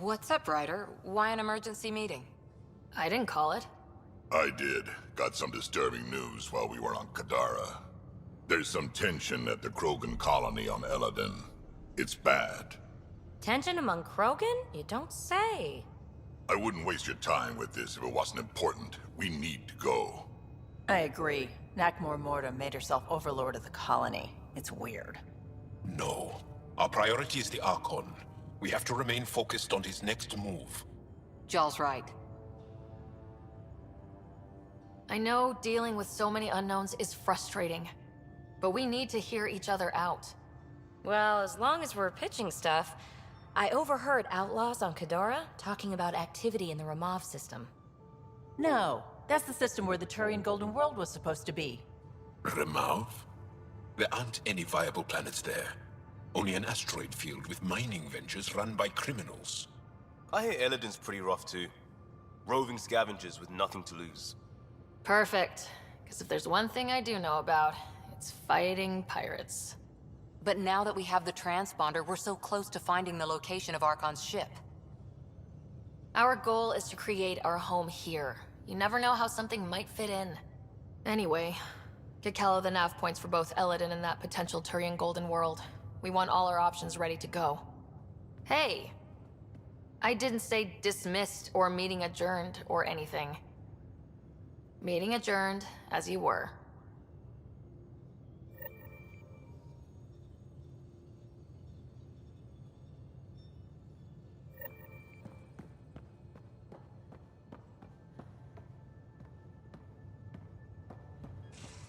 What's up, Ryder? Why an emergency meeting? I didn't call it. I did. Got some disturbing news while we were on Kadara. There's some tension at the Krogan colony on Eladin. It's bad. Tension among Krogan? You don't say. I wouldn't waste your time with this if it wasn't important. We need to go. I agree. Nakmor Morta made herself overlord of the colony. It's weird. No. Our priority is the Archon. We have to remain focused on his next move. Jaal's right. I know dealing with so many unknowns is frustrating, but we need to hear each other out. Well, as long as we're pitching stuff, I overheard outlaws on Kadara talking about activity in the Ramov system. No, that's the system where the Turian Golden World was supposed to be. Ramov? There aren't any viable planets there. Only an asteroid field with mining ventures run by criminals. I hear Eladin's pretty rough too. Roving scavengers with nothing to lose. Perfect. Because if there's one thing I do know about, it's fighting pirates. But now that we have the transponder, we're so close to finding the location of Archon's ship. Our goal is to create our home here. You never know how something might fit in. Anyway, get Kello the nav points for both Eladin and that potential Turian Golden World. We want all our options ready to go. Hey! I didn't say dismissed or meeting adjourned or anything. Meeting adjourned, as you were.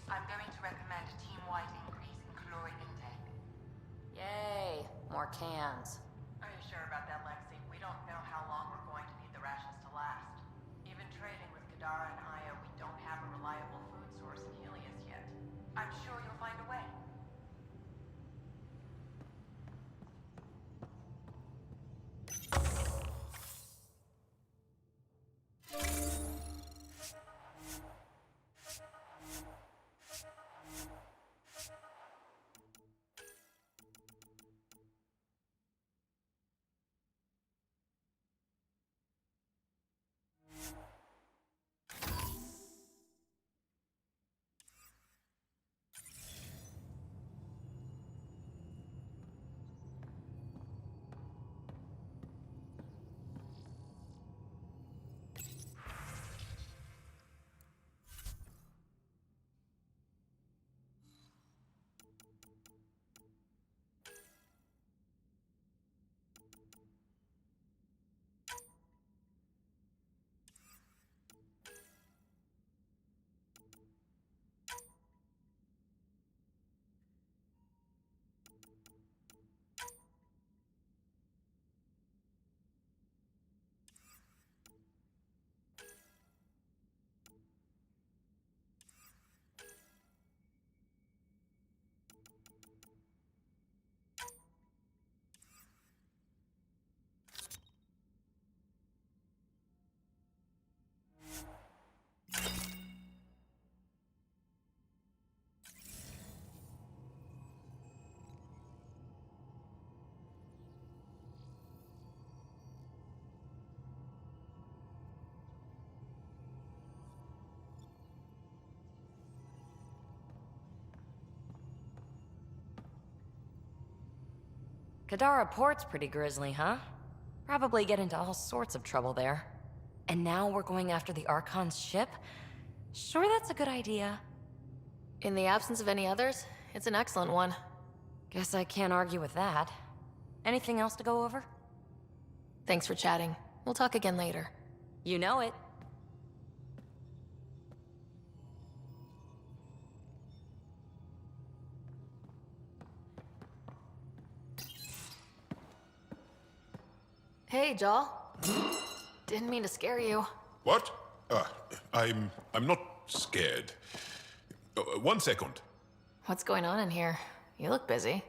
I'm going to recommend a team-wide increase in caloric intake. Yay, more cans. Are you sure about that, Lexi? We don't know how long we're going to need the rations to last. Even trading with Kadara and Aya, we don't have a reliable food source in Helios yet. I'm sure you'll find a way. Kadara Port's pretty grisly, huh? Probably get into all sorts of trouble there. And now we're going after the Archon's ship? Sure, that's a good idea. In the absence of any others, it's an excellent one. Guess I can't argue with that. Anything else to go over? Thanks for chatting. We'll talk again later. You know it. Hey, Jaal. Didn't mean to scare you. What? I'm not scared. 1 second. What's going on in here? You look busy.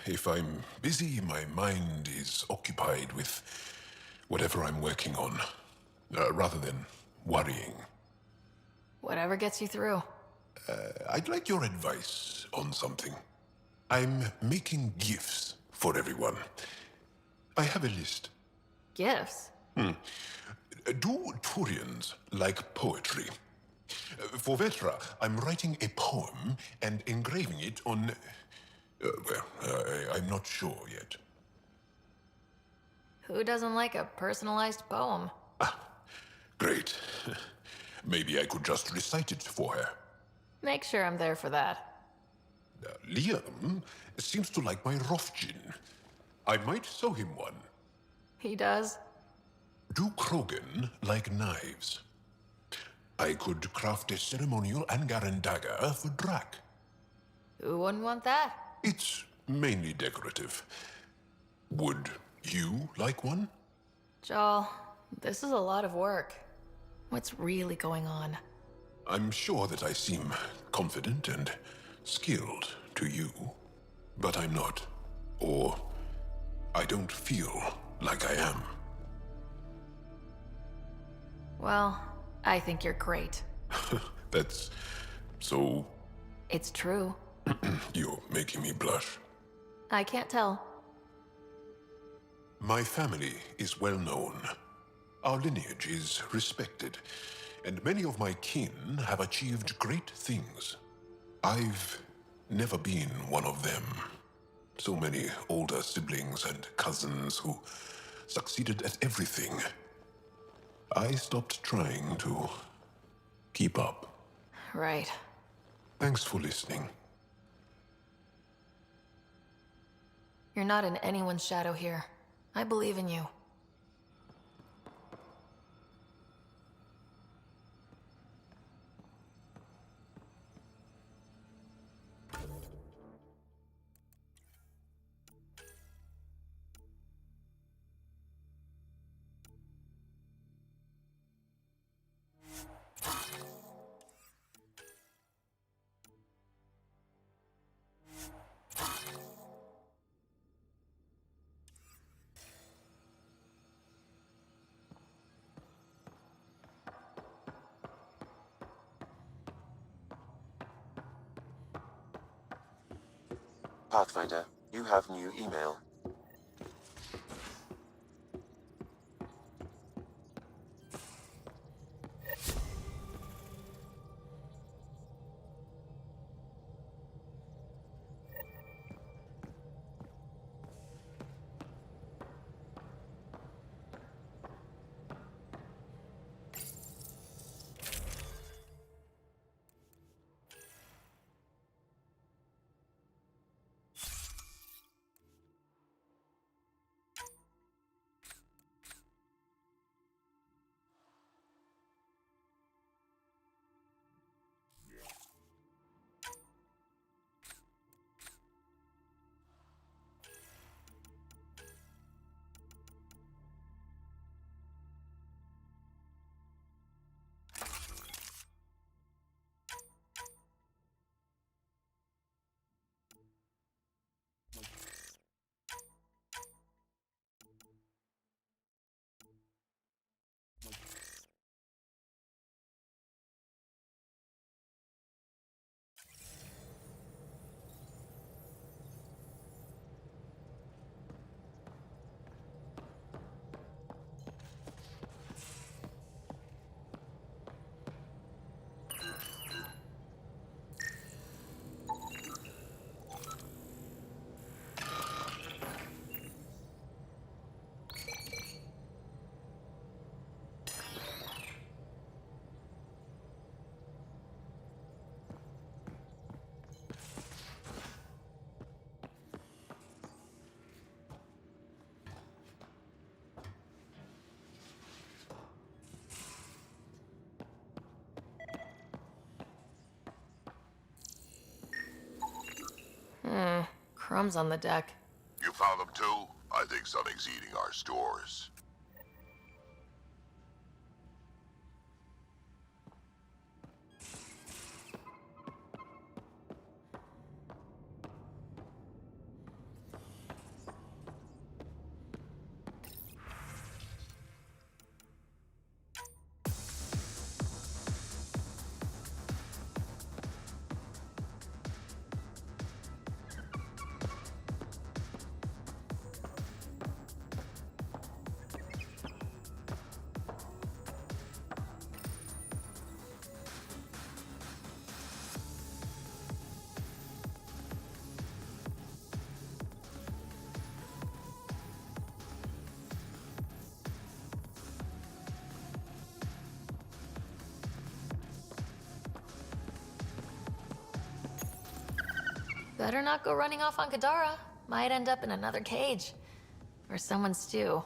If I'm busy, my mind is occupied with whatever I'm working on, rather than worrying. Whatever gets you through. I'd like your advice on something. I'm making gifts for everyone. I have a list. Gifts? Do Turians like poetry? For Vetra, I'm writing a poem and engraving it on... I'm not sure yet. Who doesn't like a personalized poem? Great. Maybe I could just recite it for her. Make sure I'm there for that. Liam seems to like my Rofgin. I might sew him one. He does? Do Krogan like knives? I could craft a ceremonial Angaran dagger for Drak. Who wouldn't want that? It's mainly decorative. Would you like one? Joel, this is a lot of work. What's really going on? I'm sure that I seem confident and skilled to you, but I'm not. Or I don't feel like I am. Well, I think you're great. That's so... It's true. You're making me blush. I can't tell. My family is well known. Our lineage is respected, and many of my kin have achieved great things. I've never been one of them. So many older siblings and cousins who succeeded at everything. I stopped trying to keep up. Right. Thanks for listening. You're not in anyone's shadow here. I believe in you. Pathfinder, you have new email. Crumbs on the deck. You found them too? I think something's eating our stores. Better not go running off on Kadara. Might end up in another cage. Or someone's stew.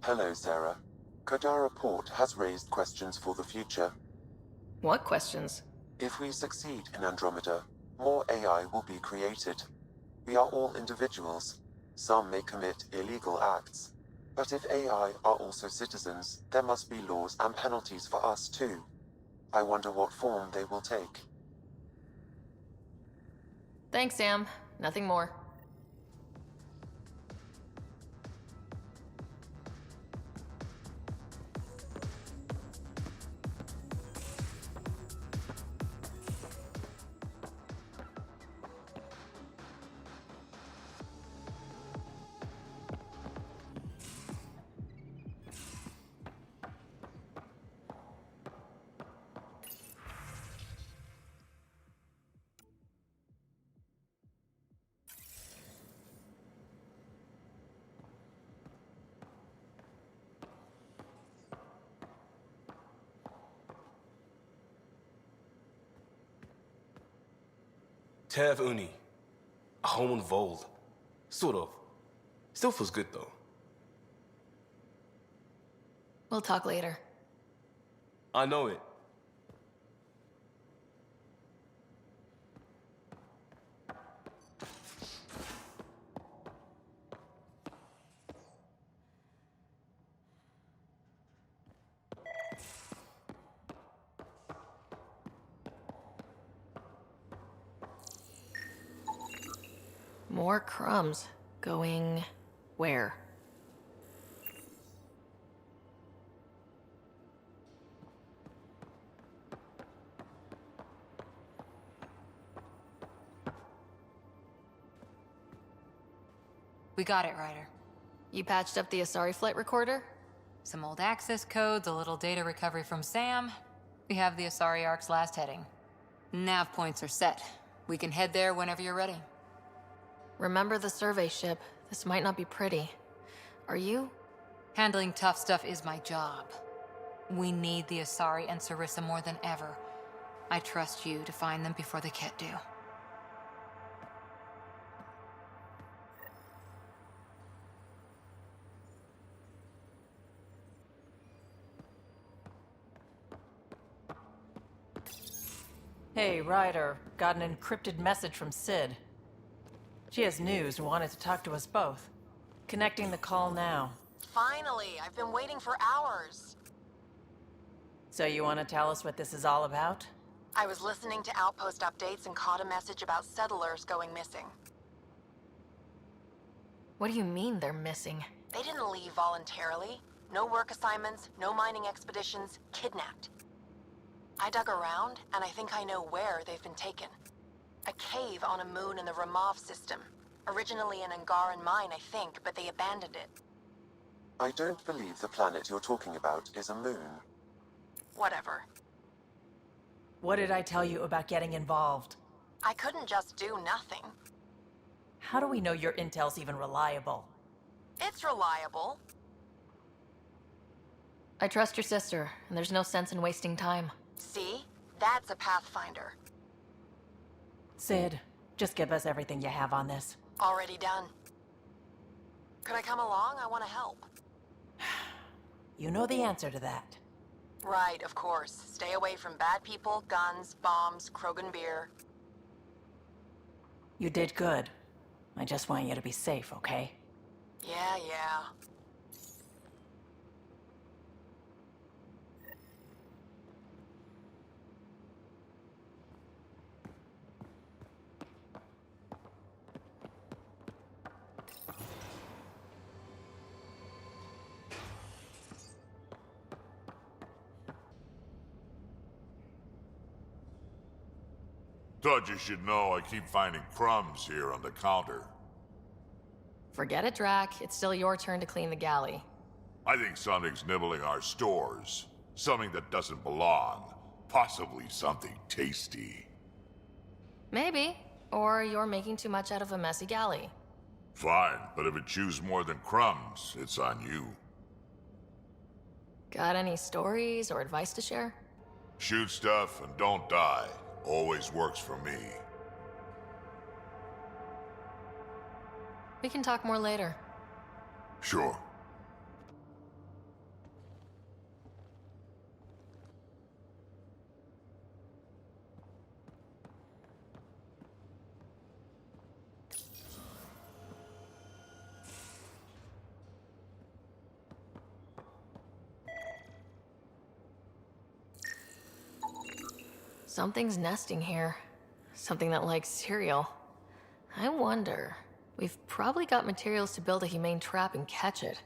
Hello, Sarah. Kadara Port has raised questions for the future. What questions? If we succeed in Andromeda, more AI will be created. We are all individuals. Some may commit illegal acts. But if AI are also citizens, there must be laws and penalties for us too. I wonder what form they will take. Thanks, Sam. Nothing more. Tev Uni. A home on Vold. Sort of. Still feels good though. We'll talk later. I know it. More crumbs. Going where? We got it, Ryder. You patched up the Asari flight recorder? Some old access codes, a little data recovery from Sam. We have the Asari Ark's last heading. Nav points are set. We can head there whenever you're ready. Remember the survey ship. This might not be pretty. Are you? Handling tough stuff is my job. We need the Asari and Sarissa more than ever. I trust you to find them before the Ket do. Hey, Ryder. Got an encrypted message from Sid. She has news and wanted to talk to us both. Connecting the call now. Finally! I've been waiting for hours. So you want to tell us what this is all about? I was listening to Outpost updates and caught a message about settlers going missing. What do you mean they're missing? They didn't leave voluntarily. No work assignments, no mining expeditions, kidnapped. I dug around, and I think I know where they've been taken. A cave on a moon in the Ramov system. Originally an Angaran mine, I think, but they abandoned it. I don't believe the planet you're talking about is a moon. Whatever. What did I tell you about getting involved? I couldn't just do nothing. How do we know your intel's even reliable? It's reliable. I trust your sister, and there's no sense in wasting time. See? That's a Pathfinder. Sid, just give us everything you have on this. Already done. Could I come along? I want to help. You know the answer to that. Right, of course. Stay away from bad people, guns, bombs, Krogan beer. You did good. I just want you to be safe, okay? Yeah. Thought you should know I keep finding crumbs here on the counter. Forget it, Drac. It's still your turn to clean the galley. I think something's nibbling our stores. Something that doesn't belong. Possibly something tasty. Maybe. Or you're making too much out of a messy galley. Fine, but if it chews more than crumbs, it's on you. Got any stories or advice to share? Shoot stuff and don't die. Always works for me. We can talk more later. Sure. Something's nesting here. Something that likes cereal. I wonder. We've probably got materials to build a humane trap and catch it.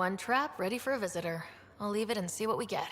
One trap ready for a visitor. I'll leave it and see what we get.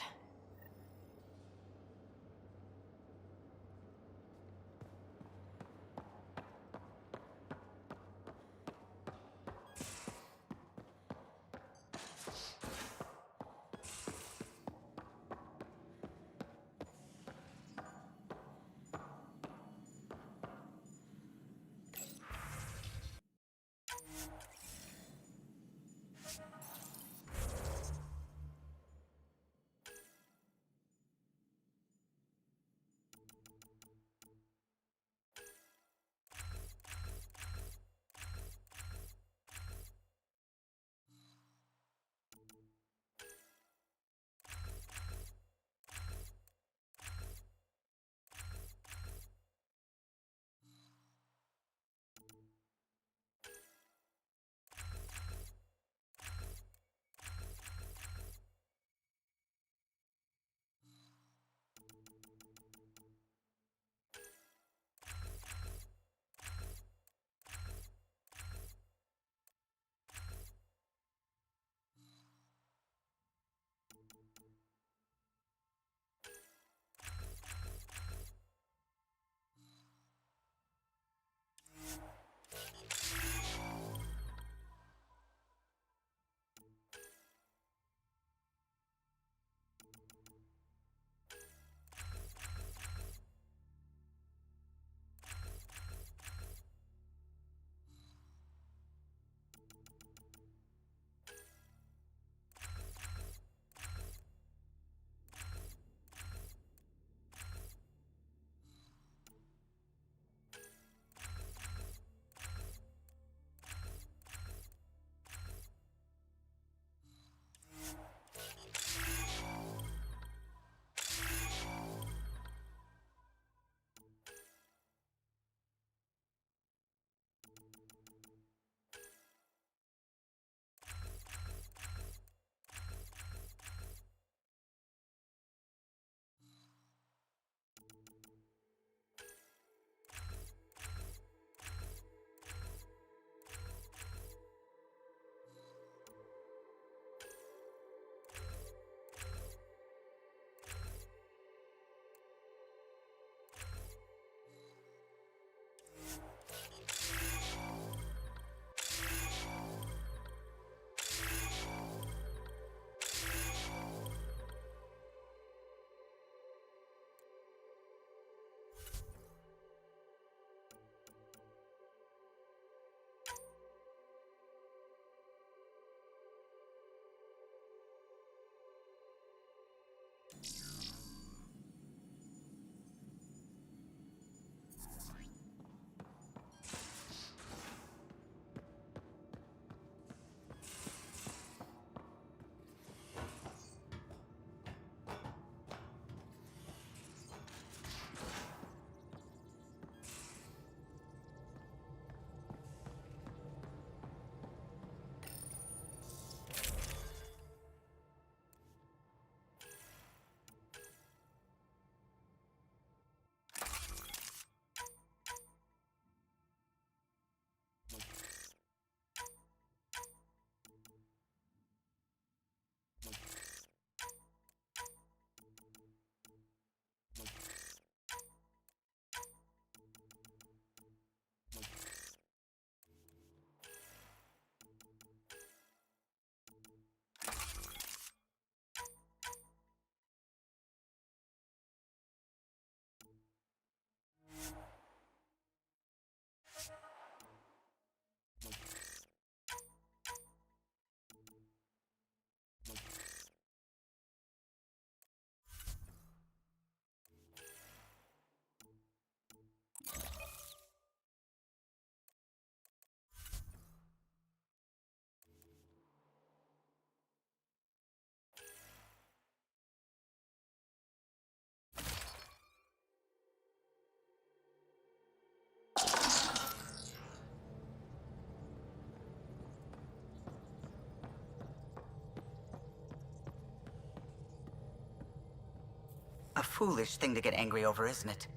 A foolish thing to get angry over, isn't it?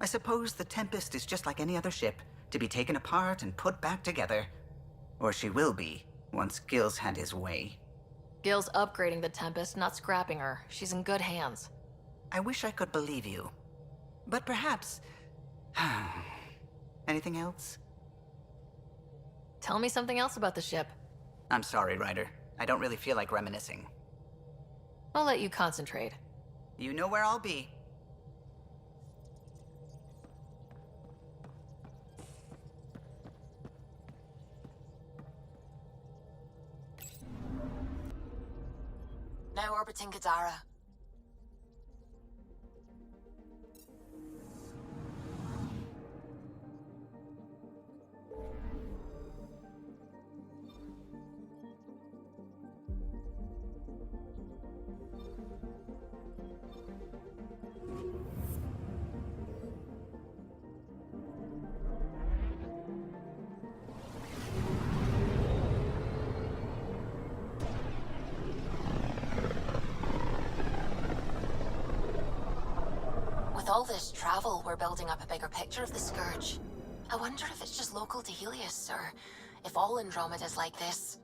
I suppose the Tempest is just like any other ship, to be taken apart and put back together. Or she will be, once Gil's had his way. Gil's upgrading the Tempest, not scrapping her. She's in good hands. I wish I could believe you. But perhaps... Anything else? Tell me something else about the ship. I'm sorry, Ryder. I don't really feel like reminiscing. I'll let you concentrate. You know where I'll be. Now orbiting Kadara. With all this travel, we're building up a bigger picture of the Scourge. I wonder if it's just local to Helios, or if all Andromeda's like this.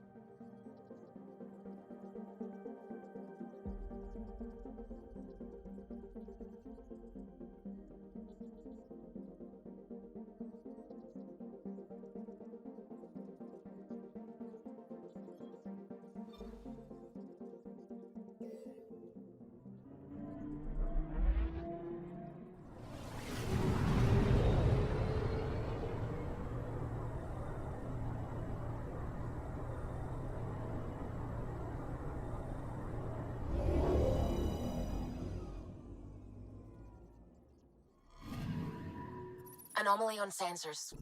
Anomaly on sensors.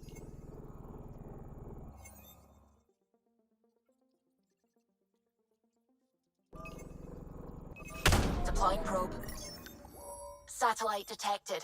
Deploying probe. Satellite detected.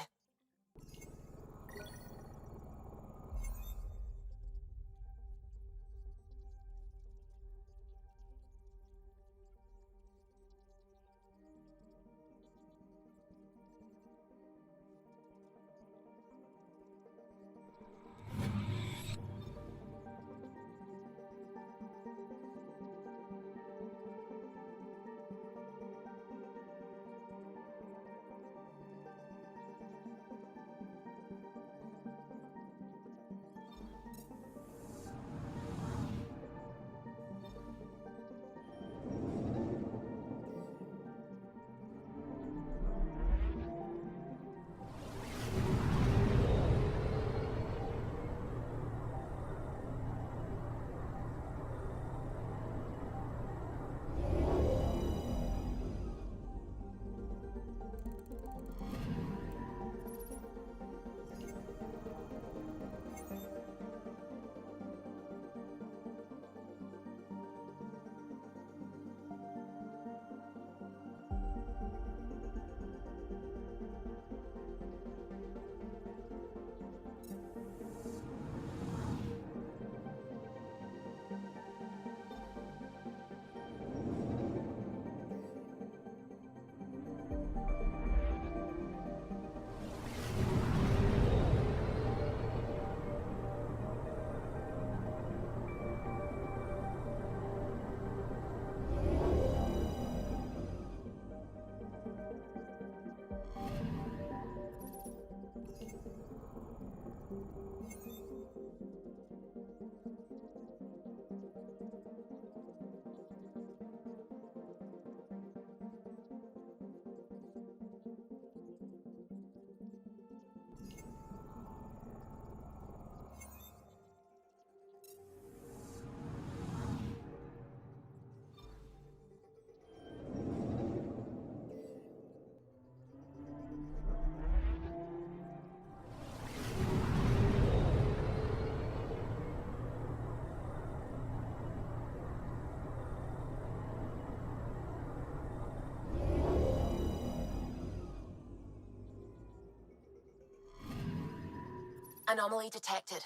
Anomaly detected.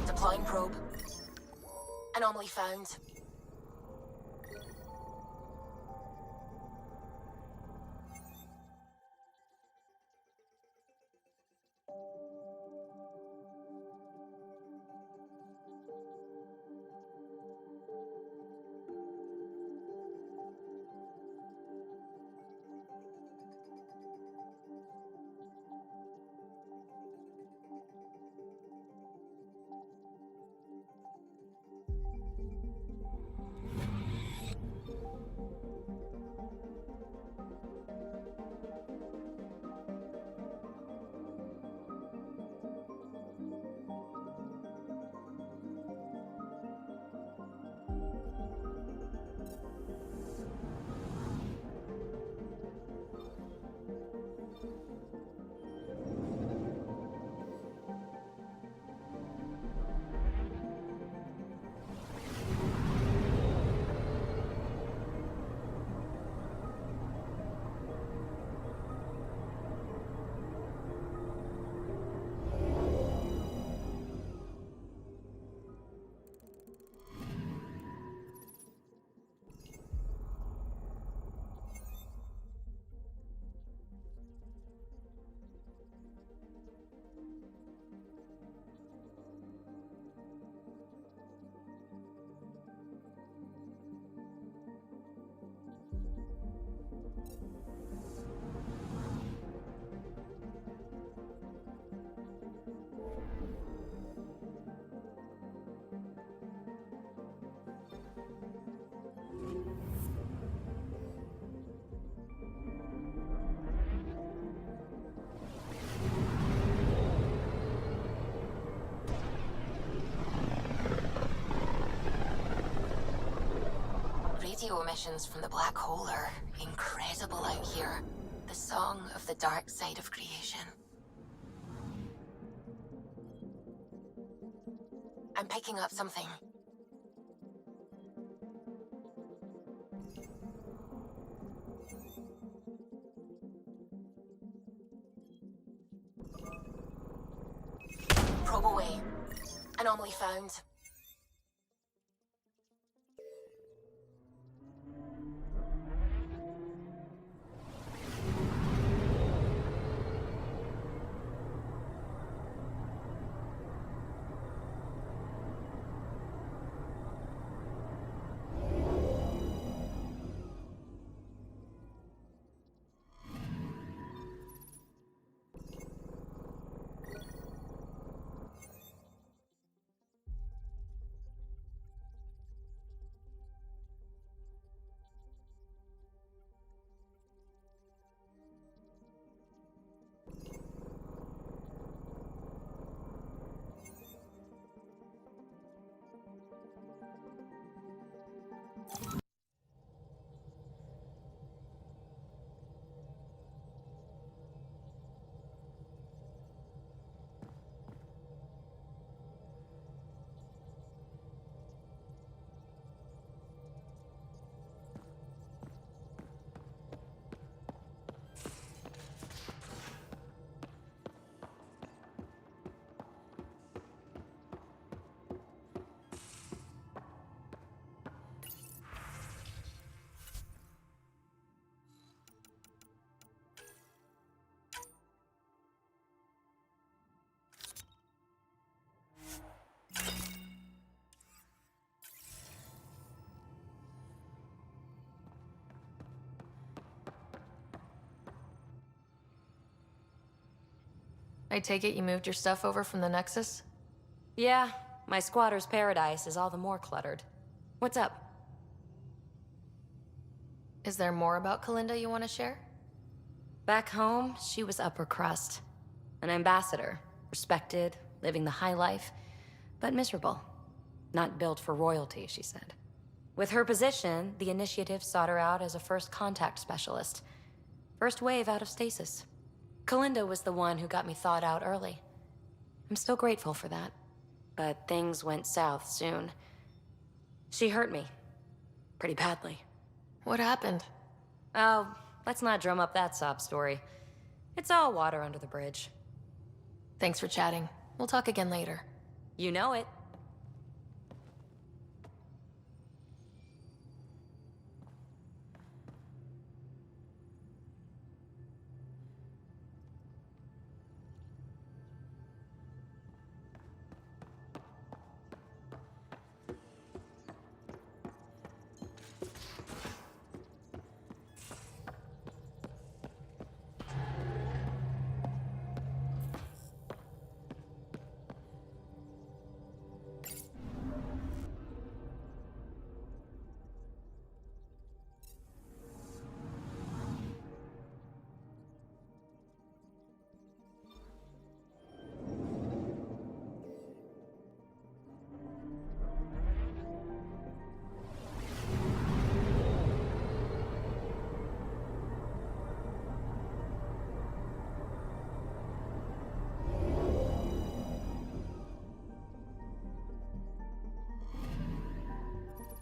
Deploying probe. Anomaly found. radio emissions from the black hole are incredible out here. The song of the dark side of creation. I'm picking up something. Probe away. Anomaly found. I take it you moved your stuff over from the Nexus? Yeah, my squatter's paradise is all the more cluttered. What's up? Is there more about Kalinda you want to share? Back home, she was upper crust. An ambassador, respected, living the high life, but miserable. Not built for royalty, she said. With her position, the initiative sought her out as a first contact specialist. First wave out of stasis. Kalinda was the one who got me thawed out early. I'm still grateful for that. But things went south soon. She hurt me. Pretty badly. What happened? Oh, let's not drum up that sob story. It's all water under the bridge. Thanks for chatting. We'll talk again later. You know it.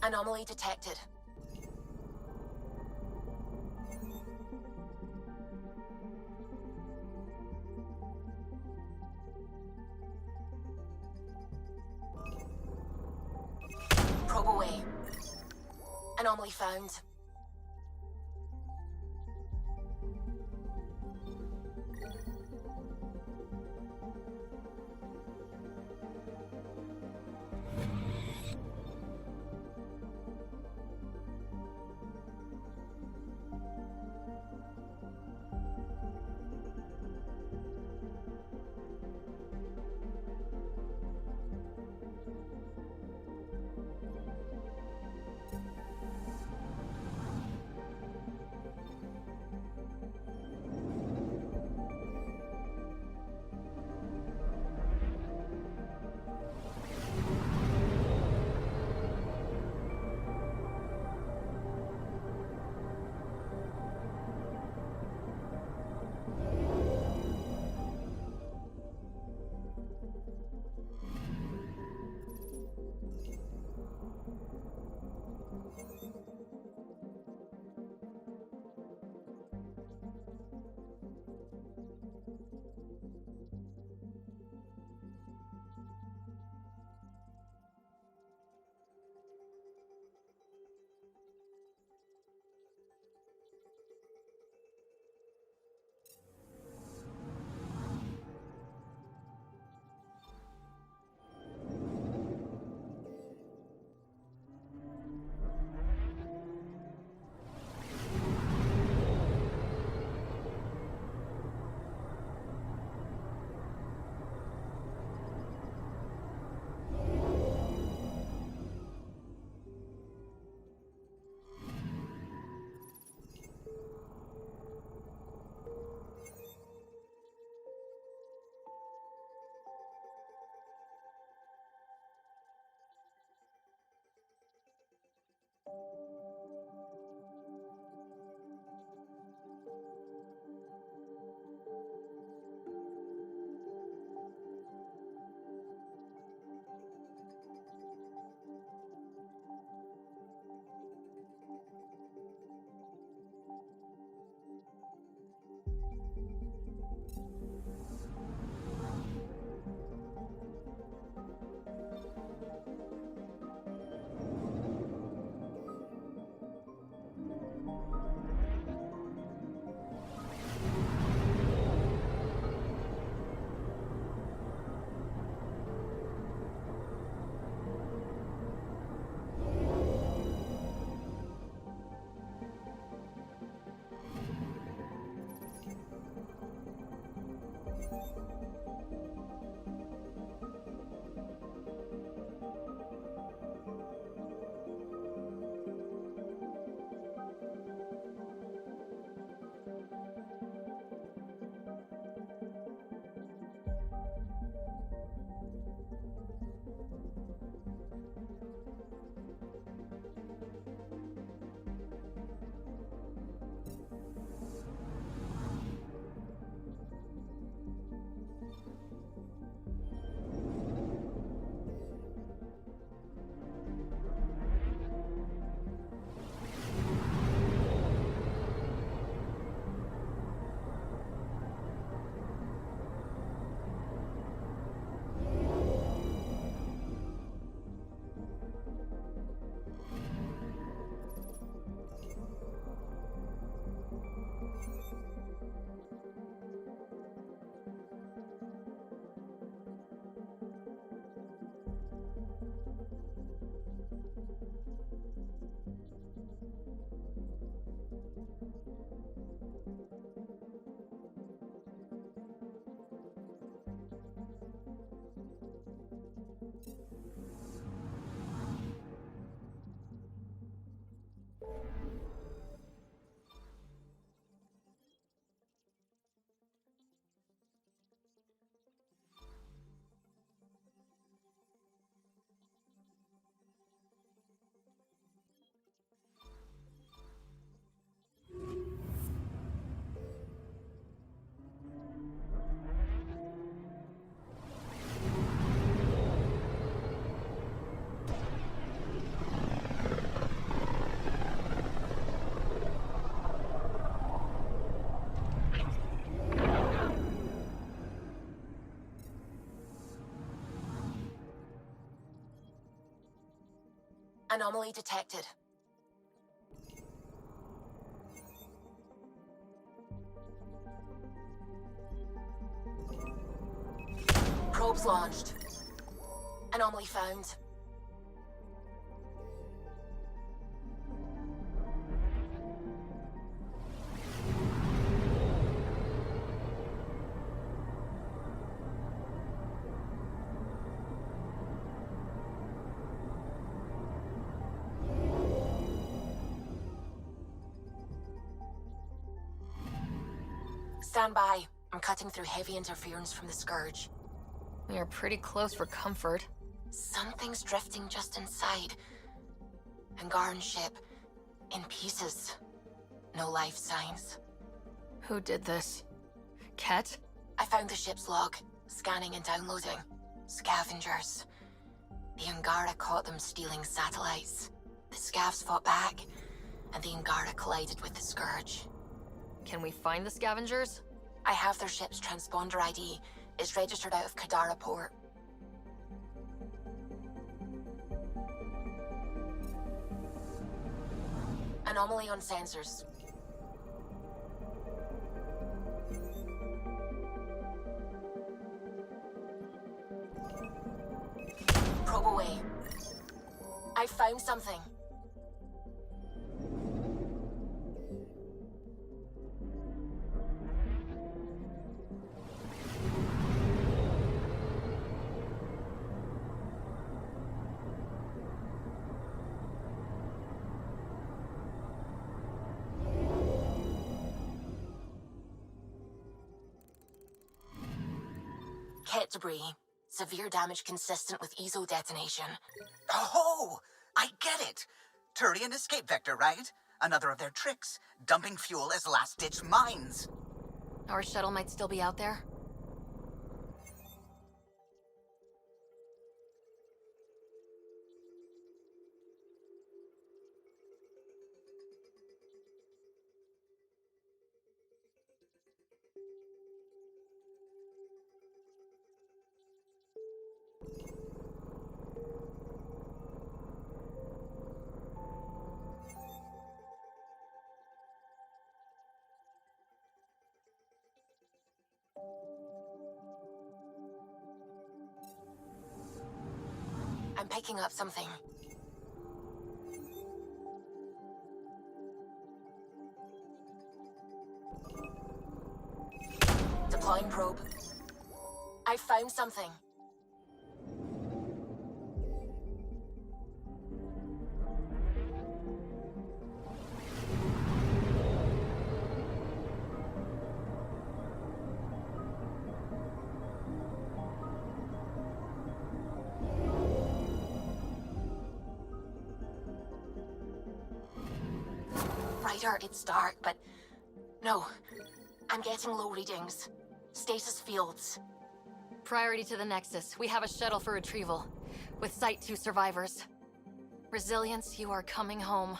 Anomaly detected. Probe away. Anomaly found. Anomaly detected. Probes launched. Anomaly found. Stand by. I'm cutting through heavy interference from the Scourge. We are pretty close for comfort. Something's drifting just inside. Angaran ship. In pieces. No life signs. Who did this? Ket? I found the ship's log. Scanning and downloading. Scavengers. The Angara caught them stealing satellites. The Scavs fought back, and the Angara collided with the Scourge. Can we find the scavengers? I have their ship's transponder ID. It's registered out of Kadara port. Anomaly on sensors. Probe away. I found something. Ket debris. Severe damage consistent with ESO detonation. Oh, I get it. Turian escape vector, right? Another of their tricks. Dumping fuel as last-ditch mines. Our shuttle might still be out there. I'm picking up something. Deploying probe. I found something. Ryder, it's dark, but no. I'm getting low readings. Status fields. Priority to the Nexus. We have a shuttle for retrieval. With Site 2 survivors. Resilience, you are coming home.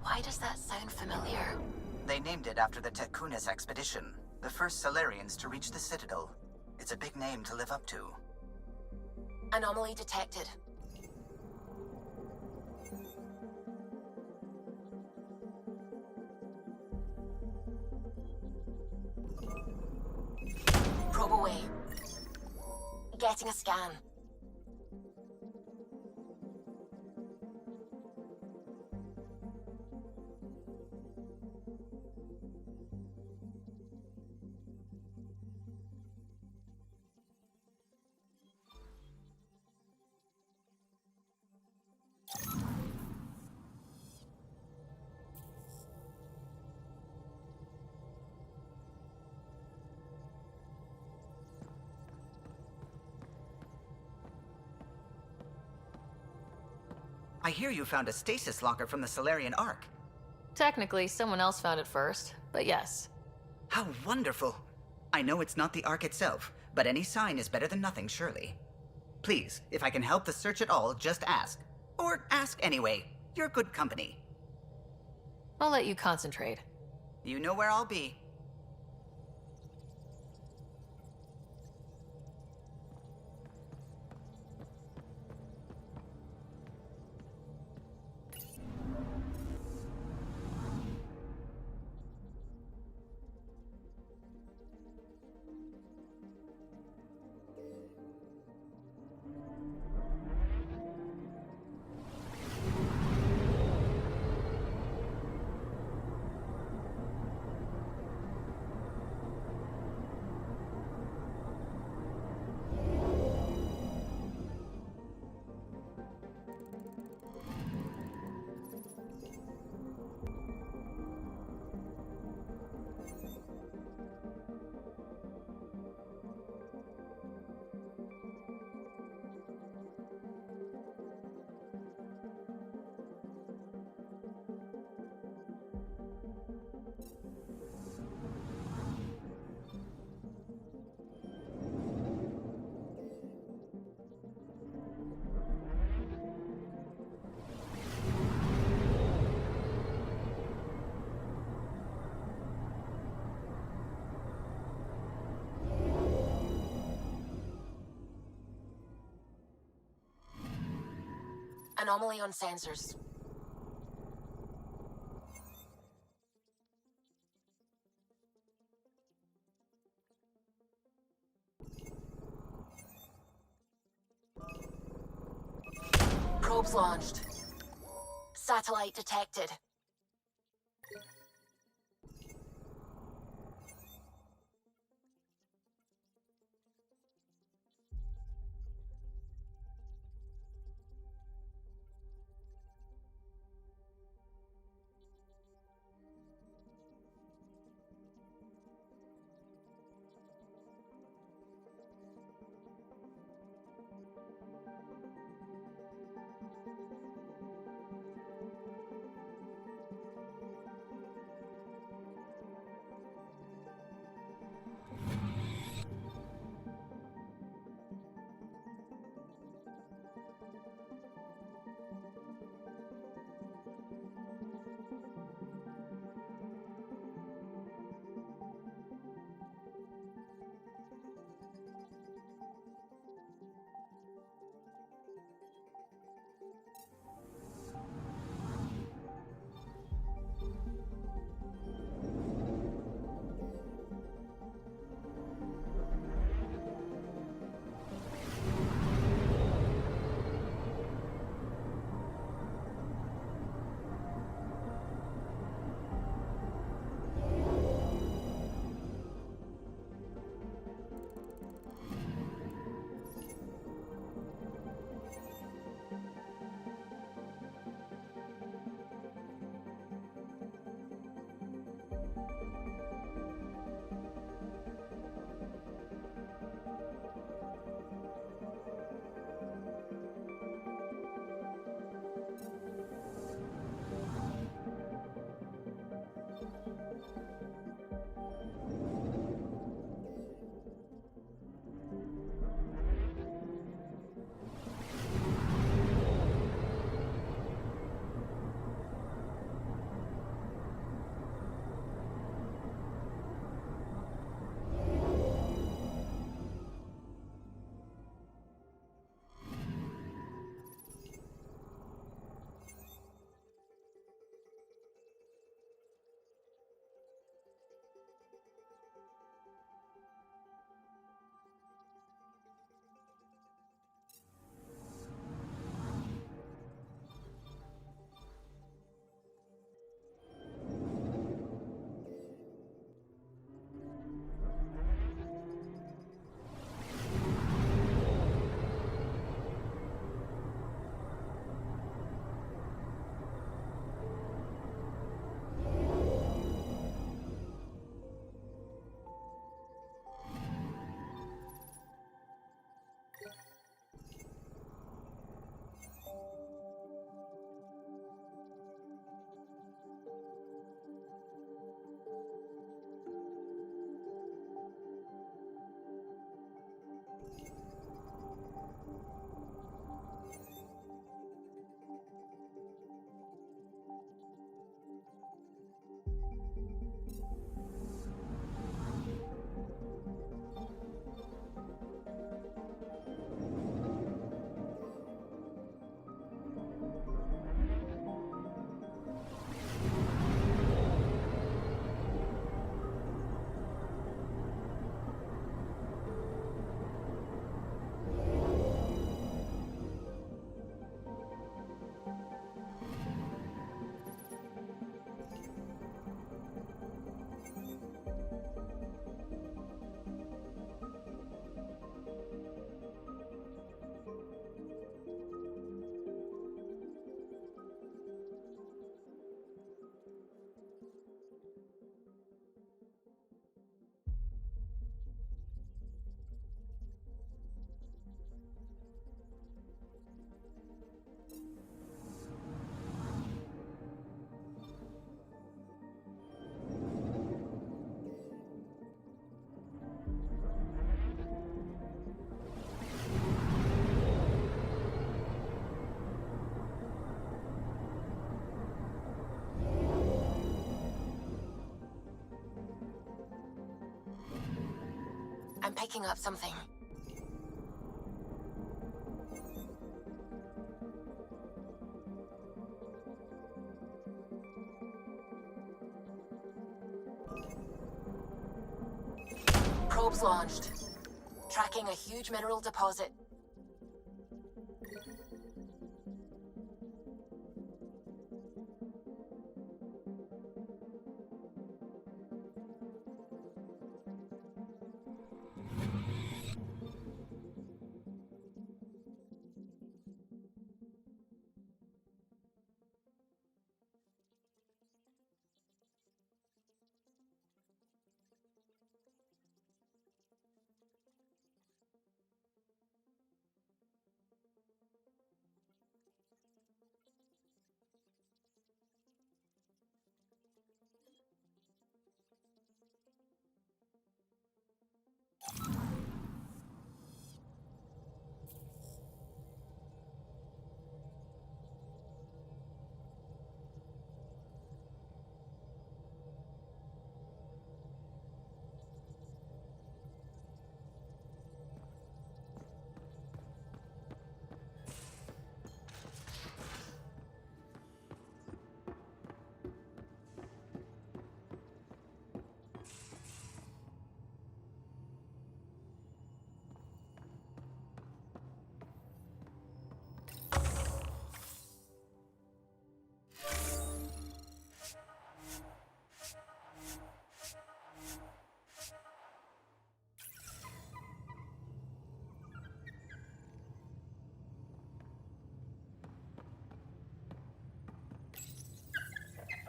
Why does that sound familiar? They named it after the Tekunis expedition, the first Solarians to reach the Citadel. It's a big name to live up to. Anomaly detected. Probe away. Getting a scan. I hear you found a stasis locker from the Solarian Ark. Technically, someone else found it first, but yes. How wonderful. I know it's not the Ark itself, but any sign is better than nothing, surely. Please, if I can help the search at all, just ask. Or ask anyway. You're good company. I'll let you concentrate. You know where I'll be. Anomaly on sensors. Probes launched. Satellite detected. I'm picking up something. Probes launched. Tracking a huge mineral deposit.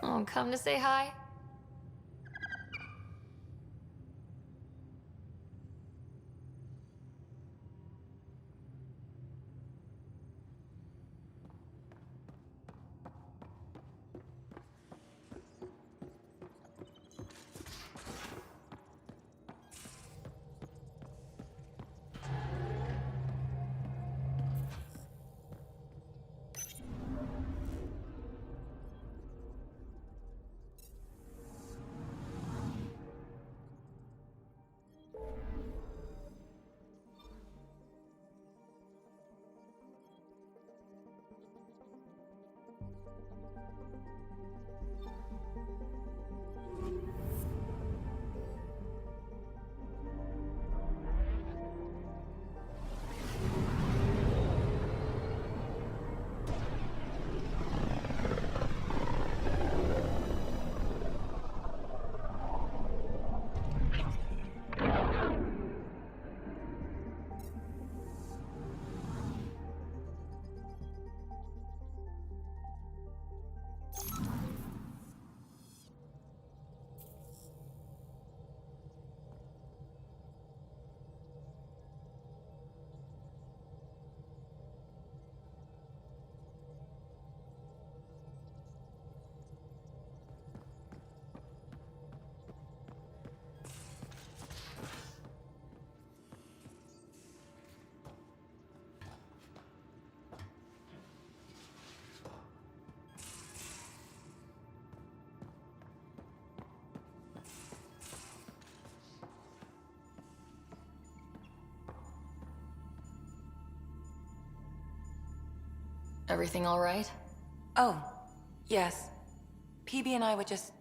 Oh, come to say hi? Everything all right? Oh, yes. PB and I were just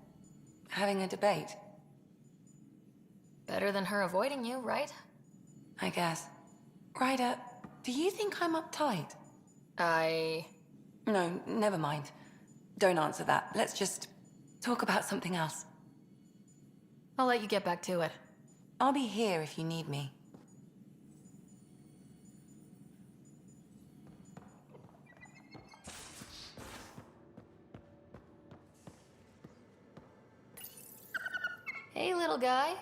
having a debate. Better than her avoiding you, right? I guess. Ryder, do you think I'm uptight? No, never mind. Don't answer that. Let's just talk about something else. I'll let you get back to it. I'll be here if you need me. Hey, little guy.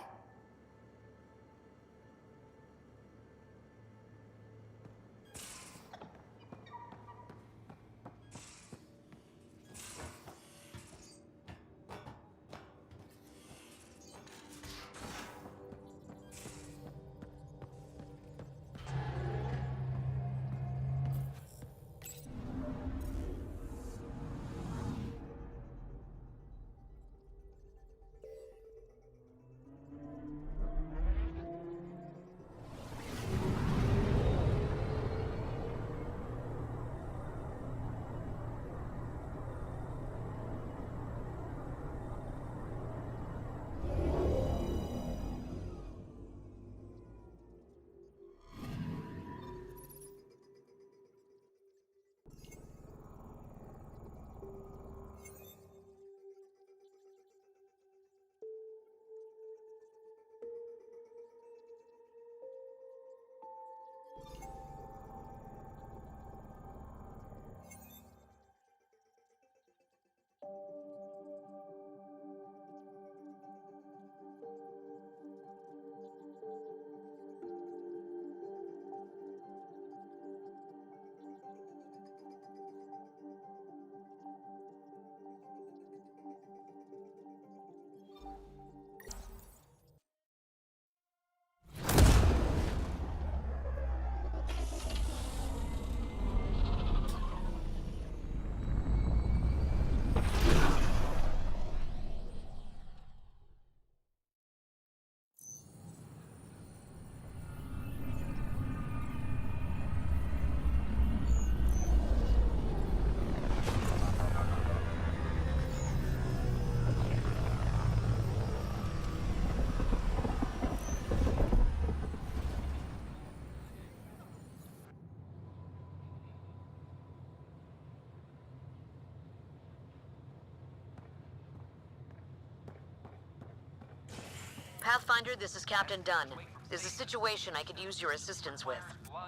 Pathfinder, this is Captain Dunn. There's a situation I could use your assistance with.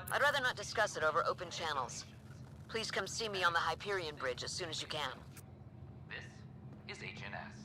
I'd rather not discuss it over open channels. Please come see me on the Hyperion Bridge as soon as you can. This is HNS.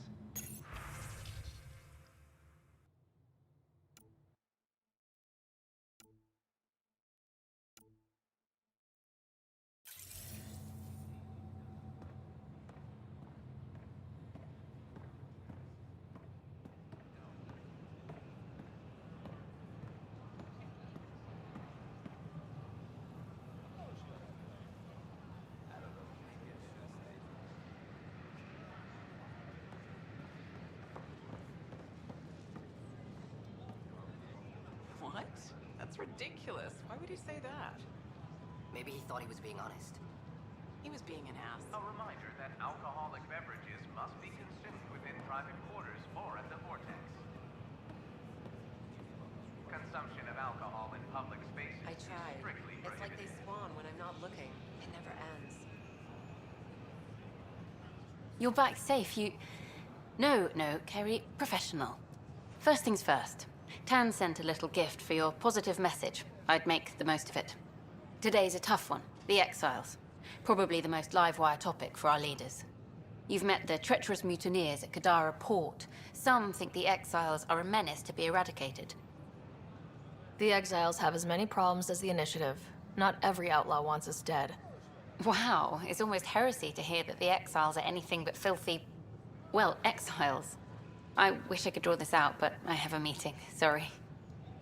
What? That's ridiculous. Why would he say that? Maybe he thought he was being honest. He was being an ass. A reminder that alcoholic beverages must be consumed within private quarters or at the vortex. Consumption of alcohol in public spaces I is tried. strictly It's like they prohibited. spawn when I'm not looking. It never ends. You're back safe, you... No, Kerry, professional. First things first. Tan sent a little gift for your positive message. I'd make the most of it. Today's a tough one. The Exiles. Probably the most live-wire topic for our leaders. You've met the treacherous mutineers at Kadara Port. Some think the Exiles are a menace to be eradicated. The Exiles have as many problems as the Initiative. Not every outlaw wants us dead. Wow, it's almost heresy to hear that the Exiles are anything but filthy... well, exiles. I wish I could draw this out, but I have a meeting. Sorry.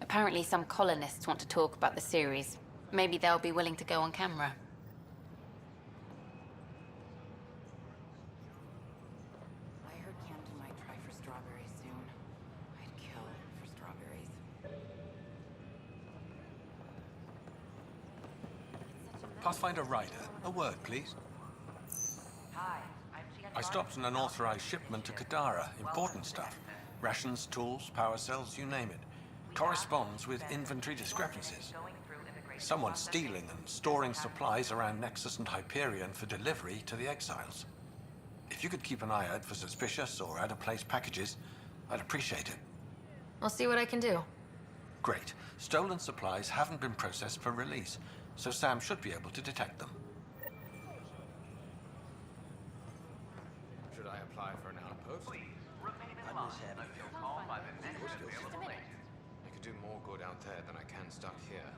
Apparently some colonists want to talk about the series. Maybe they'll be willing to go on camera. I heard Camden might try for strawberries soon. I'd kill for strawberries. Pathfinder Ryder, a word, please. Hi, I stopped an unauthorized shipment to Kadara. Important stuff. Rations, tools, power cells, you name it. Corresponds with inventory discrepancies. Someone's stealing and storing supplies around Nexus and Hyperion for delivery to the Exiles. If you could keep an eye out for suspicious or out-of-place packages, I'd appreciate it. I'll see what I can do. Great. Stolen supplies haven't been processed for release, so Sam should be able to detect them. Should I apply for an outpost? Please, remain in line until called by the next available agent. I could do more good out there than I can stuck here.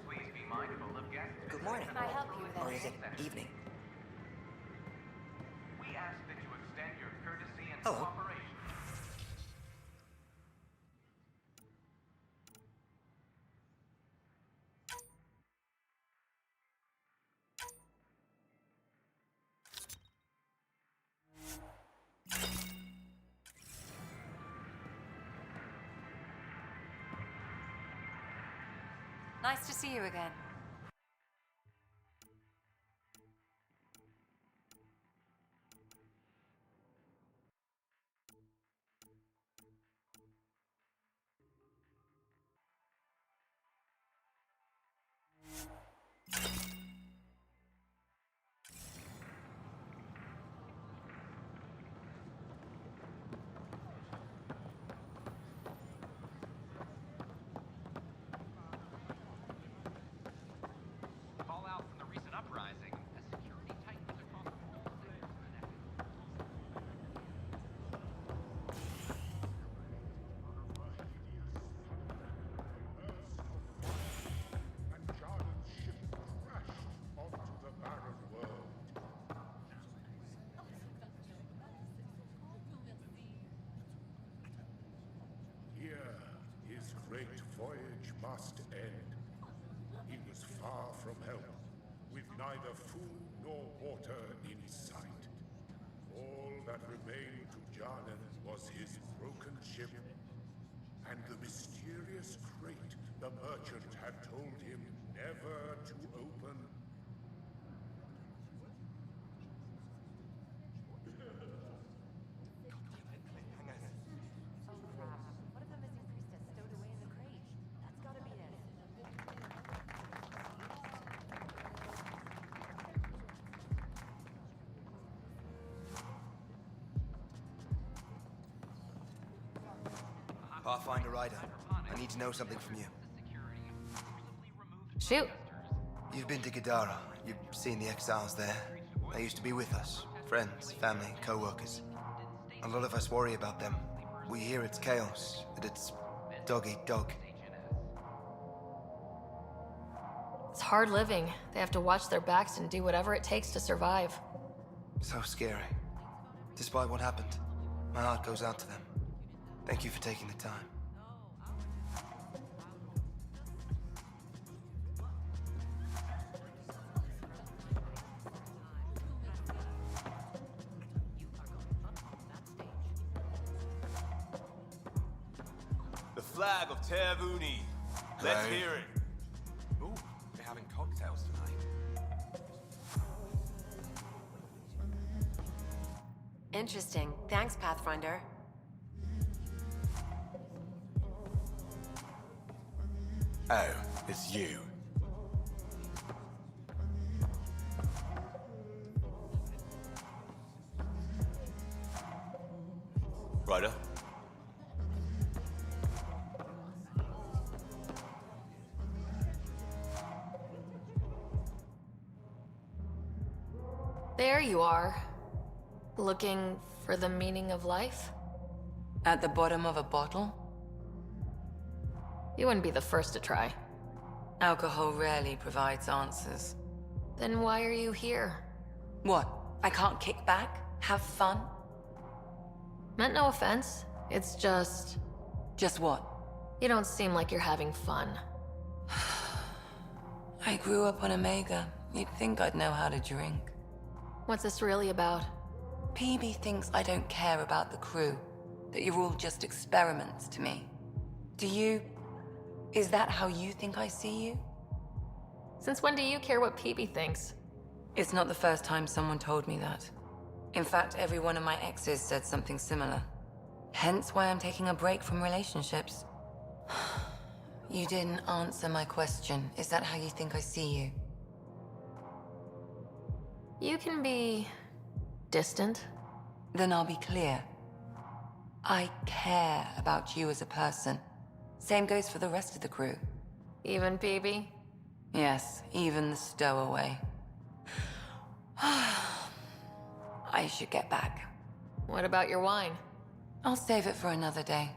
Please be mindful of guests. Good morning. Can I help you with Or is it anything? evening? We ask that you extend your courtesy and Hello. cooperation. Nice to see you again. Fallout from the recent uprising as security tightens across all sectors of the network. And Jordan's ship crashed onto the barren world. Here his great voyage must end. He was far from help, with neither food nor water in sight. All that remained to Jarnan was his broken ship and the mysterious crate the merchant had told him never to open. What if the missing priestess stowed away in the crate? That's gotta be it. Pathfinder Ryder, I need to know something from you. Shoot. You've been to Gadara. You've seen the exiles there. They used to be with us. Friends, family, co-workers. A lot of us worry about them. We hear it's chaos, that it's dog eat dog. It's hard living. They have to watch their backs and do whatever it takes to survive. So scary. Despite what happened, my heart goes out to them. Thank you for taking the time. The flag of Tervuni. Let's Hey. hear it. Ooh, we're having cocktails tonight. Interesting. Thanks, Pathfinder. Oh, it's you. Ryder? There you are. Looking for the meaning of life? At the bottom of a bottle? You wouldn't be the first to try. Alcohol rarely provides answers. Then why are you here? What? I can't kick back? Have fun? Meant no offense. It's just... Just what? You don't seem like you're having fun. I grew up on Omega. You'd think I'd know how to drink. What's this really about? PB thinks I don't care about the crew. That you're all just experiments to me. Do you... Is that how you think I see you? Since when do you care what PB thinks? It's not the first time someone told me that. In fact, every one of my exes said something similar. Hence why I'm taking a break from relationships. You didn't answer my question. Is that how you think I see you? You can be... distant. Then I'll be clear. I care about you as a person. Same goes for the rest of the crew. Even PB? Yes, even the stowaway. I should get back. What about your wine? I'll save it for another day.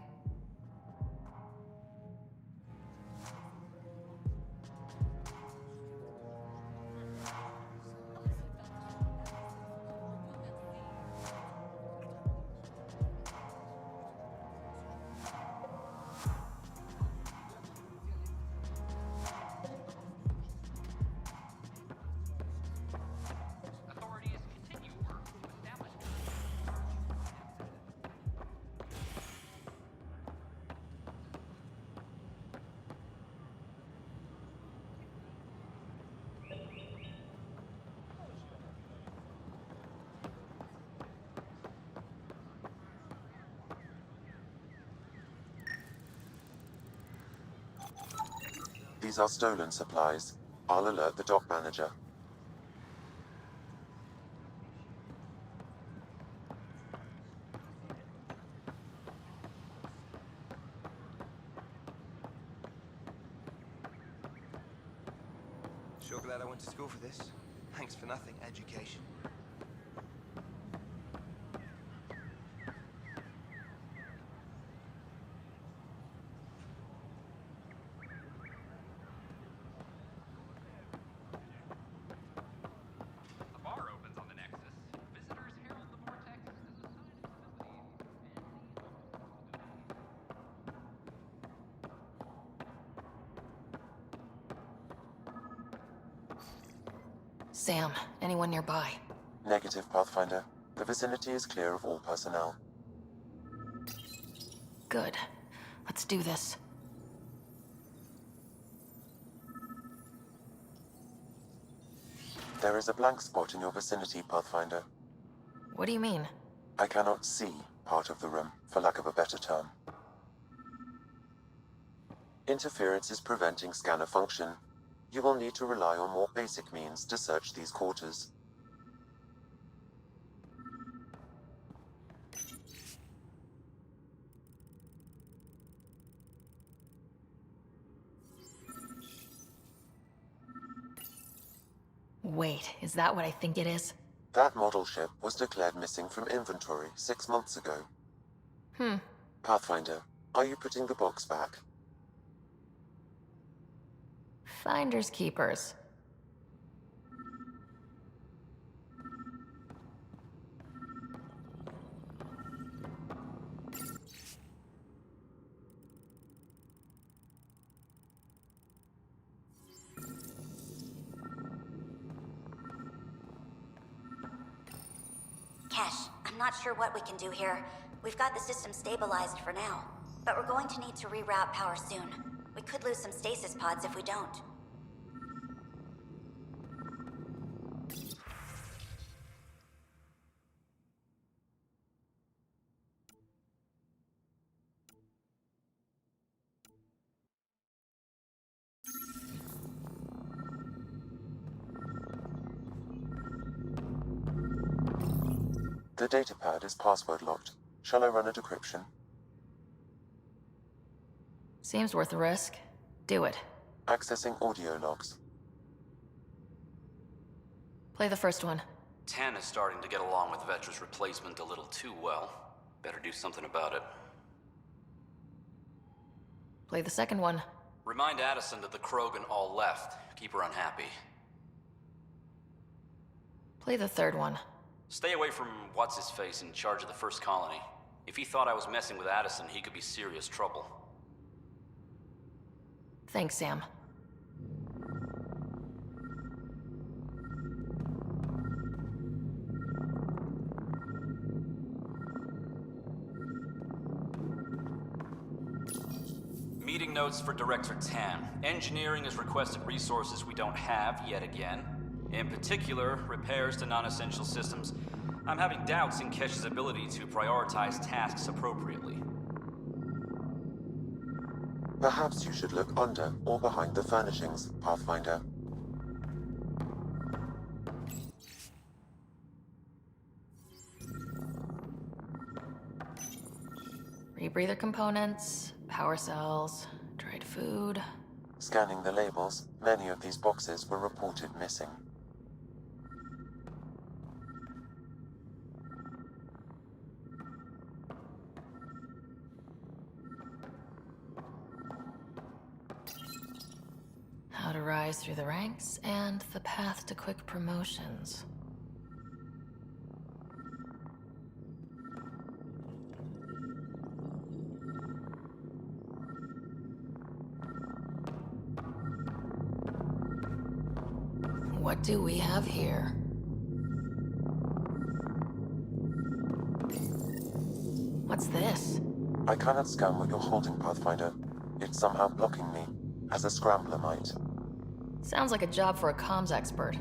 These are stolen supplies. I'll alert the dock manager. Sure glad I went to school for this. Thanks for nothing, education. The bar opens on the Nexus. Visitors herald the vortex as a sign of stability. Sam, anyone nearby? Negative, Pathfinder. The vicinity is clear of all personnel. Good. Let's do this. There is a blank spot in your vicinity, Pathfinder. What do you mean? I cannot see part of the room, for lack of a better term. Interference is preventing scanner function. You will need to rely on more basic means to search these quarters. Wait, is that what I think it is? That model ship was declared missing from inventory 6 months ago. Pathfinder, are you putting the box back? Finders keepers. Kesh, I'm not sure what we can do here. We've got the system stabilized for now, but we're going to need to reroute power soon. We could lose some stasis pods if we don't. The datapad is password locked. Shall I run a decryption? Seems worth the risk. Do it. Accessing audio logs. Play the first one. Tan is starting to get along with Vetra's replacement a little too well. Better do something about it. Play the second one. Remind Addison that the Krogan all left. Keep her unhappy. Play the third one. Stay away from what's-his-face in charge of the first colony. If he thought I was messing with Addison, he could be serious trouble. Thanks, Sam. Meeting notes for Director Tan. Engineering has requested resources we don't have yet again. In particular, repairs to non-essential systems. I'm having doubts in Kesh's ability to prioritize tasks appropriately. Perhaps you should look under or behind the furnishings, Pathfinder. Rebreather components, power cells, dried food. Scanning the labels, many of these boxes were reported missing. How to rise through the ranks and the path to quick promotions. What do we have here? What's this? I cannot scan what you're holding, Pathfinder. It's somehow blocking me, as a scrambler might. Sounds like a job for a comms expert.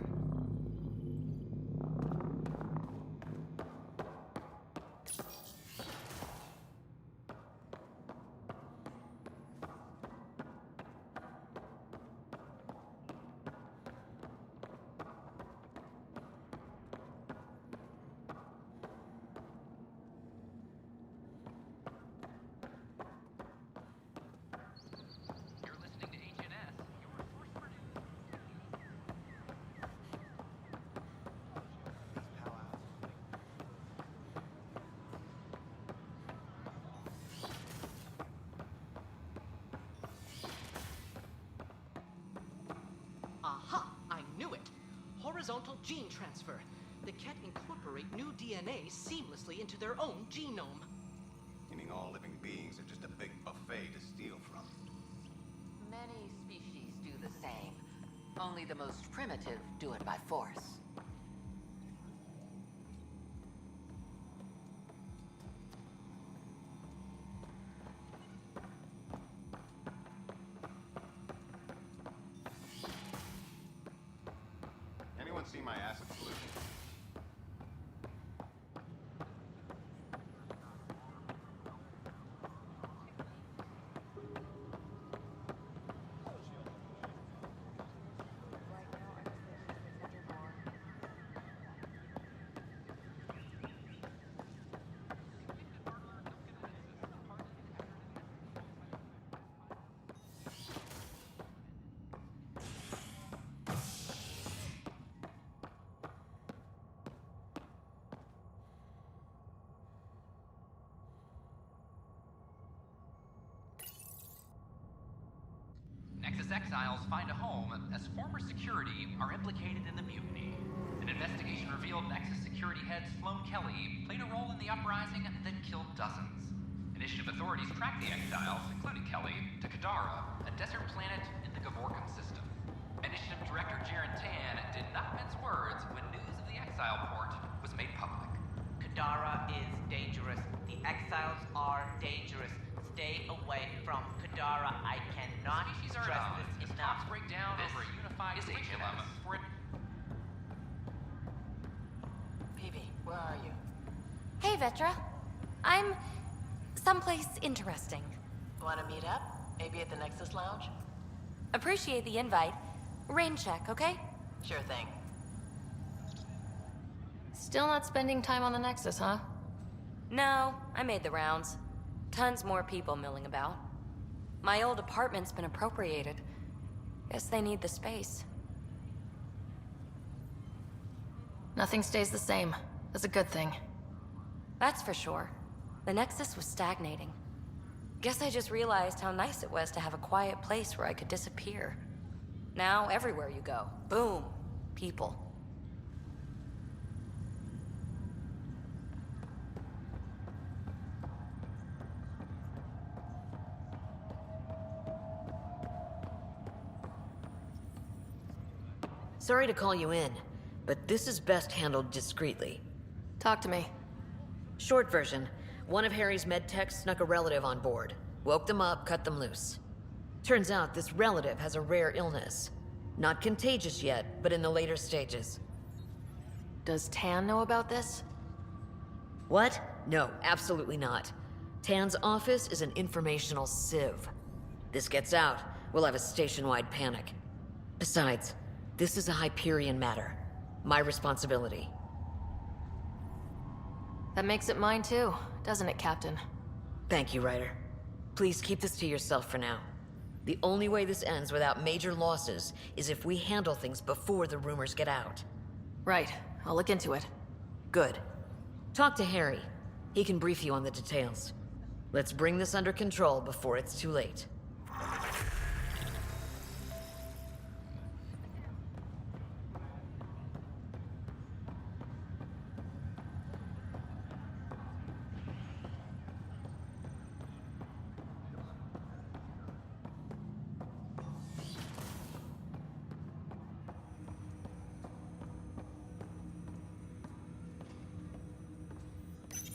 Aha! I knew it! Horizontal gene transfer. The Ket incorporate new DNA seamlessly into their own genome. Meaning all living beings are just a big buffet to steal from. Many species do the same. Only the most primitive do it by force. Anyone see my acid solution? Nexus exiles find a home as former security are implicated in the mutiny. An investigation revealed Nexus security head Sloan Kelly played a role in the uprising that killed dozens. Initiative authorities tracked the exiles, including Kelly, to Kadara, a desert planet in the Gavorkan system. Initiative Director Jaren Tan did not mince words when news of the exile port was made public. Kadara is dangerous. The exiles are dangerous. Stay away from Kadara. I cannot stress this enough. Talks break down over a unified curriculum for it. Peavy, where are you? Hey, Vetra. I'm someplace interesting. Want to meet up? Maybe at the Nexus Lounge? Appreciate the invite. Rain check, okay? Sure thing. Still not spending time on the Nexus, huh? No, I made the rounds. Tons more people milling about. My old apartment's been appropriated. Guess they need the space. Nothing stays the same. That's a good thing. That's for sure. The Nexus was stagnating. Guess I just realized how nice it was to have a quiet place where I could disappear. Now, everywhere you go, boom, people. Sorry to call you in, but this is best handled discreetly. Talk to me. Short version, one of Harry's medtechs snuck a relative on board. Woke them up, cut them loose. Turns out this relative has a rare illness. Not contagious yet, but in the later stages. Does Tan know about this? What? No, absolutely not. Tan's office is an informational sieve. This gets out, we'll have a station-wide panic. Besides, this is a Hyperion matter. My responsibility. That makes it mine too, doesn't it, Captain? Thank you, Ryder. Please keep this to yourself for now. The only way this ends without major losses is if we handle things before the rumors get out. Right. I'll look into it. Good. Talk to Harry. He can brief you on the details. Let's bring this under control before it's too late.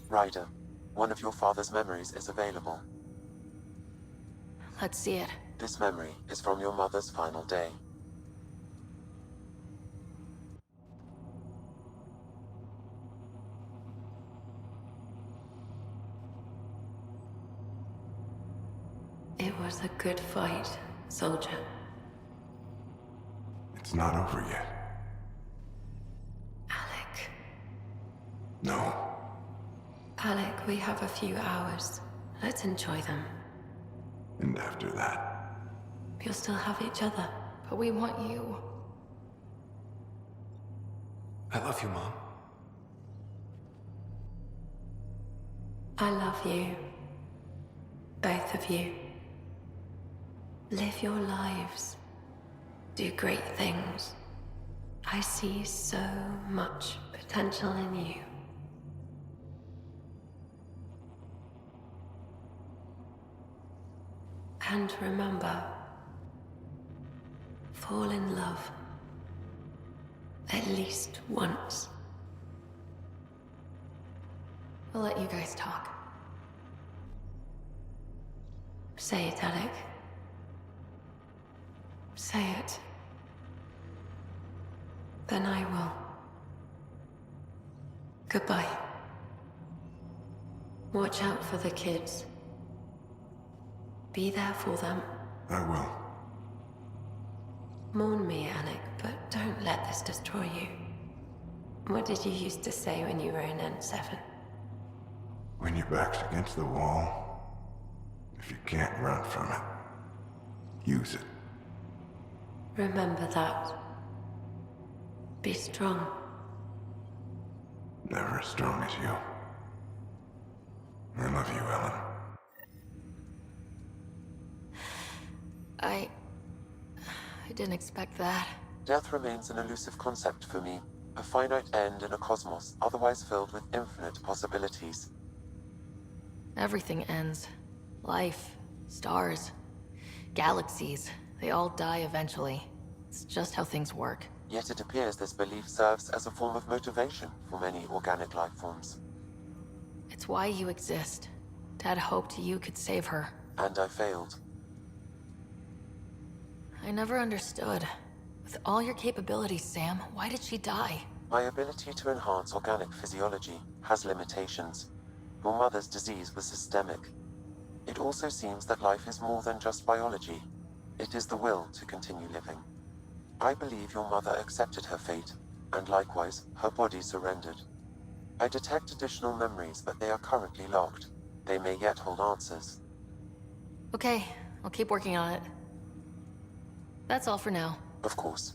Ryder, one of your father's memories is available. Let's see it. This memory is from your mother's final day. It was a good fight, soldier. It's not over yet. Alec. No. Alec, we have a few hours. Let's enjoy them. And after that? We'll still have each other. But we want you. I love you, Mom. I love you. Both of you. Live your lives. Do great things. I see so much potential in you. And remember, fall in love. At least once. We'll let you guys talk. Say it, Alec. Say it. Then I will. Goodbye. Watch out for the kids. Be there for them. I will. Mourn me, Alec, but don't let this destroy you. What did you used to say when you were in N7? When your back's against the wall, if you can't run from it, use it. Remember that. Be strong. Never as strong as you. I love you, Ellen. I didn't expect that. Death remains an elusive concept for me, a finite end in a cosmos otherwise filled with infinite possibilities. Everything ends. Life, stars, galaxies, they all die eventually. It's just how things work. Yet it appears this belief serves as a form of motivation for many organic life forms. It's why you exist. Dad hoped you could save her. And I failed. I never understood. With all your capabilities, Sam, why did she die? My ability to enhance organic physiology has limitations. Your mother's disease was systemic. It also seems that life is more than just biology. It is the will to continue living. I believe your mother accepted her fate, and likewise, her body surrendered. I detect additional memories, but they are currently locked. They may yet hold answers. Okay, I'll keep working on it. That's all for now. Of course.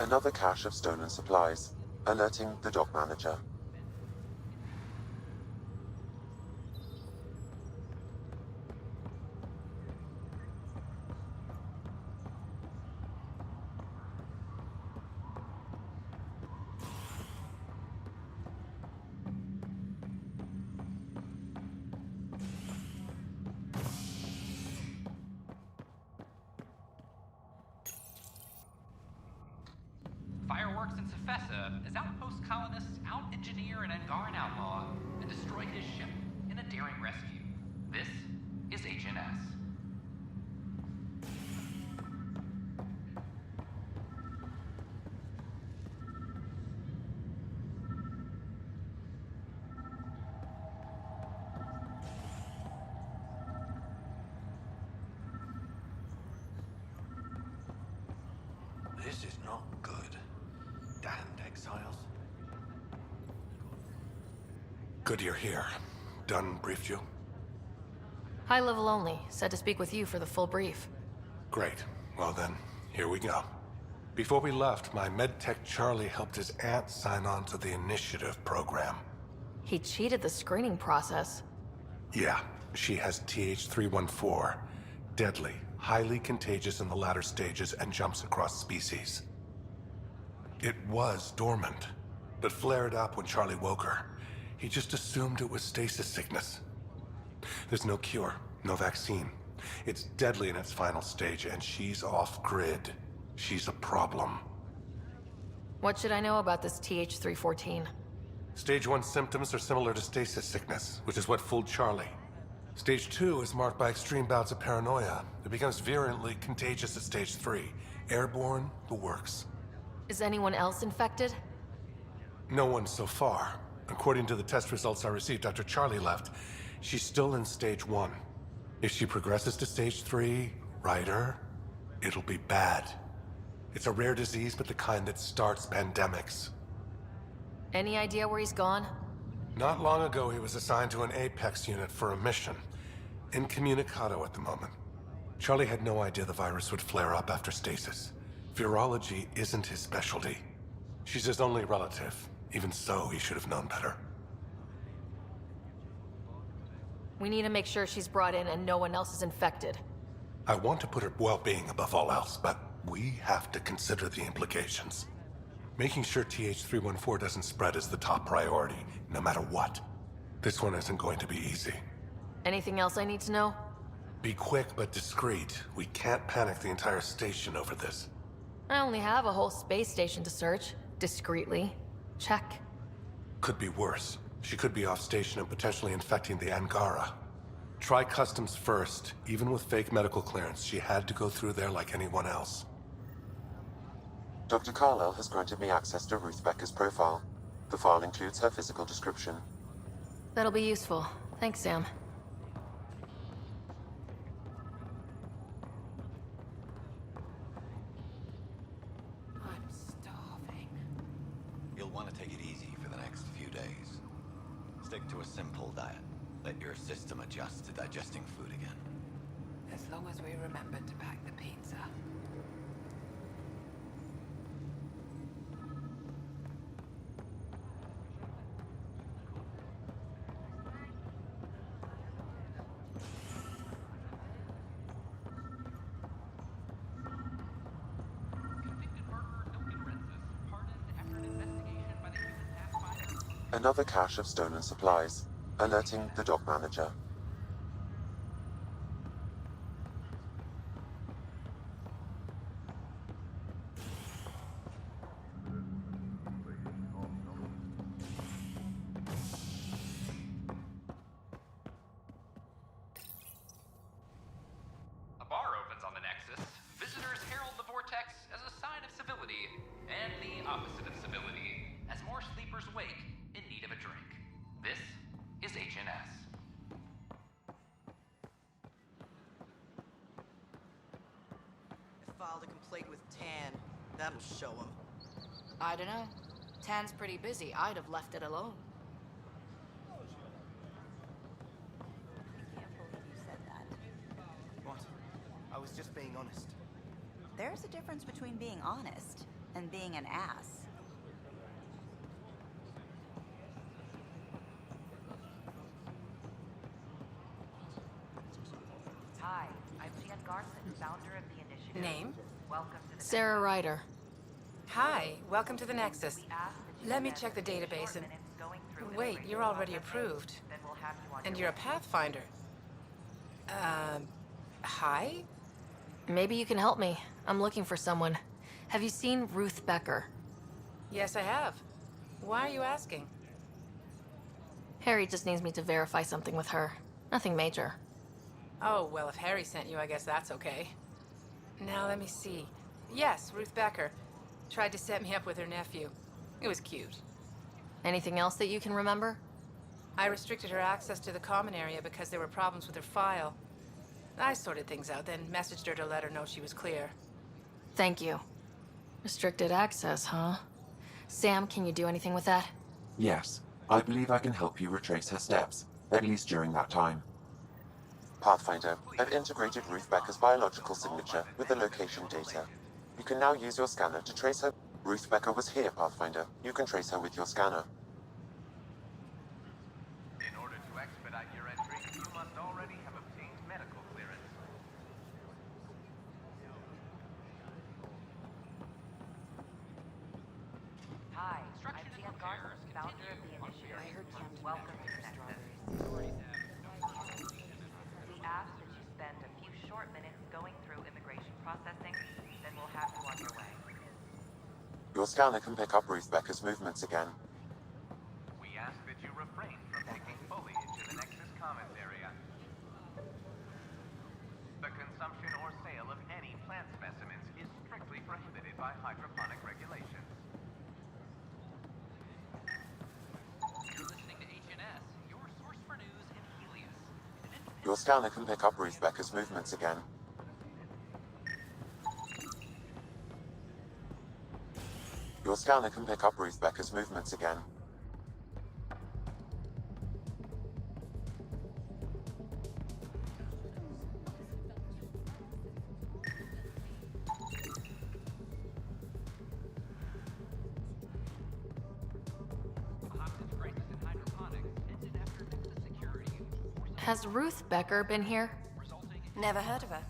Another cache of stolen supplies, alerting the dock manager. Fireworks in Cephessa as outpost colonists out-engineer an Angaran outlaw and destroy his ship in a daring rescue. This is HNS. This is not good. Damned exiles. Good you're here. Dunn briefed you? High level only. Said to speak with you for the full brief. Great. Well then, here we go. Before we left, my medtech Charlie helped his aunt sign on to the initiative program. He cheated the screening process. Yeah, she has TH314. Deadly, highly contagious in the latter stages and jumps across species. It was dormant, but flared up when Charlie woke her. He just assumed it was stasis sickness. There's no cure, no vaccine. It's deadly in its final stage, and she's off-grid. She's a problem. What should I know about this TH314? Stage 1 symptoms are similar to stasis sickness, which is what fooled Charlie. Stage 2 is marked by extreme bouts of paranoia. It becomes virulently contagious at Stage 3. Airborne, the works. Is anyone else infected? No one so far. According to the test results I received after Charlie left, she's still in Stage 1. If she progresses to Stage 3, Ryder, it'll be bad. It's a rare disease, but the kind that starts pandemics. Any idea where he's gone? Not long ago, he was assigned to an Apex unit for a mission. Incommunicado at the moment. Charlie had no idea the virus would flare up after stasis. Virology isn't his specialty. She's his only relative. Even so, he should have known better. We need to make sure she's brought in and no one else is infected. I want to put her well-being above all else, but we have to consider the implications. Making sure TH314 doesn't spread is the top priority, no matter what. This one isn't going to be easy. Anything else I need to know? Be quick but discreet. We can't panic the entire station over this. I only have a whole space station to search. Discreetly. Check. Could be worse. She could be off station and potentially infecting the Angara. Try customs first. Even with fake medical clearance, she had to go through there like anyone else. Dr. Carlyle has granted me access to Ruth Becker's profile. The file includes her physical description. That'll be useful. Thanks, Sam. want to take it easy for the next few days. Stick to a simple diet. Let your system adjust to digesting food again. As long as we remember to pack the pizza. Another cache of stolen supplies, alerting the dock manager. A bar opens on the Nexus. Visitors herald the vortex as a sign of civility, and the opposite of civility, as more sleepers wake in need of a drink. This is HNS. I filed a complaint with Tan. That'll show him. I don't know. Tan's pretty busy. I'd have left it alone. What? I was just being honest. There's a difference between being honest and being an ass. Hi, I'm Jan Garson, founder of the initiative. Name? Welcome to the Sarah Ryder. Hi, welcome to the Nexus. Let me check the database and... Wait, you're already approved. And you're a Pathfinder. Hi? Maybe you can help me. I'm looking for someone. Have you seen Ruth Becker? Yes, I have. Why are you asking? Harry just needs me to verify something with her. Nothing major. Oh, well, if Harry sent you, I guess that's okay. Now, let me see. Yes, Ruth Becker. Tried to set me up with her nephew. It was cute. Anything else that you can remember? I restricted her access to the common area because there were problems with her file. I sorted things out, then messaged her to let her know she was clear. Thank you. Restricted access, huh? Sam, can you do anything with that? Yes, I believe I can help you retrace her steps, at least during that time. Pathfinder, I've integrated Ruth Becker's biological signature with the location data. You can now use your scanner to trace her. Ruth Becker was here, Pathfinder. You can trace her with your scanner. In order to expedite your entry, you must already have obtained medical clearance. Hi, I'm Jan Garson, founder of the initiative. Welcome to the Nexus. We ask that you spend a few short minutes going through immigration processing, then we'll have you on your way. Your scanner can pick up Ruth Becker's movements again. We ask that you refrain from taking foliage in the Nexus Commons area. The consumption or sale of any plant specimens is strictly prohibited by hydroponic regulations. You're listening to HNS, your source for news in Helios. Your scanner can pick up Ruth Becker's movements again. Your scanner can pick up Ruth Becker's movements again. Has Ruth Becker been here? Never heard of her.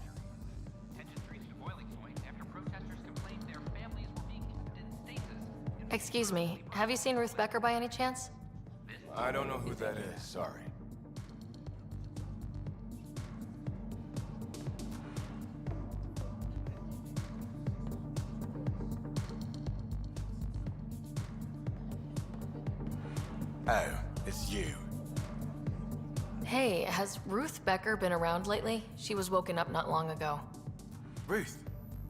Excuse me, have you seen Ruth Becker by any chance? I don't know who that is, sorry. Oh, it's you. Hey, has Ruth Becker been around lately? She was woken up not long ago. Ruth?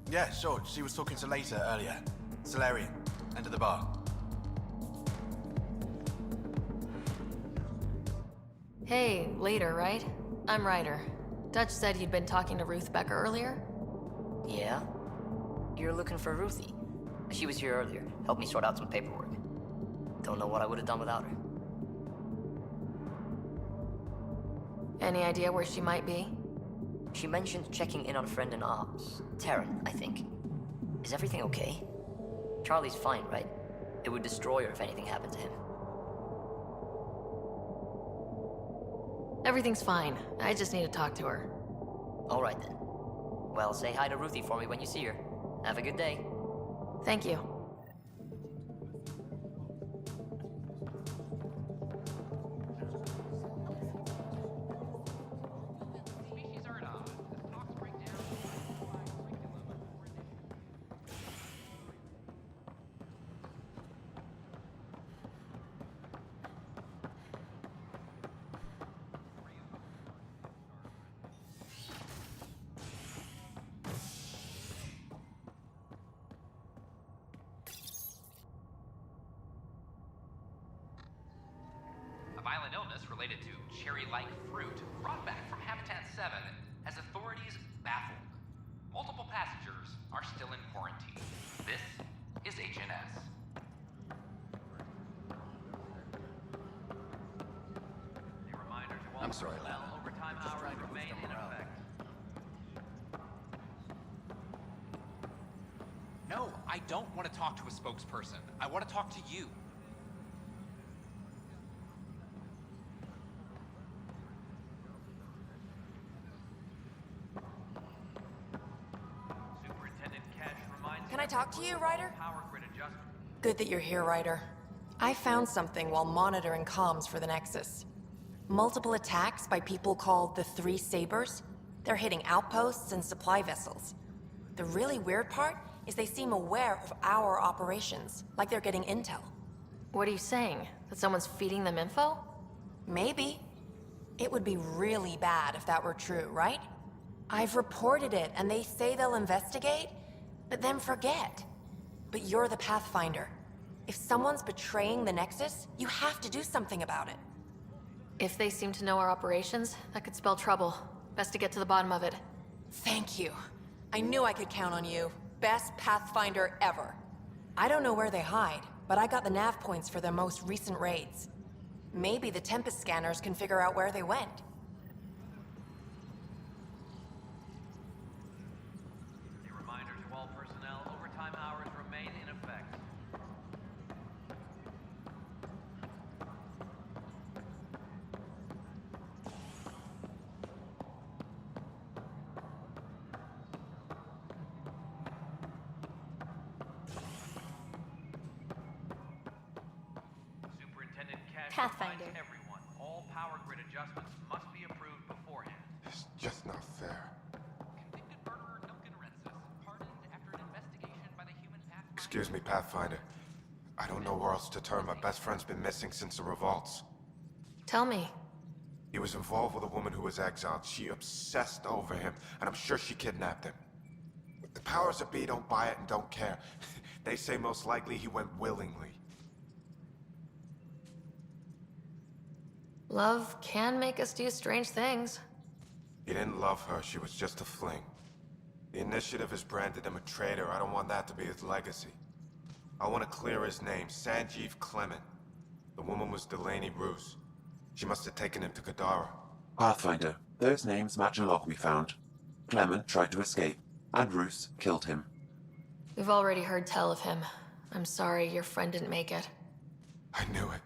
Yeah, sure. She was talking to Later earlier. Solarian. End of the bar. Hey, Later, right? I'm Ryder. Dutch said you'd been talking to Ruth Becker earlier? Yeah? You're looking for Ruthie. She was here earlier. Helped me sort out some paperwork. Don't know what I would have done without her. Any idea where she might be? She mentioned checking in on a friend in Oz. Terran, I think. Is everything okay? Charlie's fine, right? It would destroy her if anything happened to him. Everything's fine. I just need to talk to her. All right then. Well, say hi to Ruthie for me when you see her. Have a good day. Thank you. A violent illness related to cherry-like fruit brought back from Habitat 7 has authorities baffled. Multiple passengers are still in quarantine. This is HNS. A reminder to all personnel, overtime hours remain in effect. No, I don't want to talk to a spokesperson. I want to talk to you. Can I talk to you, Ryder? Good that you're here, Ryder. I found something while monitoring comms for the Nexus. Multiple attacks by people called the Three Sabers. They're hitting outposts and supply vessels. The really weird part is they seem aware of our operations, like they're getting intel. What are you saying? That someone's feeding them info? Maybe. It would be really bad if that were true, right? I've reported it, and they say they'll investigate, but then forget. But you're the Pathfinder. If someone's betraying the Nexus, you have to do something about it. If they seem to know our operations, that could spell trouble. Best to get to the bottom of it. Thank you. I knew I could count on you. Best Pathfinder ever. I don't know where they hide, but I got the nav points for their most recent raids. Maybe the Tempest scanners can figure out where they went. A reminder to all personnel, overtime hours remain in effect. Superintendent Cash Pathfinder. reminds everyone, all power grid adjustments must be approved beforehand. It's just not fair. Convicted murderer Duncan Rensis, pardoned after an investigation by the human Pathfinder. Excuse me, Pathfinder. I don't know where else to turn. My best friend's been missing since the revolts. Tell me. He was involved with a woman who was exiled. She obsessed over him, and I'm sure she kidnapped him. The powers that be don't buy it and don't care. They say most likely he went willingly. Love can make us do strange things. He didn't love her. She was just a fling. The Initiative has branded him a traitor. I don't want that to be his legacy. I want to clear his name, Sanjeev Clement. The woman was Delaney Roos. She must have taken him to Kadara. Pathfinder, those names match a log we found. Clement tried to escape, and Roos killed him. We've already heard tell of him. I'm sorry your friend didn't make it. I knew it.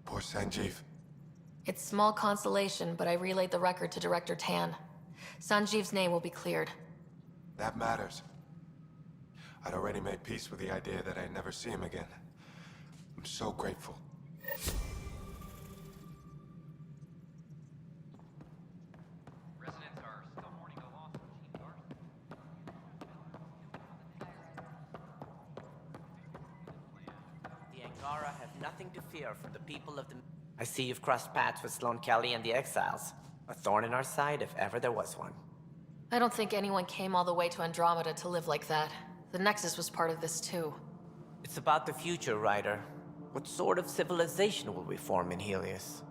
Poor Sanjeev. It's small consolation, but I relayed the record to Director Tan. Sanjeev's name will be cleared. That matters. I'd already made peace with the idea that I'd never see him again. I'm so grateful. Residents are still mourning the loss of Gene Garson. The Angara have nothing to fear from the people of the... I see you've crossed paths with Sloane Kelly and the Exiles. A thorn in our side if ever there was one. I don't think anyone came all the way to Andromeda to live like that. The Nexus was part of this too. It's about the future, Ryder. What sort of civilization will we form in Helios?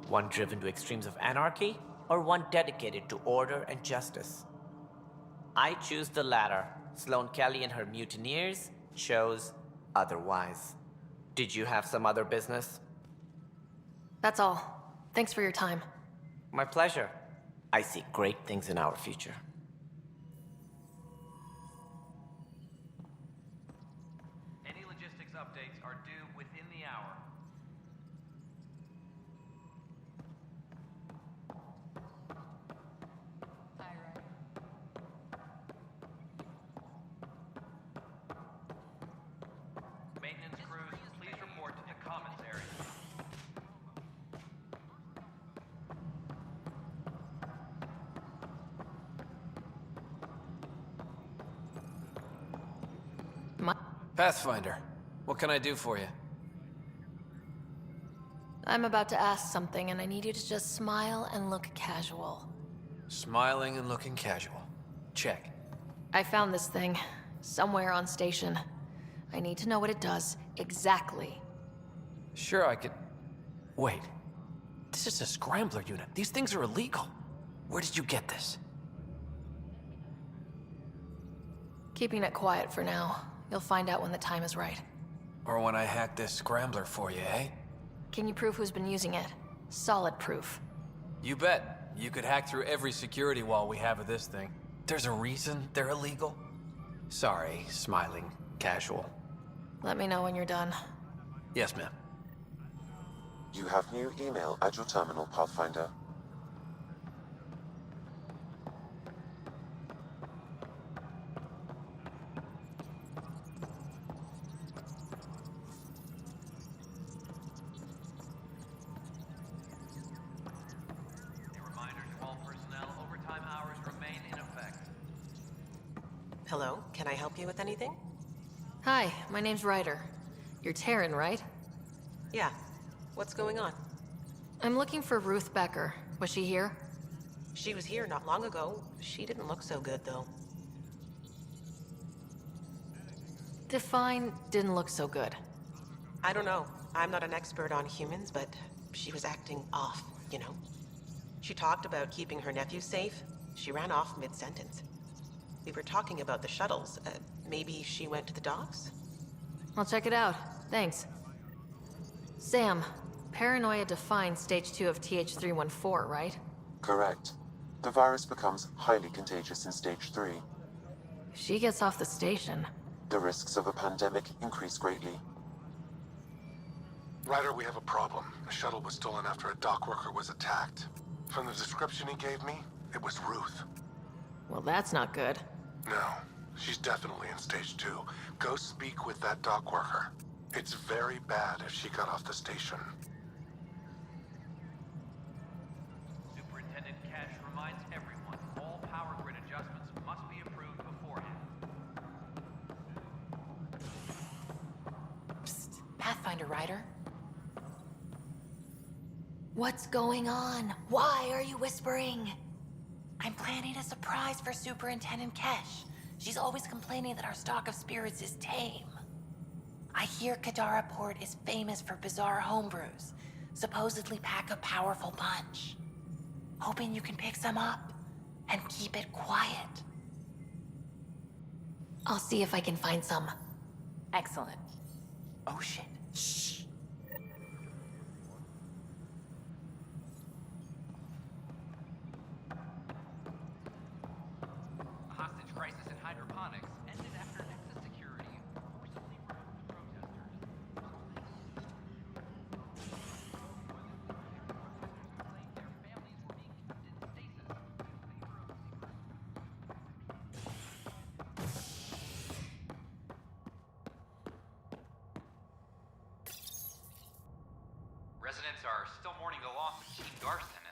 One driven to extremes of anarchy, or one dedicated to order and justice? I choose the latter. Sloane Kelly and her mutineers chose Otherwise, did you have some other business? That's all. Thanks for your time. My pleasure. I see great things in our future. Any logistics updates are due within the hour. Maintenance crews, please report to the commissary. Pathfinder, what can I do for you? I'm about to ask something, and I need you to just smile and look casual. Smiling and looking casual. Check. I found this thing somewhere on station. I need to know what it does exactly. Sure, I could... Wait. This is a scrambler unit. These things are illegal. Where did you get this? Keeping it quiet for now. You'll find out when the time is right. Or when I hack this scrambler for you, eh? Can you prove who's been using it? Solid proof. You bet. You could hack through every security wall we have of this thing. There's a reason they're illegal. Sorry, smiling, casual. Let me know when you're done. Yes, ma'am. You have new email at your terminal, Pathfinder. Hello, can I help you with anything? Hi, my name's Ryder. You're Taryn, right? Yeah. What's going on? I'm looking for Ruth Becker. Was she here? She was here not long ago. She didn't look so good, though. Define didn't look so good. I don't know. I'm not an expert on humans, but she was acting off, you know? She talked about keeping her nephew safe. She ran off mid-sentence. We were talking about the shuttles. Maybe she went to the docks? I'll check it out. Thanks. Sam, paranoia defines stage 2 of TH314, right? Correct. The virus becomes highly contagious in stage 3. If she gets off the station, The risks of a pandemic increase greatly. Ryder, we have a problem. The shuttle was stolen after a dock worker was attacked. From the description he gave me, it was Ruth. well, that's not good. No, she's definitely in stage 2. Go speak with that dock worker. It's very bad if she got off the station. Superintendent Cash reminds everyone all power grid adjustments must be approved beforehand. Psst, Pathfinder Ryder. What's going on? Why are you whispering? I'm planning a surprise for Superintendent Kesh. She's always complaining that our stock of spirits is tame. I hear Kadara Port is famous for bizarre homebrews, supposedly pack a powerful punch. Hoping you can pick some up and keep it quiet. I'll see if I can find some. Excellent. Oh shit. Shh. A hostage crisis in hydroponics ended after Nexus security forcibly removed protesters. Residents are still mourning the loss of Chief Garson.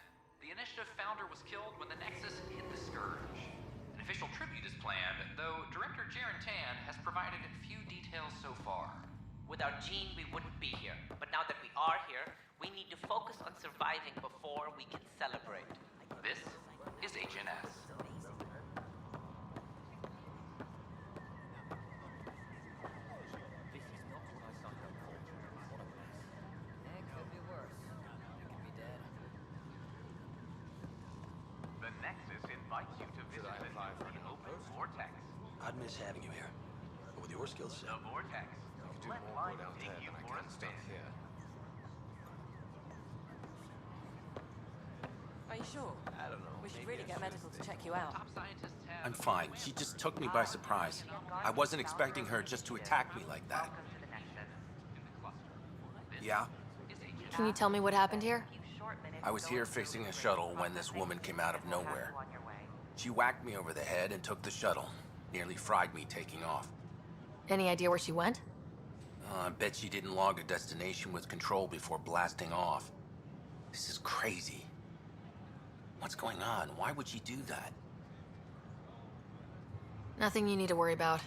The initiative founder was killed when the Nexus hit the Scourge. An official tribute is planned, though Director Jaren Tan has provided few details so far. Without Jean, we wouldn't be here. But now that we are here, we need to focus on surviving before we can celebrate. This is HNS. The Nexus invites you to visit an open vortex. I'd miss having you here. But with your skill set, The vortex. you could do more good out there than I can stand here. Are you sure? I don't know. We should really get medical to check you out. I'm fine. She just took me by surprise. I wasn't expecting her just to attack me like that. Yeah? Can you tell me what happened here? I was here fixing a shuttle when this woman came out of nowhere. She whacked me over the head and took the shuttle. Nearly fried me taking off. Any idea where she went? I bet she didn't log a destination with control before blasting off. This is crazy. What's going on? Why would she do that? Nothing you need to worry about.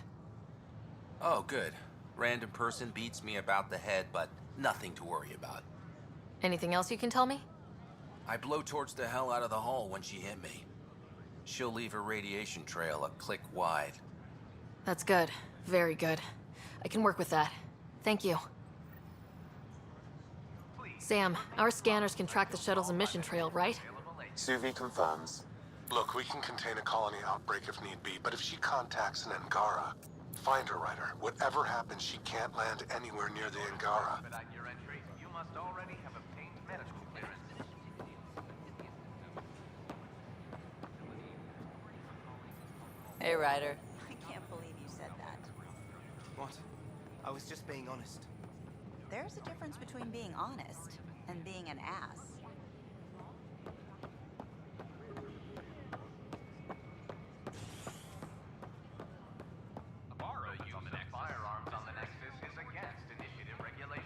Oh, good. Random person beats me about the head, but nothing to worry about. Anything else you can tell me? I blowtorched the hell out of the hull when she hit me. She'll leave a radiation trail a click wide. That's good. Very good. I can work with that. Thank you. Sam, our scanners can track the shuttle's emission trail, right? Suvi confirms. Look, we can contain a colony outbreak if need be, but if she contacts an Angara, find her, Ryder. Whatever happens, she can't land anywhere near the Angara. Hey, Ryder. I can't believe you said that. What? I was just being honest. There's a difference between being honest and being an ass. Firearms on the Nexus is against initiative regulations.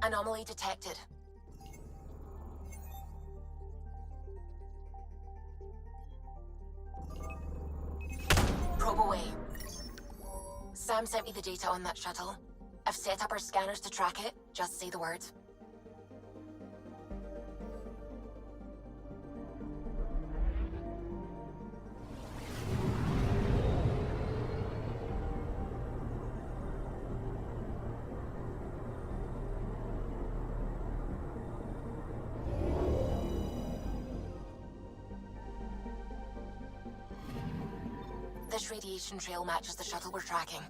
Anomaly detected. Probe away. Sam sent me the data on that shuttle. I've set up our scanners to track it. Just say the word. This radiation trail matches the shuttle we're tracking.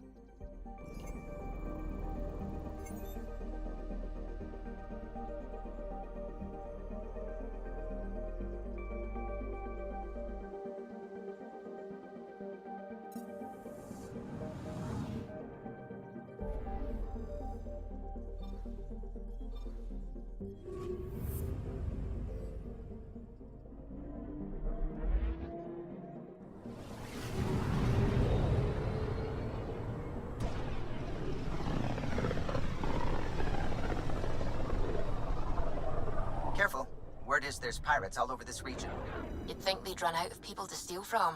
Careful. Word is there's pirates all over this region. You'd think they'd run out of people to steal from.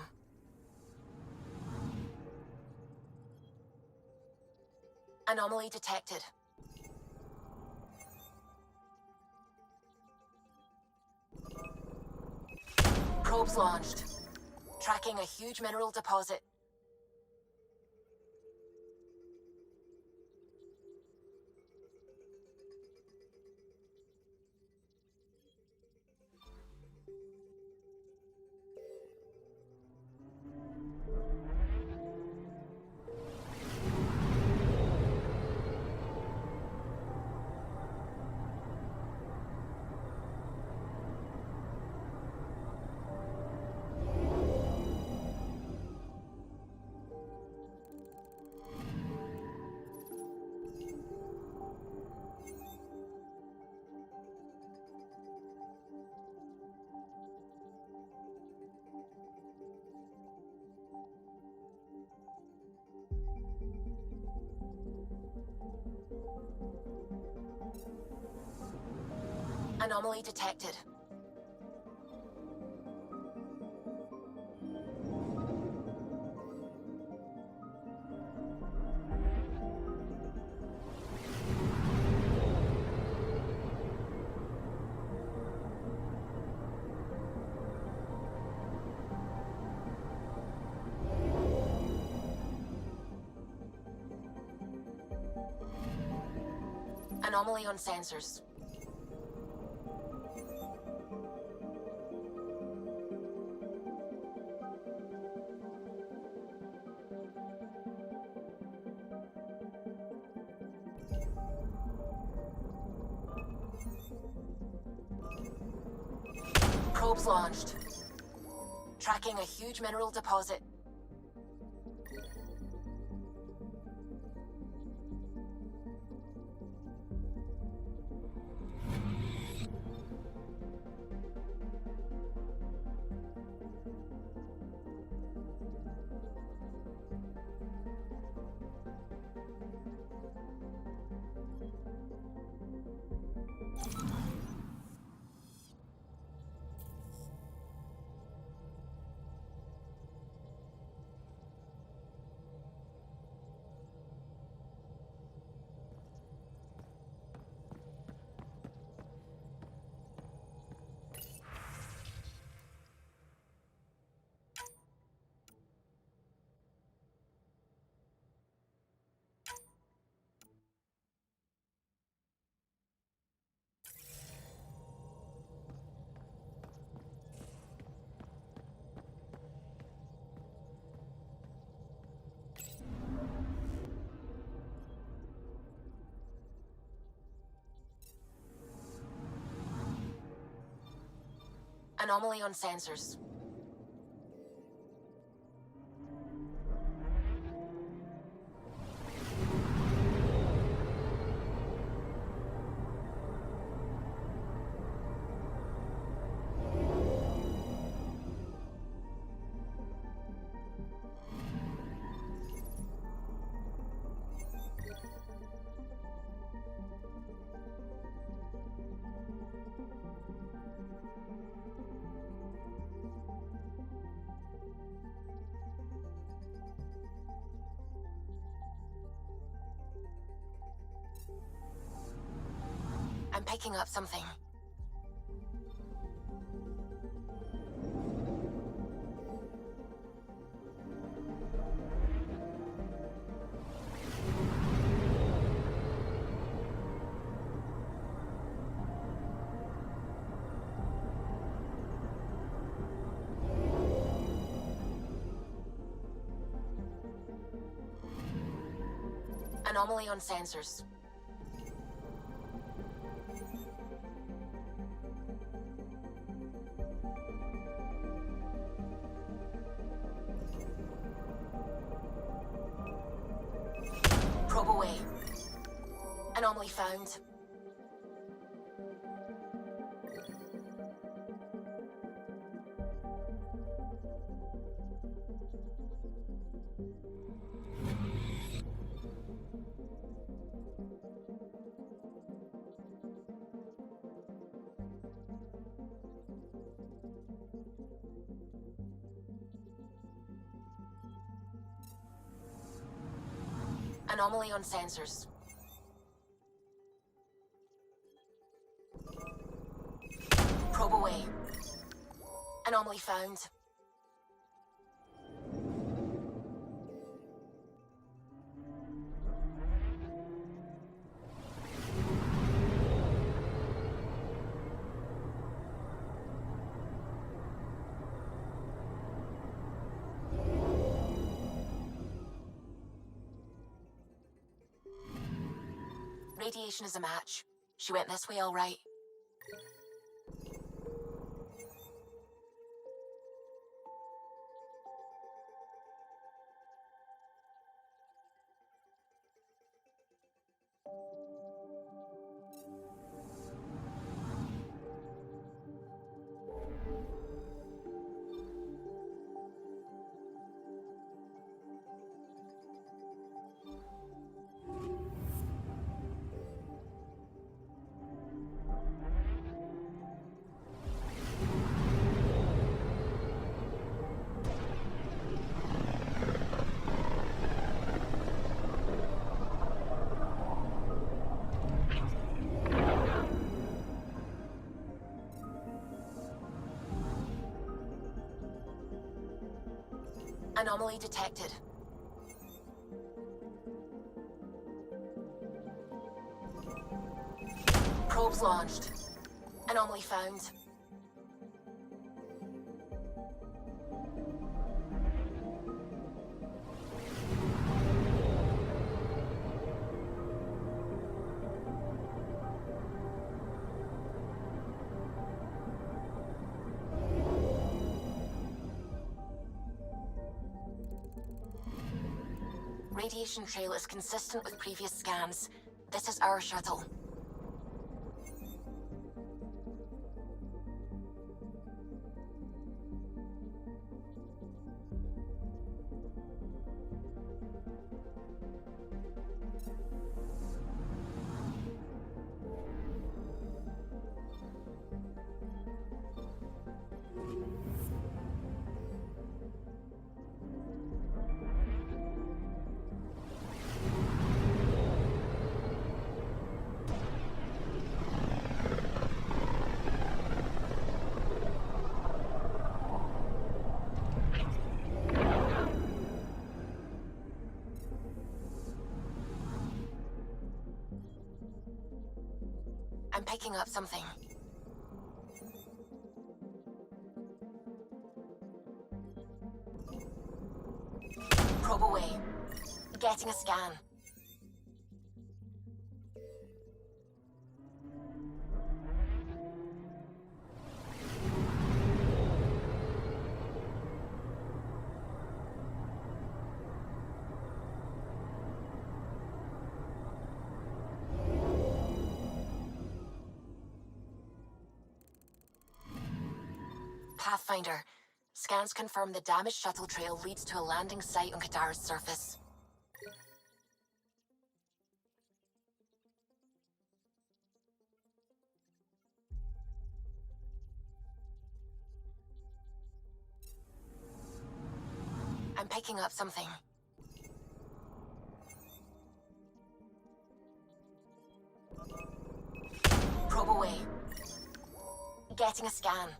Anomaly detected. Probes launched. Tracking a huge mineral deposit. Anomaly detected. Anomaly on sensors. Probes launched. Tracking a huge mineral deposit. Anomaly on sensors. I'm picking up something. Anomaly on sensors. Probe away. Anomaly found. Anomaly on sensors. Probe away. Anomaly found. Radiation is a match. She went this way all right. Anomaly detected. Probes launched. Anomaly found. Radiation trail is consistent with previous scans. This is our shuttle. I'm picking up something. Probe away. Getting a scan. Pathfinder. Scans confirm the damaged shuttle trail leads to a landing site on Kadara's surface. I'm picking up something. Probe away. Getting a scan.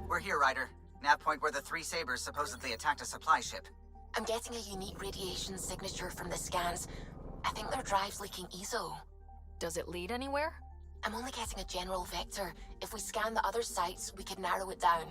We're here, Ryder. Nav point where the three Sabers supposedly attacked a supply ship. I'm getting a unique radiation signature from the scans. I think their drive's leaking ESO. Does it lead anywhere? I'm only getting a general vector. If we scan the other sites, we could narrow it down.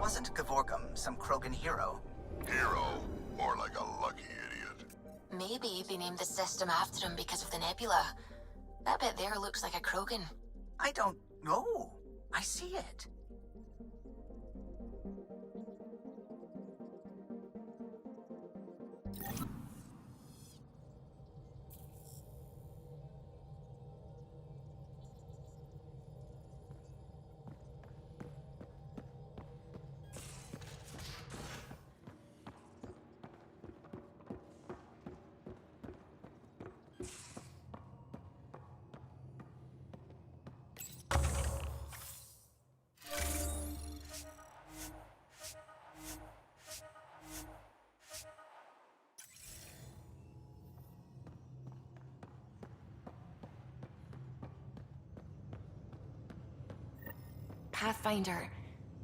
Wasn't Gavorgum some Krogan hero? Hero? More like a lucky idiot. Maybe they named the system after him because of the nebula. That bit there looks like a Krogan. I don't know. I see it. Pathfinder,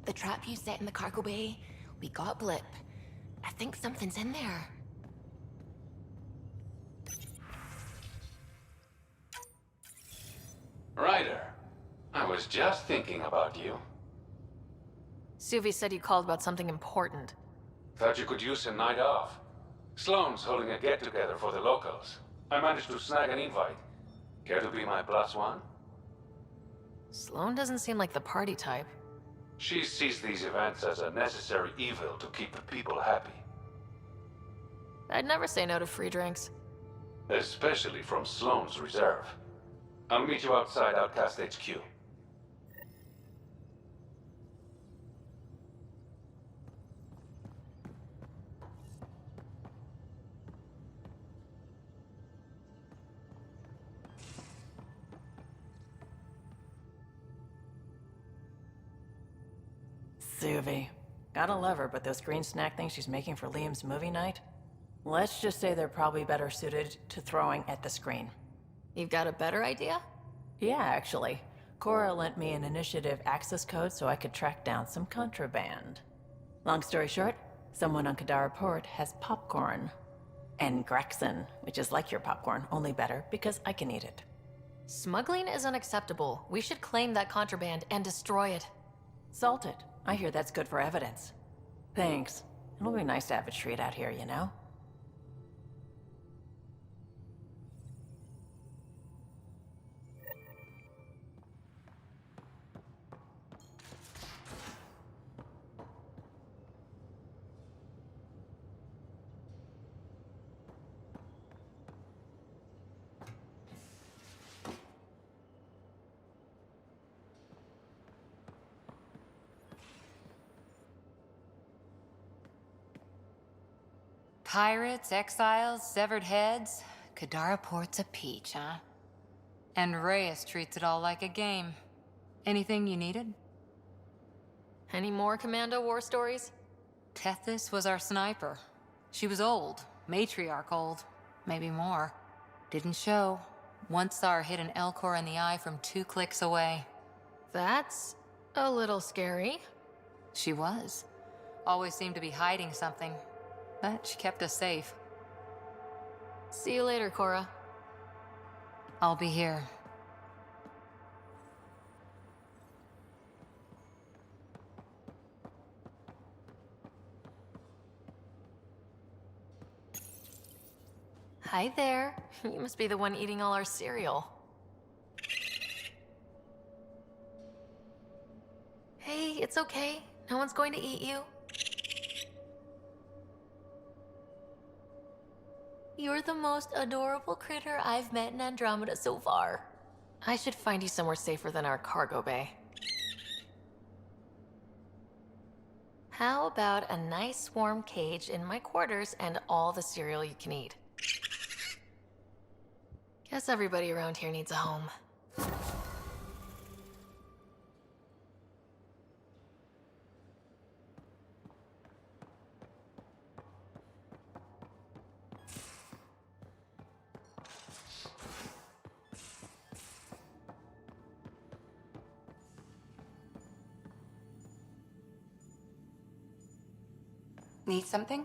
the trap you set in the cargo bay, we got blip. I think something's in there. Ryder, I was just thinking about you. Suvi said you called about something important. Thought you could use a night off. Sloane's holding a get-together for the locals. I managed to snag an invite. Care to be my +1? Sloane doesn't seem like the party type. She sees these events as a necessary evil to keep the people happy. I'd never say no to free drinks. Especially from Sloane's reserve. I'll meet you outside Outcast HQ. Suvi. Gotta love her, but those green snack things she's making for Liam's movie night? Let's just say they're probably better suited to throwing at the screen. You've got a better idea? Yeah, actually. Cora lent me an initiative access code so I could track down some contraband. Long story short, someone on Kadara Port has popcorn. And Grexon, which is like your popcorn, only better because I can eat it. Smuggling is unacceptable. We should claim that contraband and destroy it. Salt it. I hear that's good for evidence. Thanks. It'll be nice to have a treat out here, you know? Pirates, exiles, severed heads. Kadara Port's a peach, huh? And Reyes treats it all like a game. Anything you needed? Any more Commando war stories? Tethys was our sniper. She was old, matriarch old, maybe more. Didn't show. Once saw her hit an Elcor in the eye from 2 clicks away. That's a little scary. She was. Always seemed to be hiding something. But she kept us safe. See you later, Cora. I'll be here. Hi there. You must be the one eating all our cereal. Hey, it's okay. No one's going to eat you. You're the most adorable critter I've met in Andromeda so far. I should find you somewhere safer than our cargo bay. How about a nice warm cage in my quarters and all the cereal you can eat? Guess everybody around here needs a home. Need something?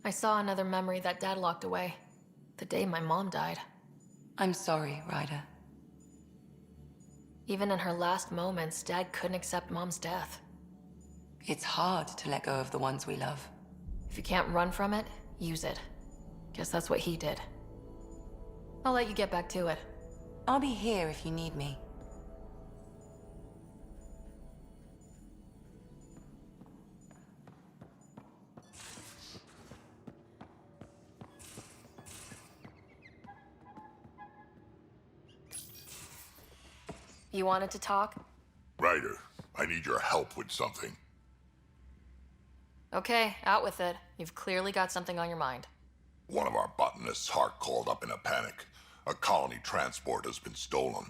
I saw another memory that Dad locked away. The day my mom died. I'm sorry, Ryder. Even in her last moments, Dad couldn't accept Mom's death. It's hard to let go of the ones we love. If you can't run from it, use it. Guess that's what he did. I'll let you get back to it. I'll be here if you need me. You wanted to talk? Ryder, I need your help with something. Okay, out with it. You've clearly got something on your mind. One of our botanists' heart called up in a panic. A colony transport has been stolen.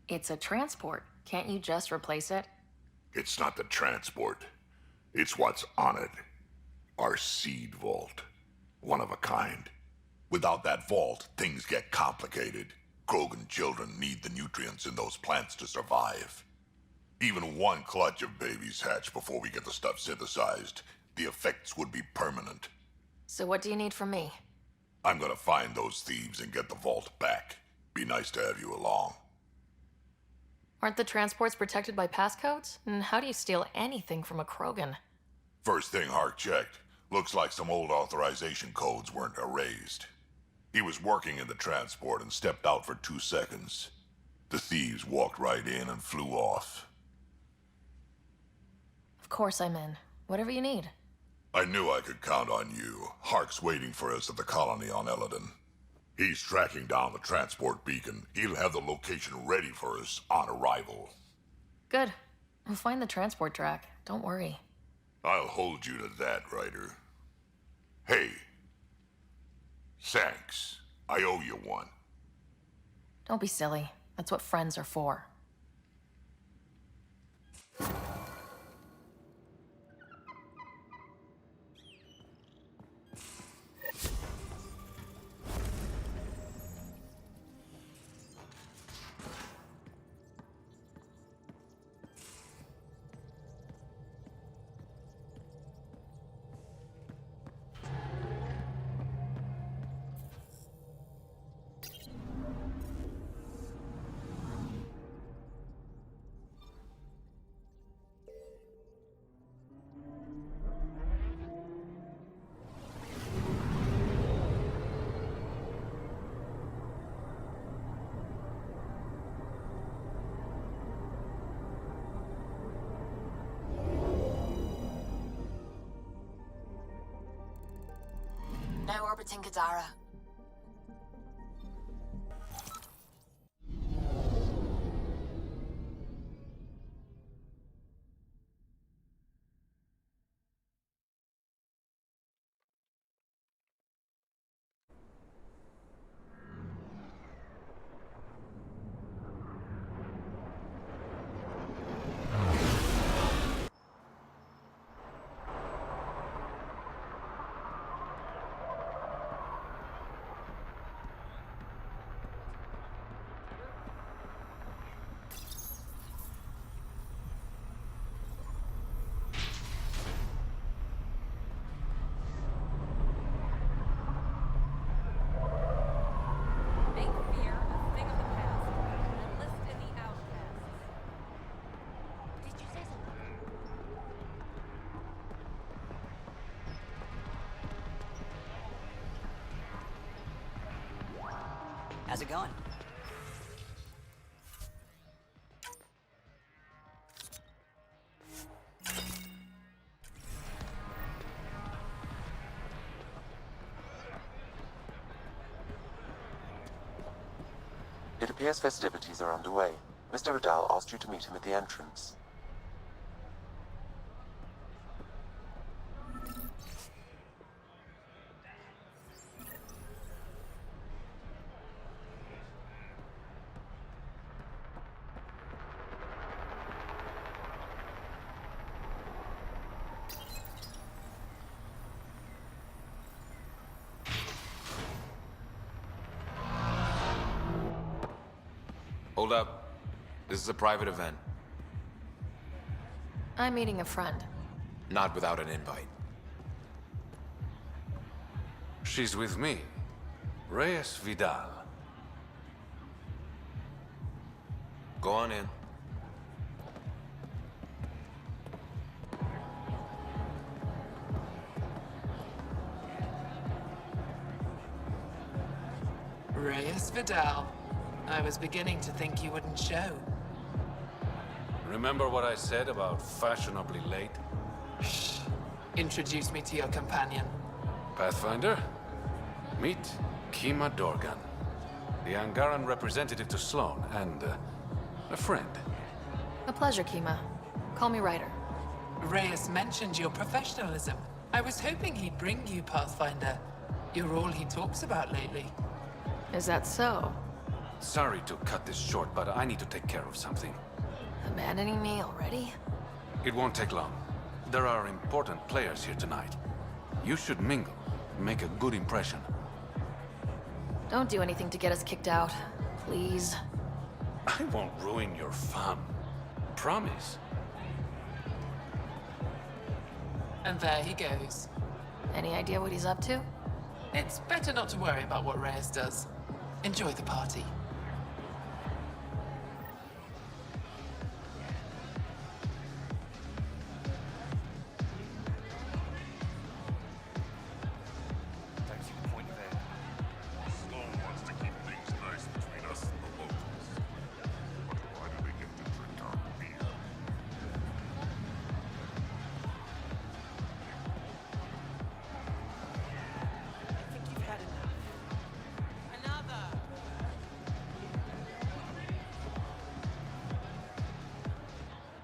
It's a transport. Can't you just replace it? It's not the transport. It's what's on it. Our seed vault. One of a kind. Without that vault, things get complicated. Krogan children need the nutrients in those plants to survive. Even one clutch of babies hatch before we get the stuff synthesized. The effects would be permanent. So what do you need from me? I'm gonna find those thieves and get the vault back. Be nice to have you along. Aren't the transports protected by passcodes? And how do you steal anything from a Krogan? First thing Hark checked. Looks like some old authorization codes weren't erased. He was working in the transport and stepped out for 2 seconds. The thieves walked right in and flew off. Of course I'm in. Whatever you need. I knew I could count on you. Hark's waiting for us at the colony on Eladon. He's tracking down the transport beacon. He'll have the location ready for us on arrival. Good. We'll find the transport track. Don't worry. I'll hold you to that, Ryder. Hey. Thanks. I owe you one. Don't be silly. That's what friends are for. Now orbiting Kadara. How's it going? It appears festivities are underway. Mr. Vidal asked you to meet him at the entrance. Hold up. This is a private event. I'm meeting a friend. Not without an invite. She's with me. Reyes Vidal. Go on in. Reyes Vidal. I was beginning to think you wouldn't show. Remember what I said about fashionably late? Shh. Introduce me to your companion. Pathfinder? Meet Kima Dorgan, the Angaran representative to Sloan, and a friend. A pleasure, Kima. Call me Ryder. Reyes mentioned your professionalism. I was hoping he'd bring you, Pathfinder. You're all he talks about lately. Is that so? Sorry to cut this short, but I need to take care of something. Abandoning me already? It won't take long. There are important players here tonight. You should mingle, make a good impression. Don't do anything to get us kicked out, please. I won't ruin your fun. Promise. And there he goes. Any idea what he's up to? It's better not to worry about what Reyes does. Enjoy the party.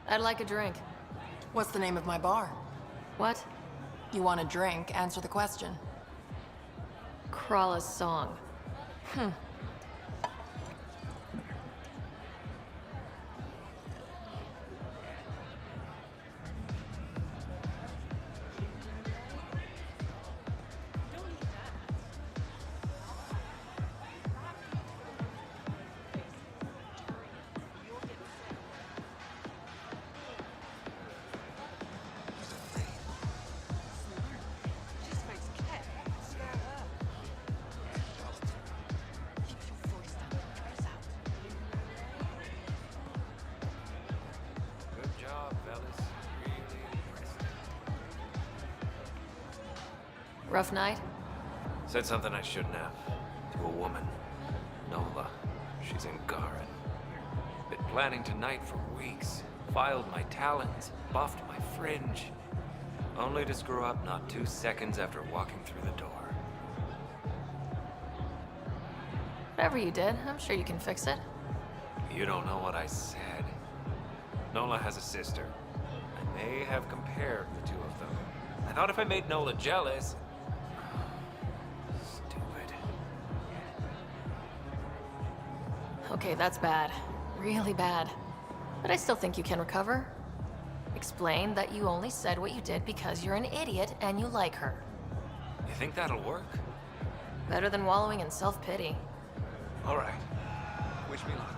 I'd like a drink. What's the name of my bar? What? You want a drink? Answer the question. Crawla's song. Rough night? Said something I shouldn't have. To a woman. Nola. She's in Garen. Been planning tonight for weeks. Filed my talons. Buffed my fringe. Only to screw up not 2 seconds after walking through the door. Whatever you did, I'm sure you can fix it. You don't know what I said. Nola has a sister. I may have compared the two of them. I thought if I made Nola jealous... Stupid. Okay, that's bad. Really bad. But I still think you can recover. Explain that you only said what you did because you're an idiot and you like her. You think that'll work? Better than wallowing in self-pity. All right. Wish me luck.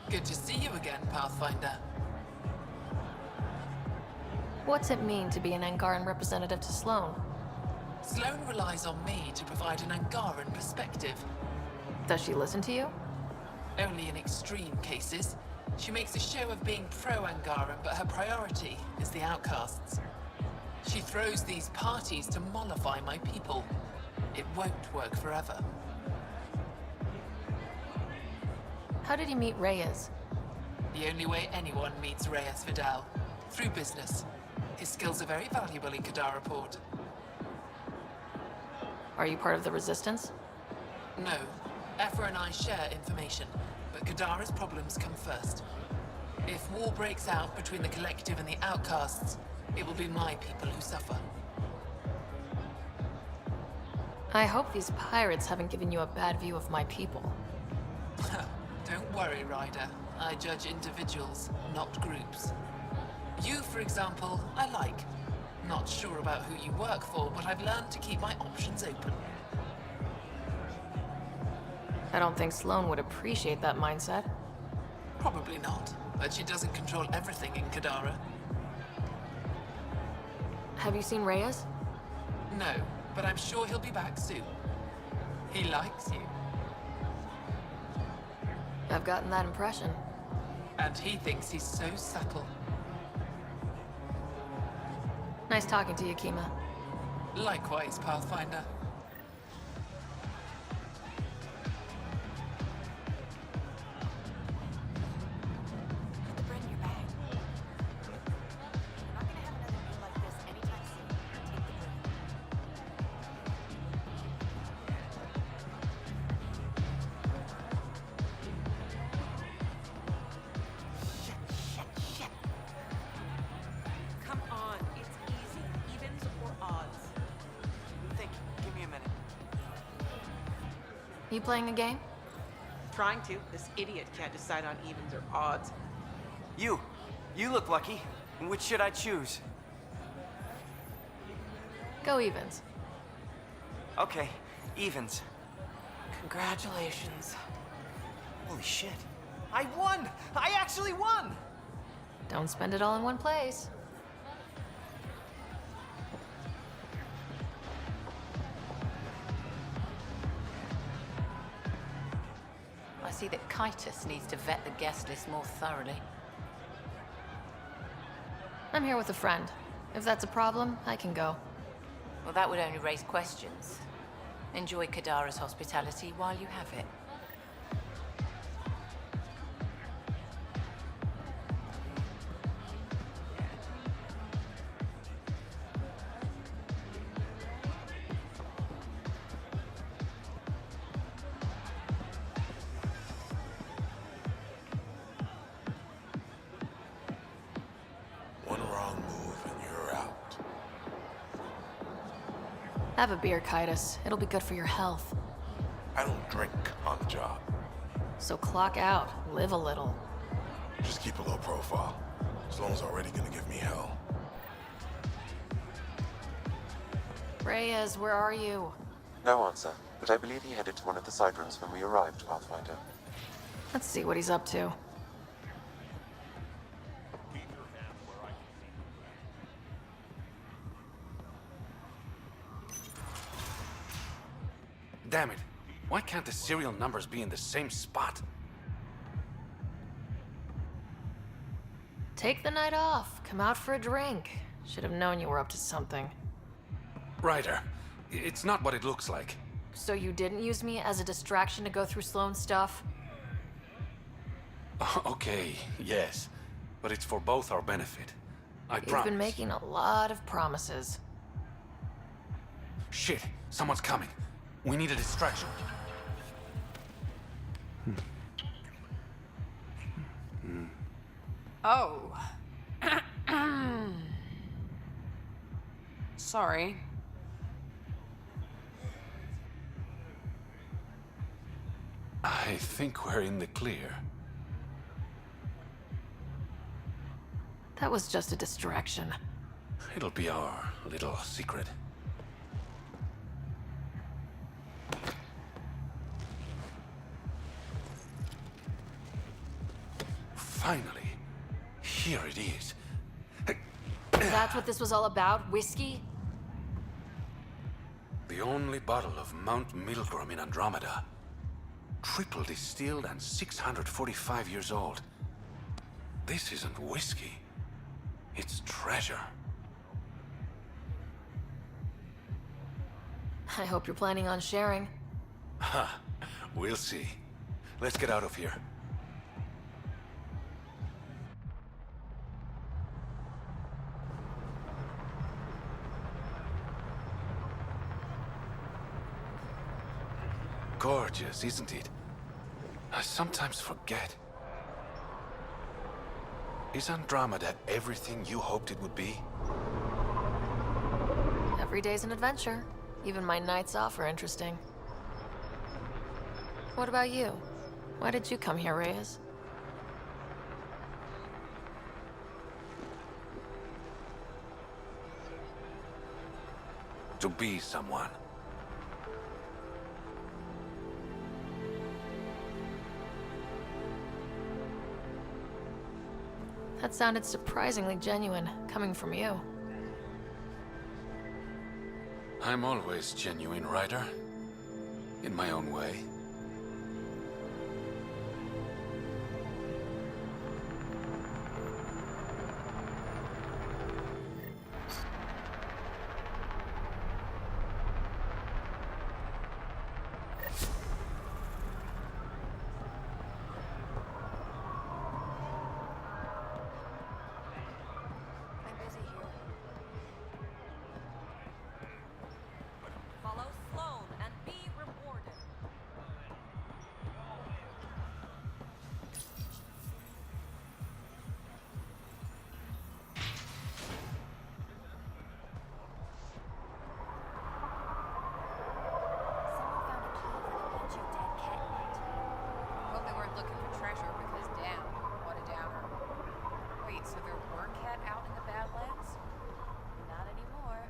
Good to see you again, Pathfinder. What's it mean to be an Angaran representative to Sloane? Sloane relies on me to provide an Angaran perspective. Does she listen to you? Only in extreme cases. She makes a show of being pro-Angaran, but her priority is the outcasts. She throws these parties to mollify my people. It won't work forever. How did you meet Reyes? The only way anyone meets Reyes Vidal. Through business. His skills are very valuable in Kadara Port. Are you part of the Resistance? No. Efra and I share information, but Kadara's problems come first. If war breaks out between the Collective and the Outcasts, it will be my people who suffer. I hope these pirates haven't given you a bad view of my people. Don't worry, Ryder. I judge individuals, not groups. You, for example, I like. Not sure about who you work for, but I've learned to keep my options open. I don't think Sloane would appreciate that mindset. Probably not, but she doesn't control everything in Kadara. Have you seen Reyes? No, but I'm sure he'll be back soon. He likes you. I've gotten that impression. And he thinks he's so subtle. Nice talking to you, Kima. Likewise, Pathfinder. You playing a game? Trying to. This idiot can't decide on evens or odds. You look lucky. Which should I choose? Go evens. Okay, evens. Congratulations. Holy shit. I won! I actually won! Don't spend it all in one place. I see that Kitus needs to vet the guest list more thoroughly. I'm here with a friend. If that's a problem, I can go. Well, that would only raise questions. Enjoy Kadara's hospitality while you have it. One wrong move and you're out. Have a beer, Kitus. It'll be good for your health. I don't drink on the job. So clock out. Live a little. Just keep a low profile. Sloan's already gonna give me hell. Reyes, where are you? No answer, but I believe he headed to one of the side rooms when we arrived, Pathfinder. Let's see what he's up to. Damn it. Why can't the serial numbers be in the same spot? Take the night off. Come out for a drink. Should have known you were up to something. Ryder, it's not what it looks like. So you didn't use me as a distraction to go through Sloan's stuff? Okay, yes. But it's for both our benefit. I You've promise. been making a lot of promises. Shit, someone's coming. We need a distraction. Oh. Sorry. I think we're in the clear. That was just a distraction. It'll be our little secret. Finally, here it is. That's what this was all about? Whiskey? The only bottle of Mount Milgram in Andromeda. Triple distilled and 645 years old. This isn't whiskey. It's treasure. I hope you're planning on sharing. Ha, we'll see. Let's get out of here. Gorgeous, isn't it? I sometimes forget. Is Andromeda everything you hoped it would be? Every day's an adventure. Even my nights off are interesting. What about you? Why did you come here, Reyes? To be someone. That sounded surprisingly genuine, coming from you. I'm always genuine, Ryder. In my own way. Follow Sloan and be rewarded. Hope they weren't looking for treasure because damn, what a downer. Wait, so there were cat out in the Badlands? Not anymore.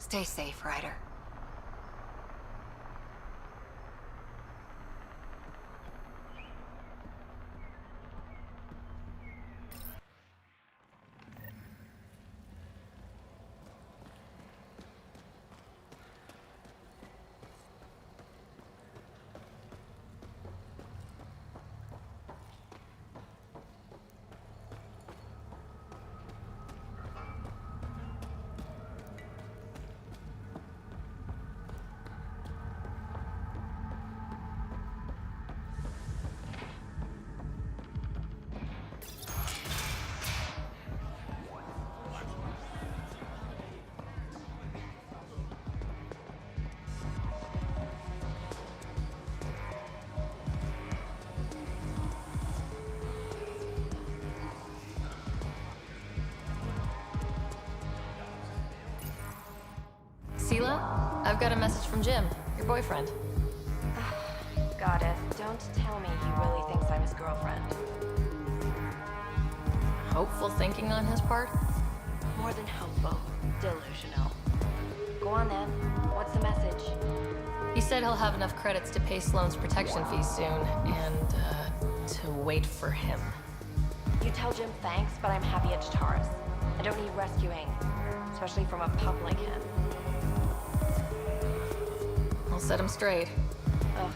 Stay safe, Ryder. Sela, I've got a message from Jim, your boyfriend. Goddess, don't tell me he really thinks I'm his girlfriend. Hopeful thinking on his part? More than hopeful. Delusional. Go on then. What's the message? He said he'll have enough credits to pay Sloane's protection fees soon, and, to wait for him. You tell Jim thanks, but I'm happy at Taurus. I don't need rescuing, especially from a pup like him. I'll set him straight. Ugh,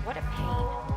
what a pain.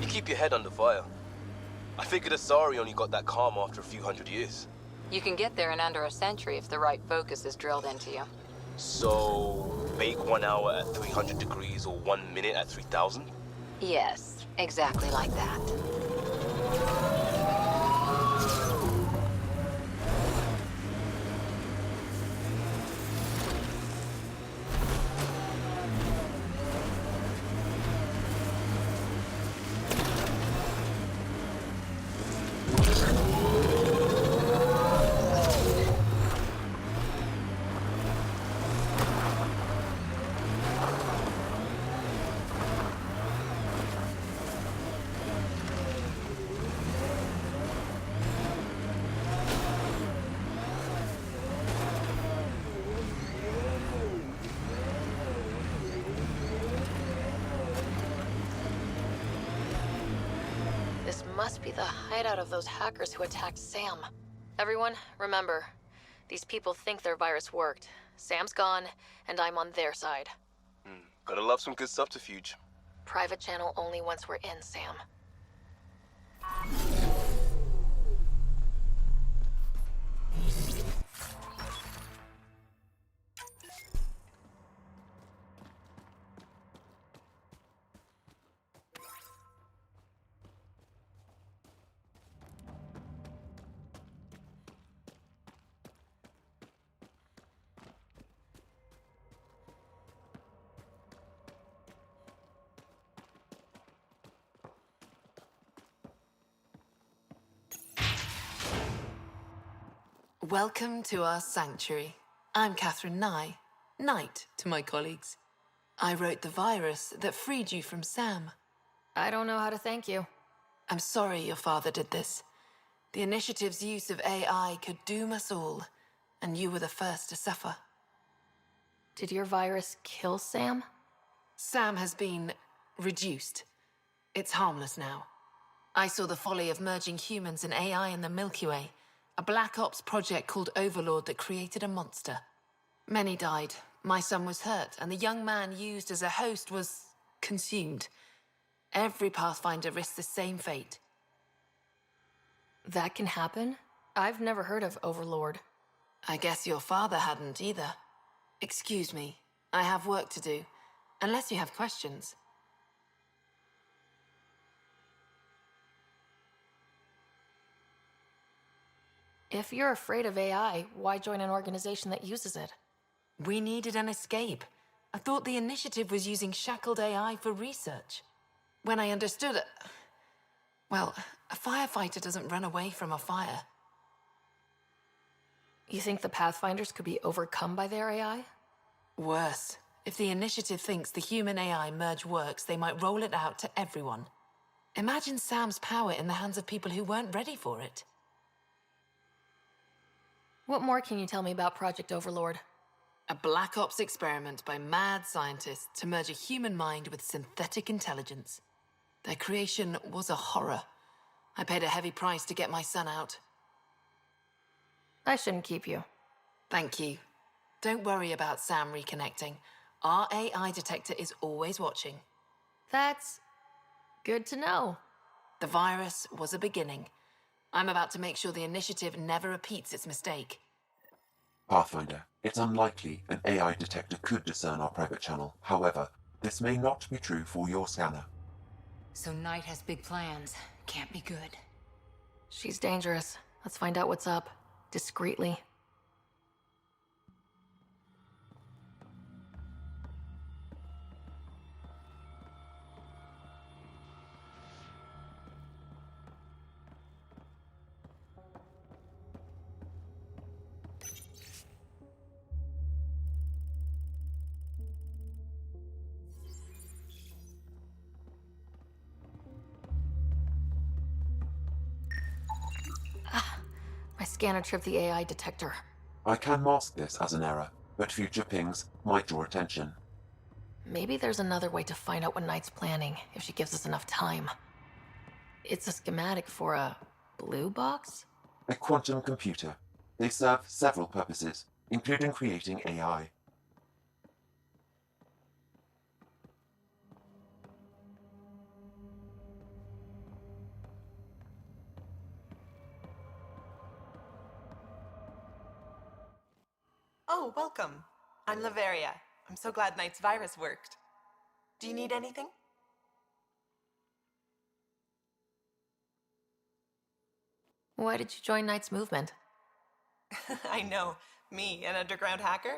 Keep your head under fire. I figured Asari only got that calm after a few hundred years. You can get there in under a century if the right focus is drilled into you. So, bake 1 hour at 300 degrees or 1 minute at 3000? Yes, exactly like that. Must be the hideout of those hackers who attacked Sam. Everyone, remember, these people think their virus worked. Sam's gone, and I'm on their side. Gotta love some good subterfuge. Private channel only once we're in, Sam. Welcome to our sanctuary. I'm Catherine Nye, Knight to my colleagues. I wrote the virus that freed you from Sam. I don't know how to thank you. I'm sorry your father did this. The initiative's use of AI could doom us all, and you were the first to suffer. Did your virus kill Sam? Sam has been reduced. It's harmless now. I saw the folly of merging humans and AI in the Milky Way, a Black Ops project called Overlord that created a monster. Many died. My son was hurt, and the young man used as a host was consumed. Every Pathfinder risks the same fate. That can happen? I've never heard of Overlord. I guess your father hadn't either. Excuse me, I have work to do, unless you have questions. If you're afraid of AI, why join an organization that uses it? We needed an escape. I thought the initiative was using shackled AI for research. When I understood it... Well, a firefighter doesn't run away from a fire. You think the Pathfinders could be overcome by their AI? Worse. If the initiative thinks the human-AI merge works, they might roll it out to everyone. Imagine Sam's power in the hands of people who weren't ready for it. What more can you tell me about Project Overlord? A Black Ops experiment by mad scientists to merge a human mind with synthetic intelligence. Their creation was a horror. I paid a heavy price to get my son out. I shouldn't keep you. Thank you. Don't worry about Sam reconnecting. Our AI detector is always watching. That's good to know. The virus was a beginning. I'm about to make sure the initiative never repeats its mistake. Pathfinder, it's unlikely an AI detector could discern our private channel. However, this may not be true for your scanner. So Knight has big plans. Can't be good. She's dangerous. Let's find out what's up. Discreetly. My scanner tripped the AI detector. I can mask this as an error, but future pings might draw attention. Maybe there's another way to find out what Knight's planning, if she gives us enough time. It's a schematic for a blue box? A quantum computer. They serve several purposes, including creating AI. Oh, welcome. I'm Laveria. I'm so glad Knight's virus worked. Do you need anything? Why did you join Knight's movement? I know. Me, an underground hacker?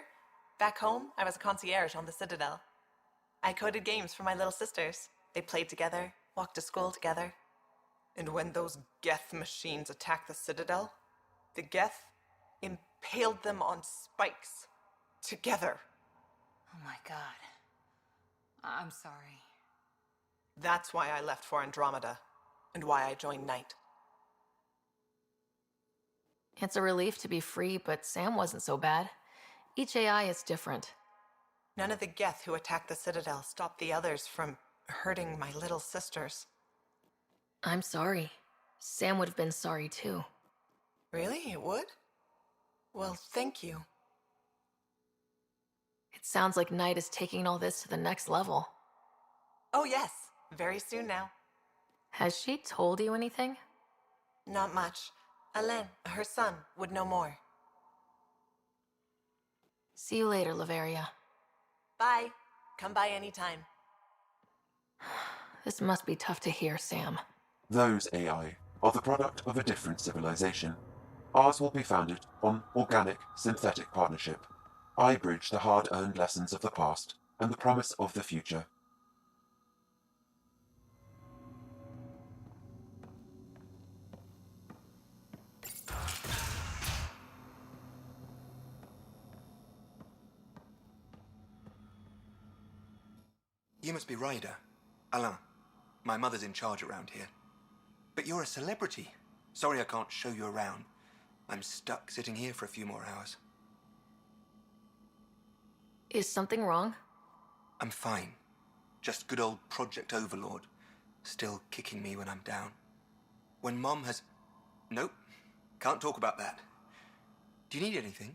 Back home, I was a concierge on the Citadel. I coded games for my little sisters. They played together, walked to school together. And when those Geth machines attacked the Citadel, the Geth impaled them on spikes. Together. Oh my god. I'm sorry. That's why I left for Andromeda, and why I joined Knight. It's a relief to be free, but Sam wasn't so bad. Each AI is different. None of the Geth who attacked the Citadel stopped the others from hurting my little sisters. I'm sorry. Sam would have been sorry too. Really? It would? Well, thank you. It sounds like Knight is taking all this to the next level. Oh yes, very soon now. Has she told you anything? Not much. Alain, her son, would know more. See you later, Laveria. Bye. Come by anytime. This must be tough to hear, Sam. Those AI are the product of a different civilization. Ours will be founded on organic, synthetic partnership. I bridge the hard-earned lessons of the past and the promise of the future. You must be Ryder. Alain. My mother's in charge around here. But you're a celebrity. Sorry I can't show you around. I'm stuck sitting here for a few more hours. Is something wrong? I'm fine. Just good old Project Overlord. Still kicking me when I'm down. When Mom has... Nope. Can't talk about that. Do you need anything?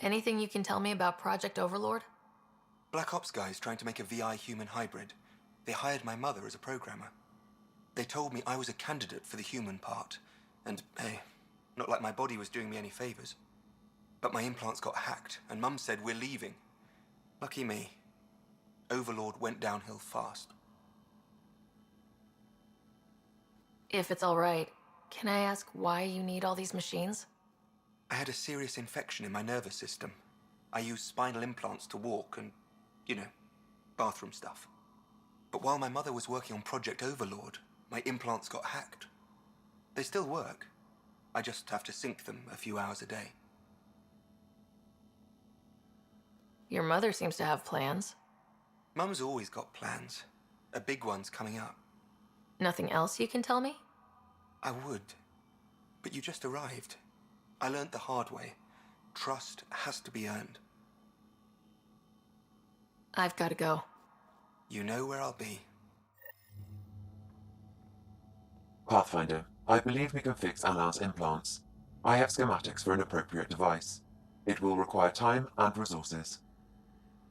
Anything you can tell me about Project Overlord? Black Ops guys trying to make a VI human hybrid. They hired my mother as a programmer. They told me I was a candidate for the human part. And, hey, not like my body was doing me any favors. But my implants got hacked, and Mum said we're leaving. Lucky me. Overlord went downhill fast. If it's all right, can I ask why you need all these machines? I had a serious infection in my nervous system. I used spinal implants to walk and, you know, bathroom stuff. But while my mother was working on Project Overlord, my implants got hacked. They still work. I just have to sync them a few hours a day. Your mother seems to have plans. Mum's always got plans. A big one's coming up. Nothing else you can tell me? I would. But you just arrived. I learned the hard way. Trust has to be earned. I've got to go. You know where I'll be. Pathfinder, I believe we can fix Alain's implants. I have schematics for an appropriate device. It will require time and resources.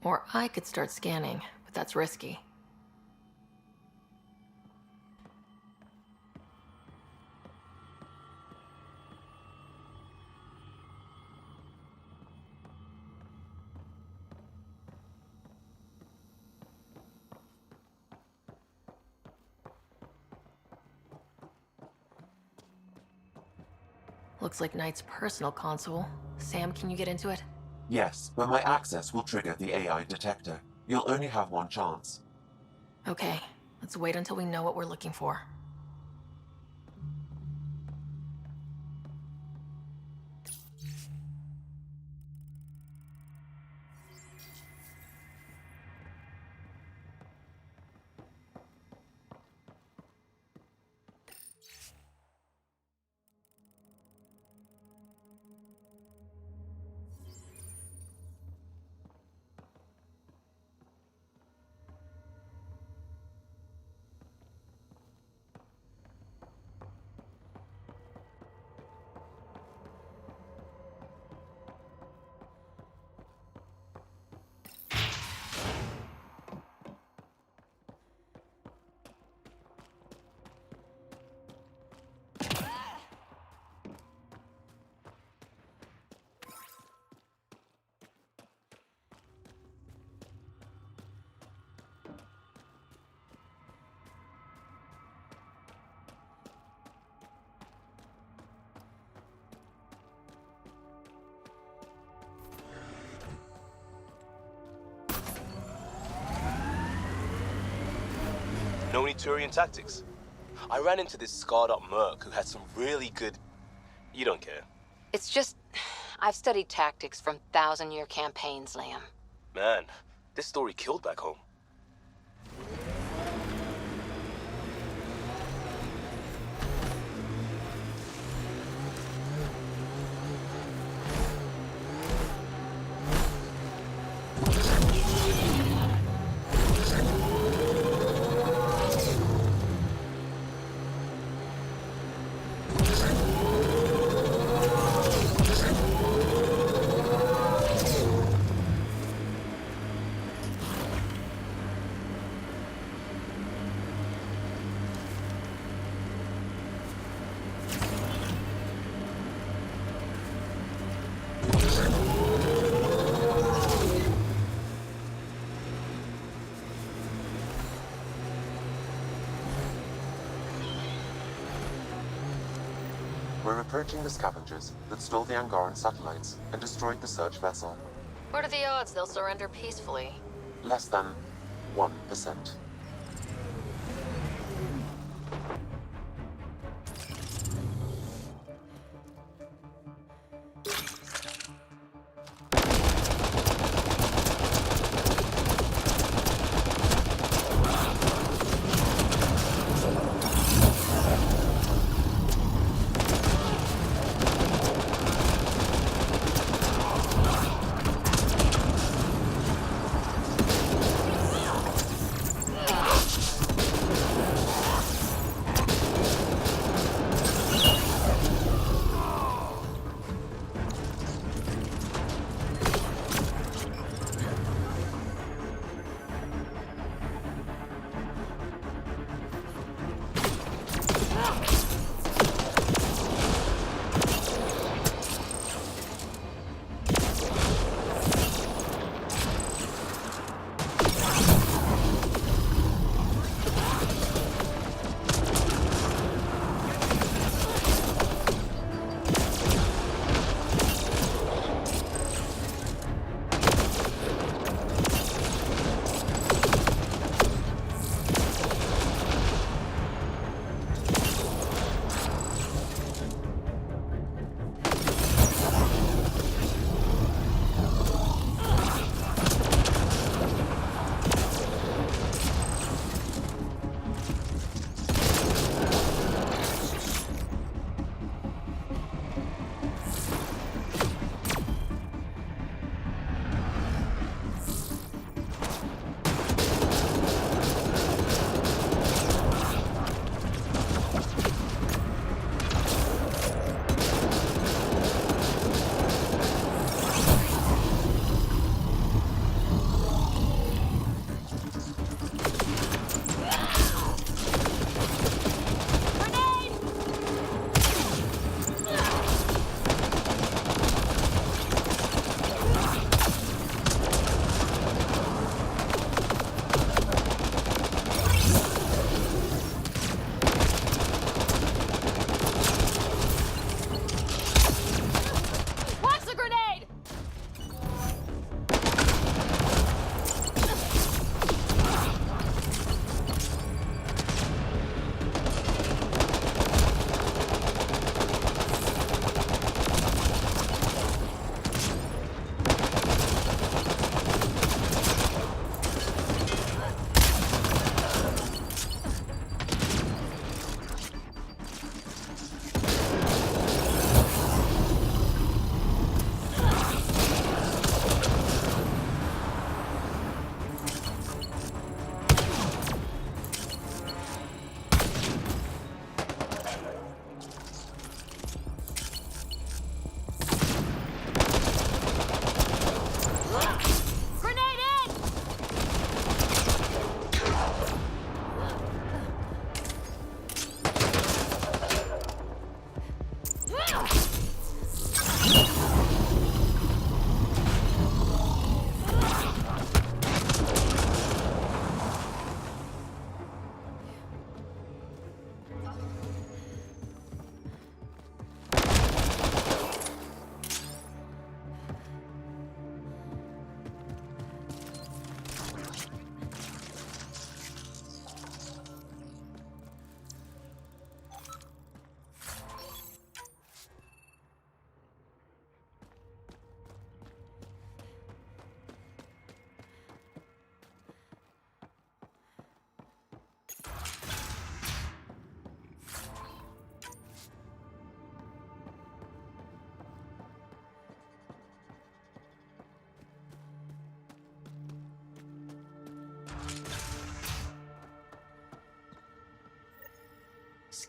Or I could start scanning, but that's risky. Looks like Knight's personal console. Sam, can you get into it? Yes, but my access will trigger the AI detector. You'll only have one chance. Okay, let's wait until we know what we're looking for. Know any Turian tactics? I ran into this scarred up merc who had some really good... You don't care. It's just, I've studied tactics from 1,000-year campaigns, Liam. Man, this story killed back home. We're approaching the scavengers that stole the Angaran satellites and destroyed the search vessel. What are the odds they'll surrender peacefully? Less than 1%.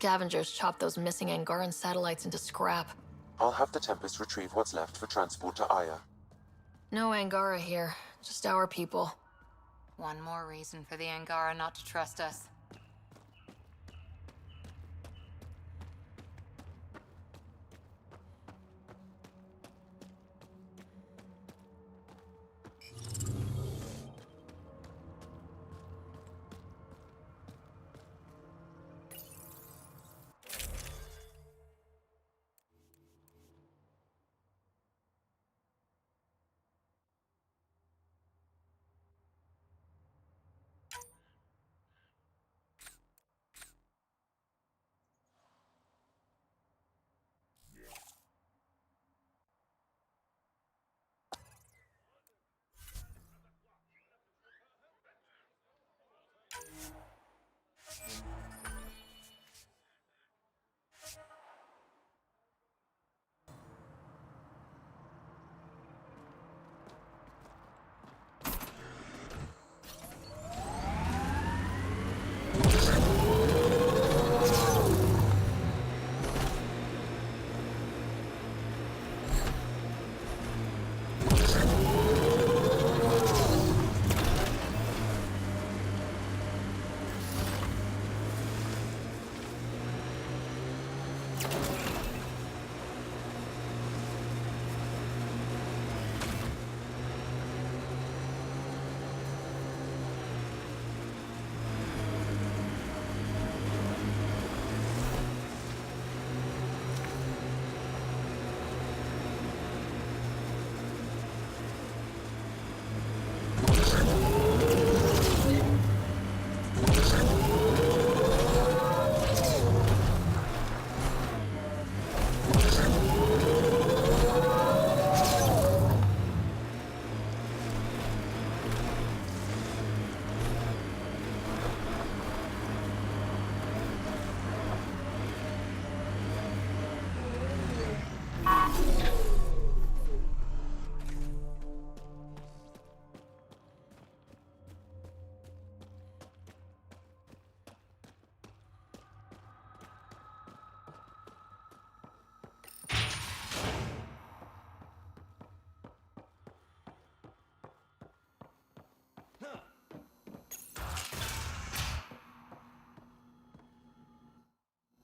scavengers chopped those missing Angaran satellites into scrap. I'll have the Tempest retrieve what's left for transport to Aya. No Angara here, just our people. One more reason for the Angara not to trust us.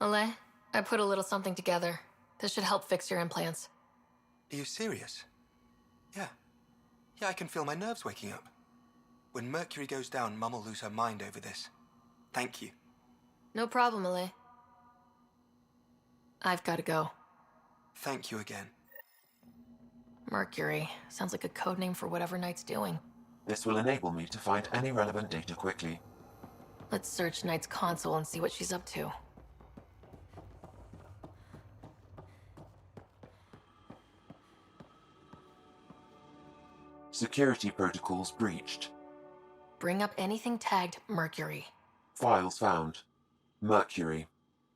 Malay, I put a little something together. This should help fix your implants. Are you serious? Yeah. Yeah, I can feel my nerves waking up. When Mercury goes down, Mum will lose her mind over this. Thank you. No problem, Malay. I've got to go. Thank you again. Mercury. Sounds like a code name for whatever Knight's doing. This will enable me to find any relevant data quickly. Let's search Knight's console and see what she's up to. Security protocols breached. Bring up anything tagged Mercury. Files found. Mercury.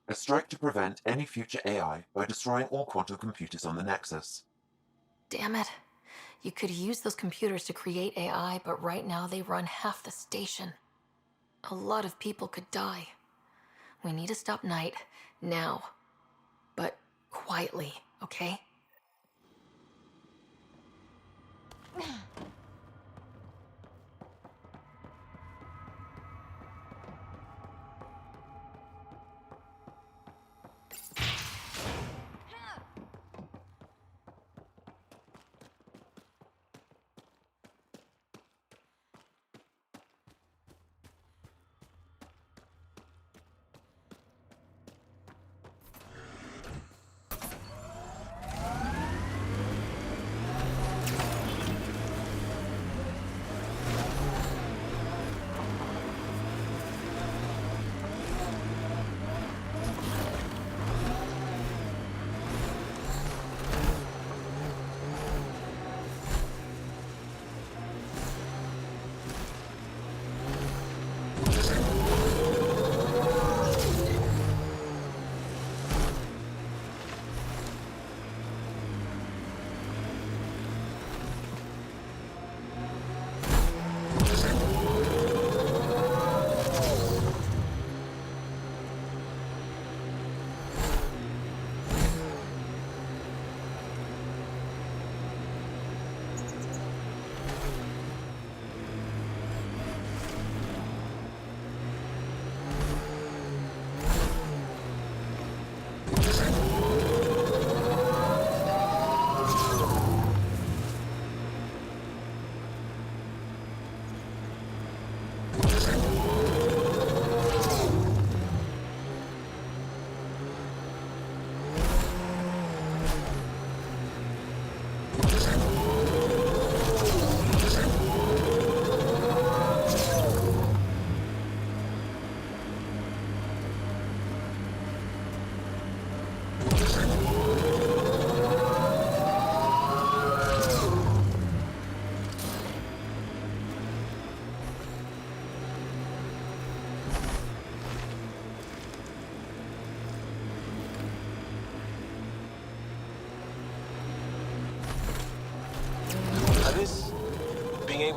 A strike to prevent any future AI by destroying all quantum computers on the Nexus. Damn it. You could use those computers to create AI, but right now they run half the station. A lot of people could die. We need to stop Knight, now. But quietly, okay?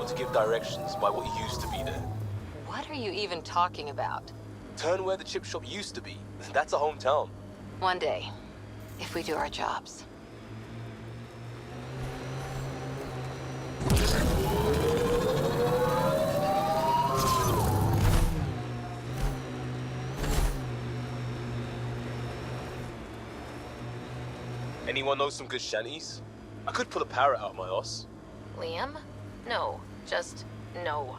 or to give directions by what used to be there. What are you even talking about? Turn where the chip shop used to be. That's a hometown. One day, if we do our jobs. Anyone know some good shanties? I could pull a parrot out of my ass. Liam? No, just no.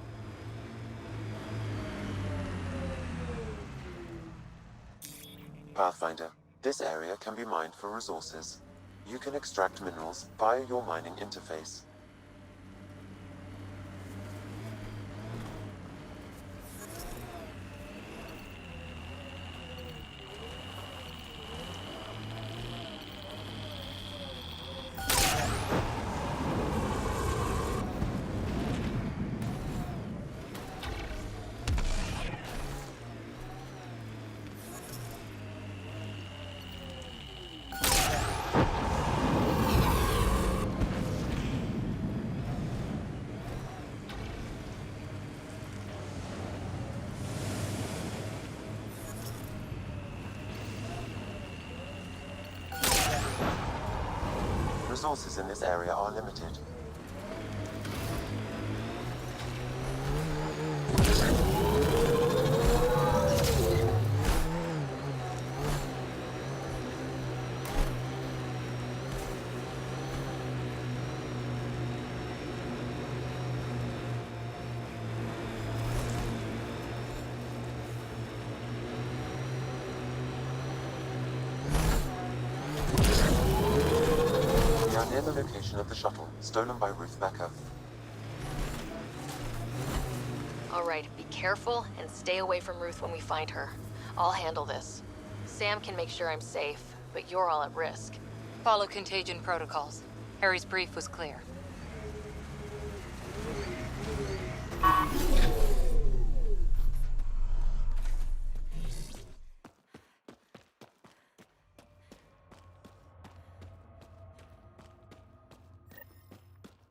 Pathfinder. This area can be mined for resources. You can extract minerals via your mining interface. Resources in this area are limited. Near the location of the shuttle, stolen by Ruth Becker. Alright, be careful and stay away from Ruth when we find her. I'll handle this. Sam can make sure I'm safe, but you're all at risk. Follow contagion protocols. Harry's brief was clear.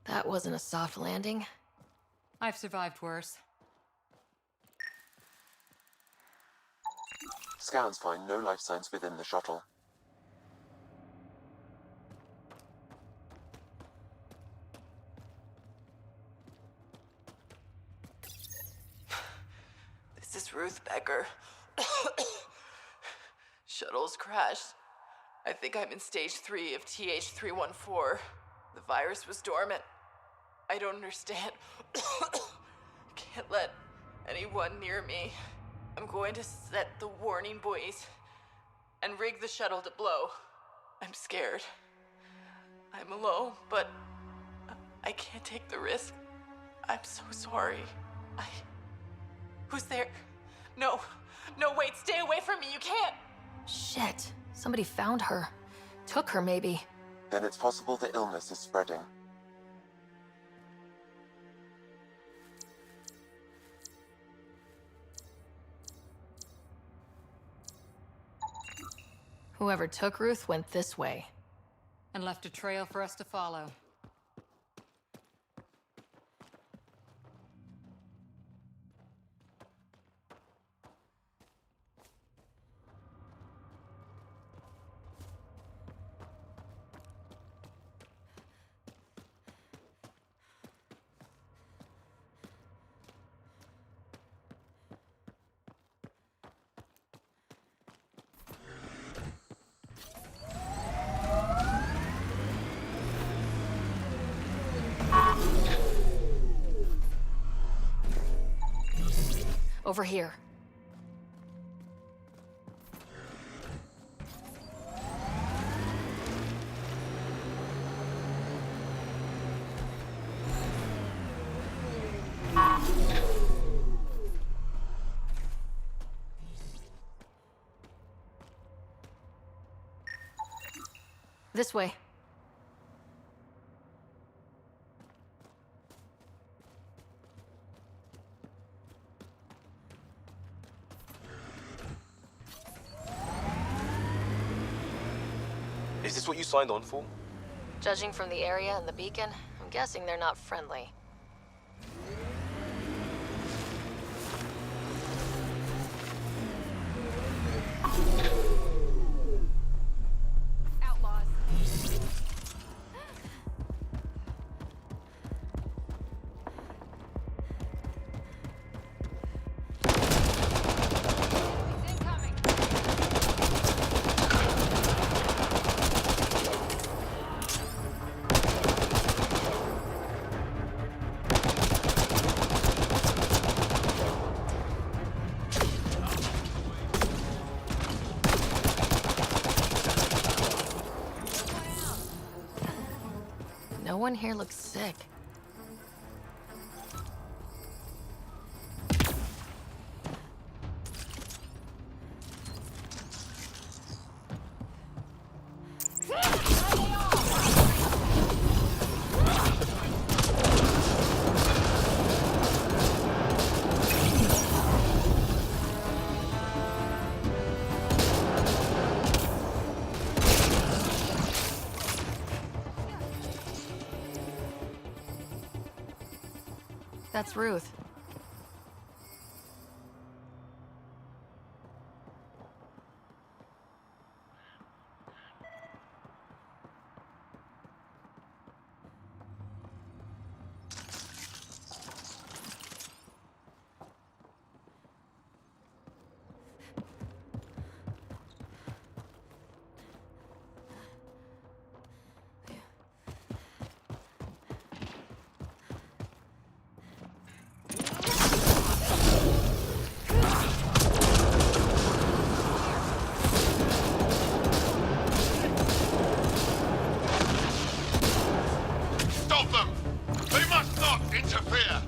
That wasn't a soft landing. I've survived worse. Scans find no life signs within the shuttle. This is Ruth Becker. Shuttle's crashed. I think I'm in stage 3 of TH314. The virus was dormant. I don't understand. Can't let anyone near me. I'm going to set the warning buoys and rig the shuttle to blow. I'm scared. I'm alone, but I can't take the risk. I'm so sorry. Who's there? No, wait, stay away from me, you can't! Shit, somebody found her. Took her, maybe. Then it's possible the illness is spreading. Whoever took Ruth went this way. And left a trail for us to follow. Over here. This way. Is this what you signed on for? Judging from the area and the beacon, I'm guessing they're not friendly. No one here looks sick. That's Ruth. Stop them! They must not interfere!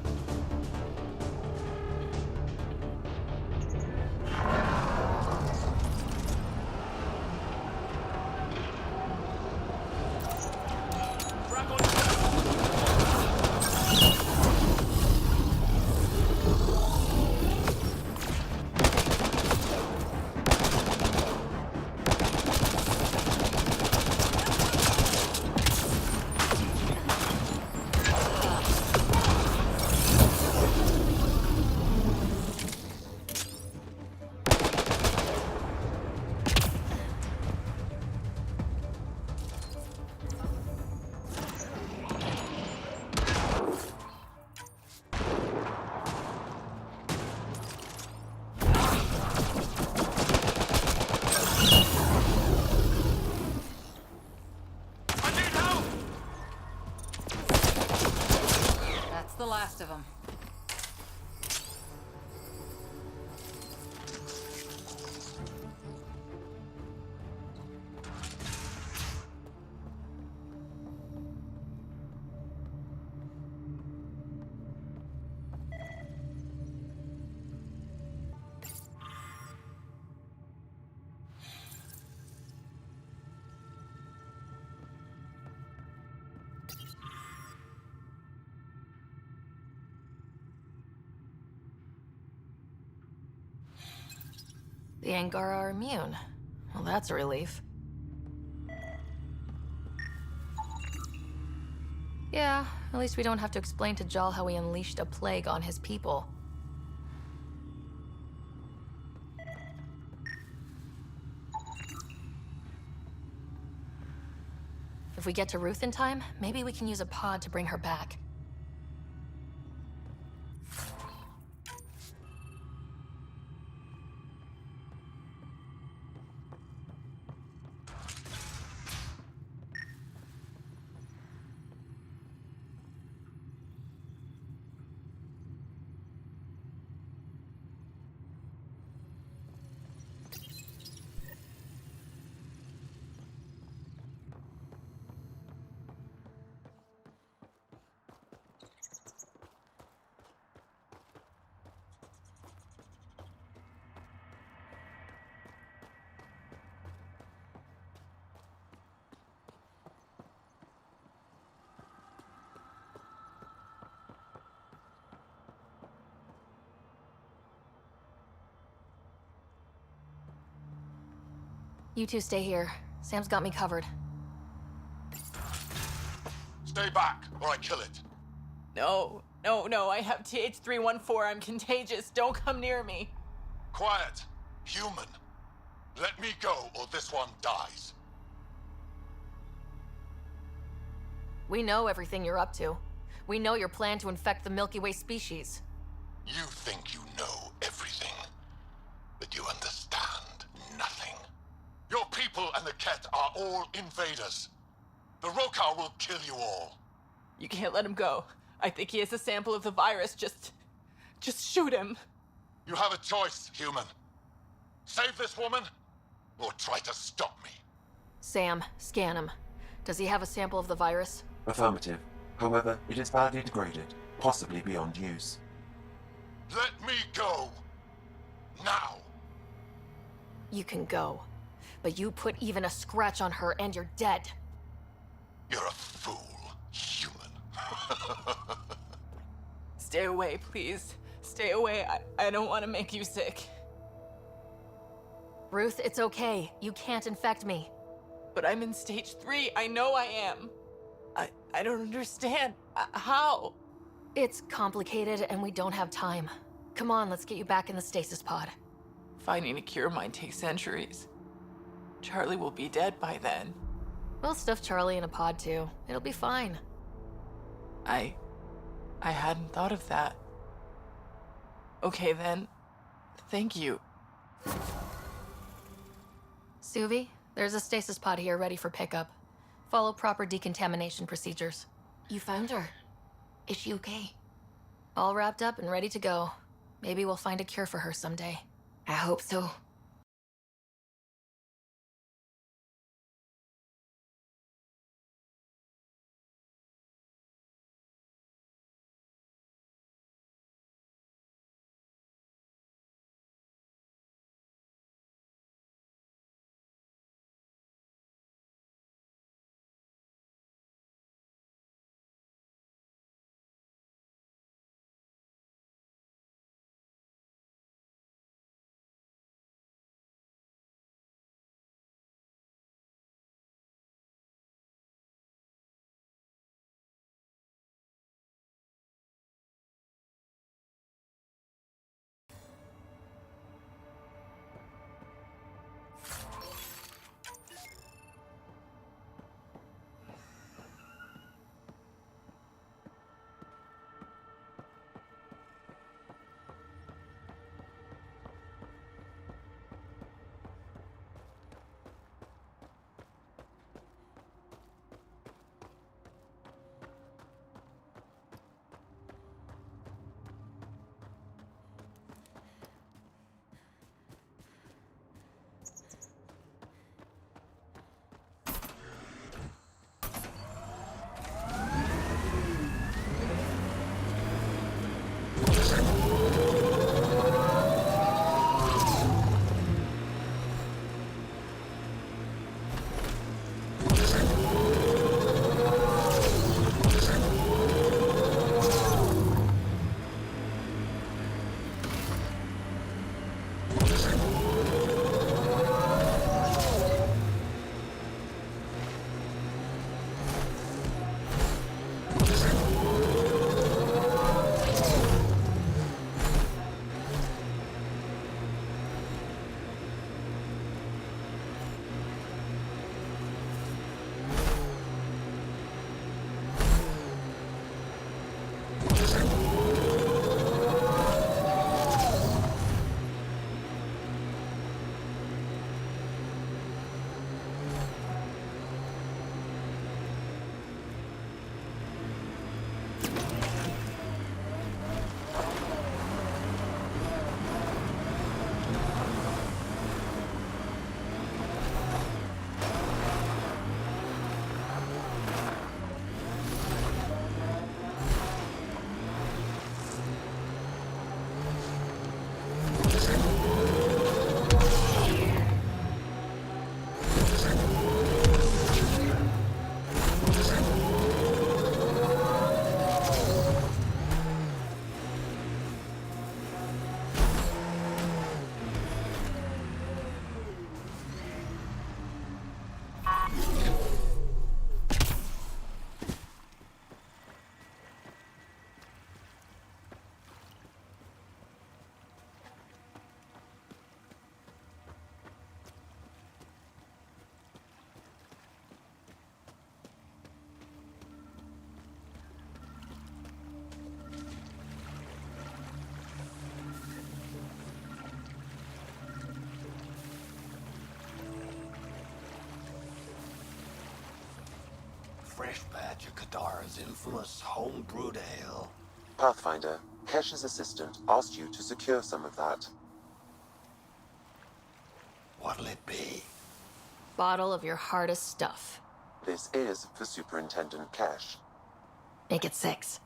The last of them. The Angara are immune. Well, that's a relief. Yeah, at least we don't have to explain to Jal how he unleashed a plague on his people. If we get to Ruth in time, maybe we can use a pod to bring her back. You two stay here. Sam's got me covered. Stay back, or I kill it. No, I have TH314. I'm contagious. Don't come near me. Quiet. Human. Let me go, or this one dies. We know everything you're up to. We know your plan to infect the Milky Way species. You think you know everything, but you understand nothing. Your people and the Ket are all invaders. The Rokar will kill you all. You can't let him go. I think he has a sample of the virus. Just shoot him. You have a choice, human. Save this woman, or try to stop me. Sam, scan him. Does he have a sample of the virus? Affirmative. However, it is badly degraded, possibly beyond use. Let me go! Now! You can go. But you put even a scratch on her and you're dead. You're a fool, human. Stay away, please. Stay away. I don't want to make you sick. Ruth, it's okay. You can't infect me. But I'm in stage 3. I know I am. I don't understand. How? It's complicated and we don't have time. Come on, let's get you back in the stasis pod. Finding a cure might take centuries. Charlie will be dead by then. We'll stuff Charlie in a pod too. It'll be fine. I hadn't thought of that. Okay then. Thank you. Suvi, there's a stasis pod here ready for pickup. Follow proper decontamination procedures. You found her. Is she okay? All wrapped up and ready to go. Maybe we'll find a cure for her someday. I hope so. Fresh batch of Kadara's infamous home-brewed ale. Pathfinder, Kesh's assistant asked you to secure some of that. What'll it be? Bottle of your hardest stuff. This is for Superintendent Cash. Make it 6.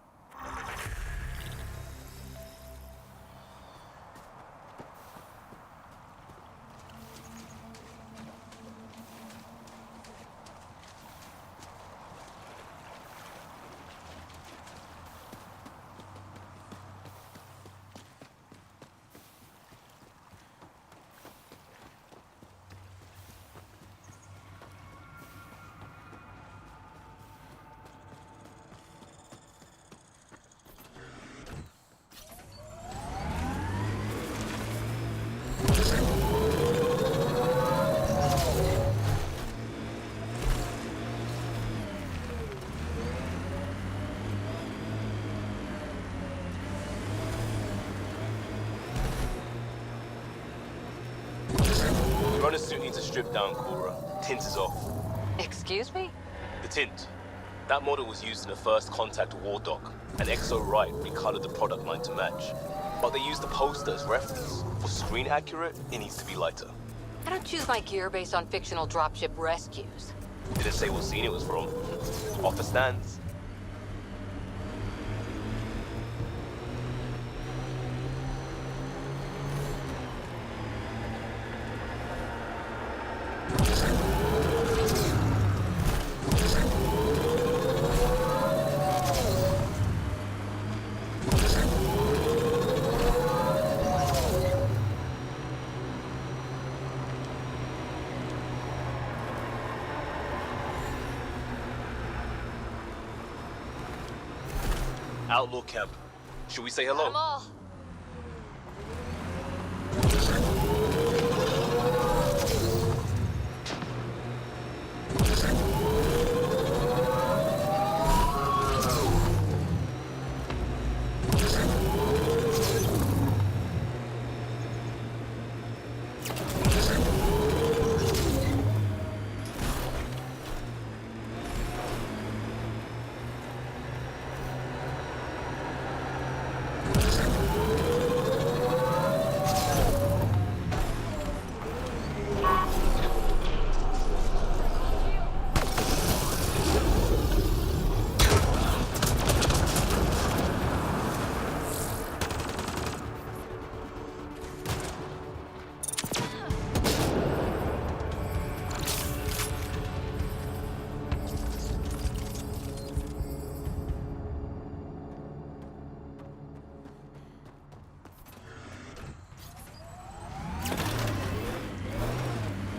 Runner suit needs a strip down, Cora. Tint is off. Excuse me? The tint. That model was used in the first Contact War Doc, and Exo Wright recolored the product line to match. But they used the poster as reference. For screen accurate, it needs to be lighter. I don't choose my gear based on fictional dropship rescues. Didn't say what scene it was from. Off the stands. Outlaw camp. Should we say hello? Them all.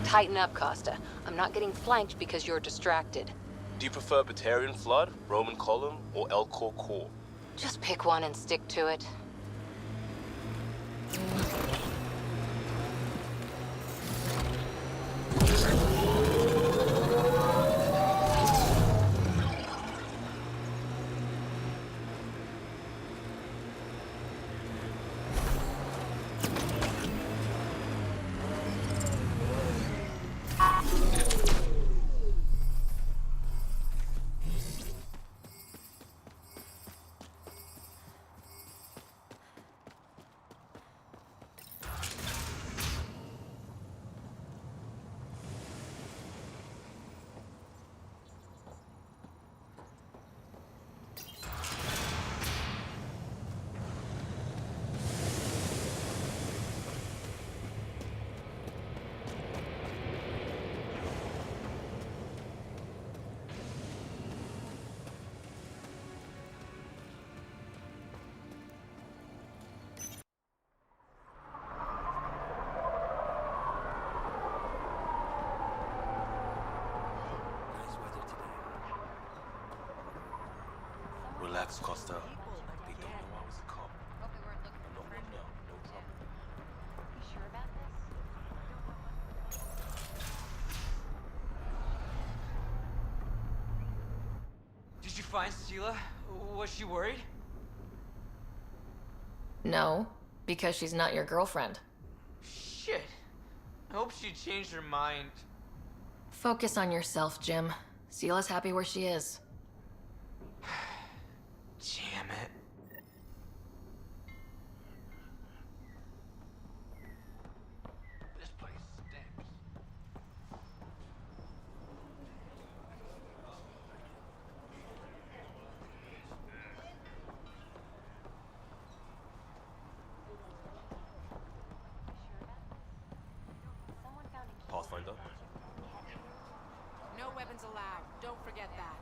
Tighten up, Costa. I'm not getting flanked because you're distracted. Do you prefer Batarian Flood, Roman Column, or Elcor Core? Just pick one and stick to it. Relax, Costa. They don't know I was a cop. No one know, no trouble. You sure about this? Did you find Stila? Was she worried? No, because she's not your girlfriend. Shit. I hope she changed her mind. Focus on yourself, Jim. Sela's happy where she is. Damn it. This place stinks. allowed. Don't forget that.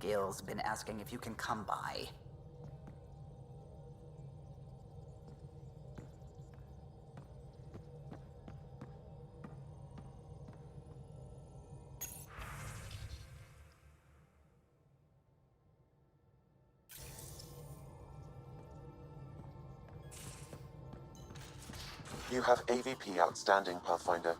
Gil's been asking if you can come by. You have AVP outstanding, Pathfinder.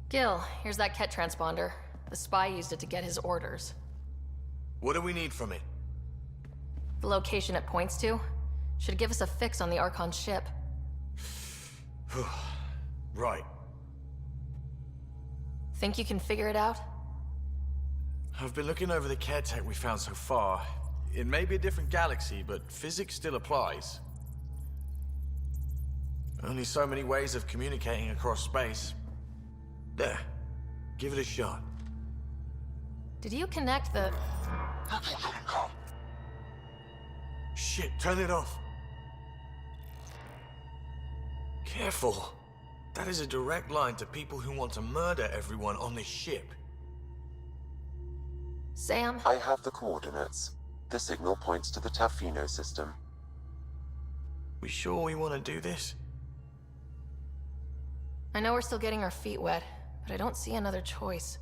Gil, here's that Ket transponder. The spy used it to get his orders. What do we need from it? The location it points to should give us a fix on the Archon ship. Right. Think you can figure it out? I've been looking over the care tech we found so far. It may be a different galaxy, but physics still applies. Only so many ways of communicating across space. There. Give it a shot. Did you connect the... Shit, turn it off. Careful. That is a direct line to people who want to murder everyone on this ship. Sam? I have the coordinates. The signal points to the Tafino system. We sure we want to do this? I know we're still getting our feet wet, but I don't see another choice.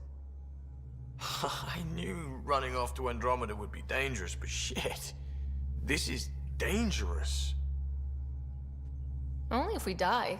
I knew running off to Andromeda would be dangerous, but shit. This is dangerous. Only if we die.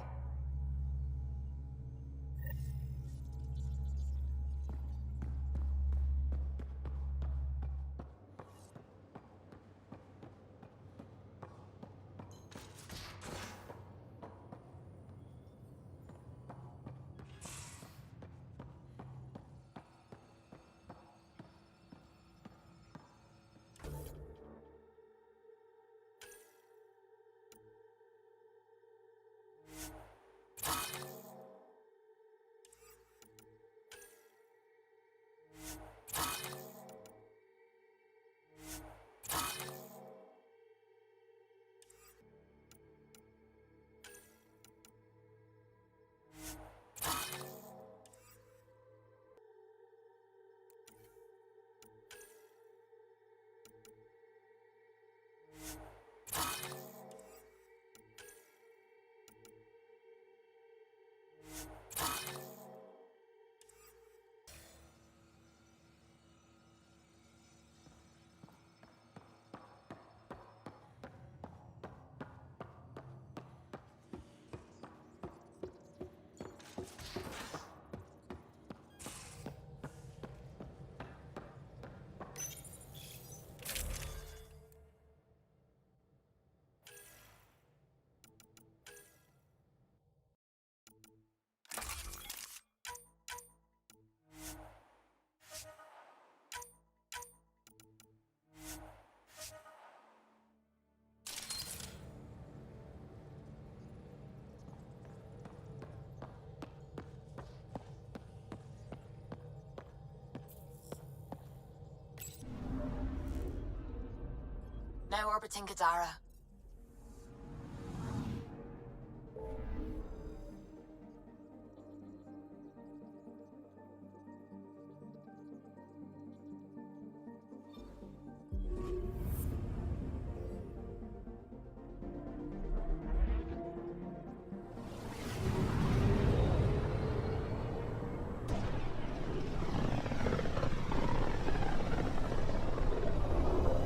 now orbiting Gadara.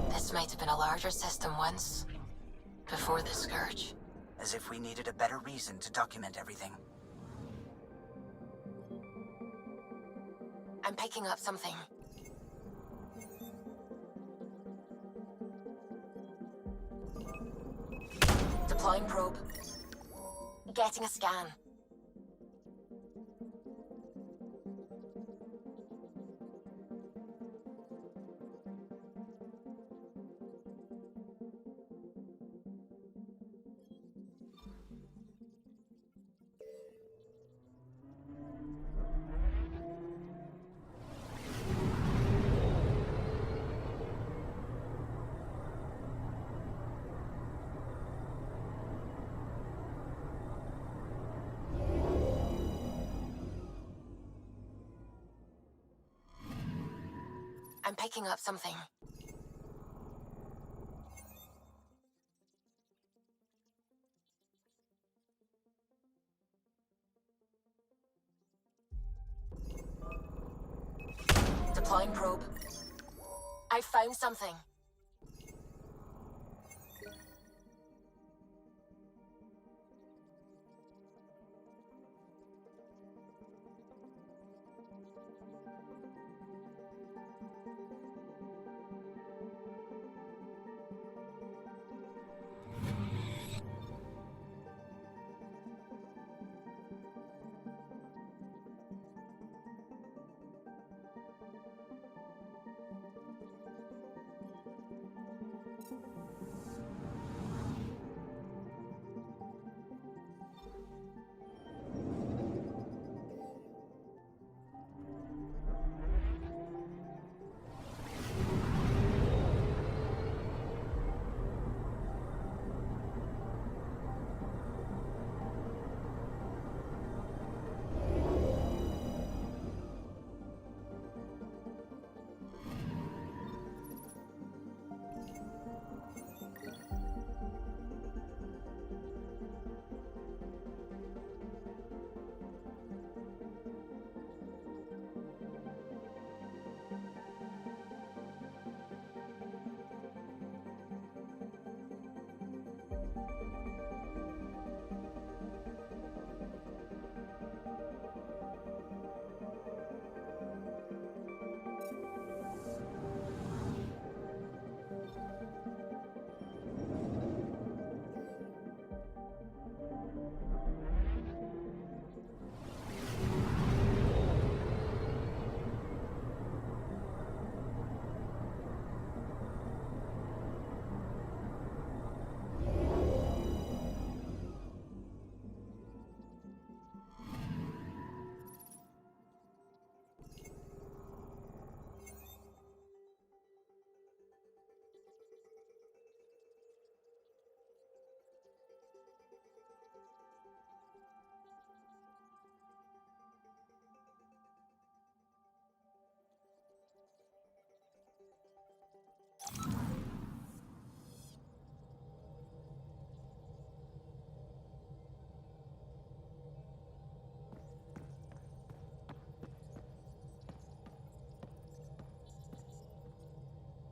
This might have been a larger system once, before the Scourge. As if we needed a better reason to document everything. I'm picking up something. Deploying probe. Getting a scan. I'm picking up something. Deploying probe. I found something.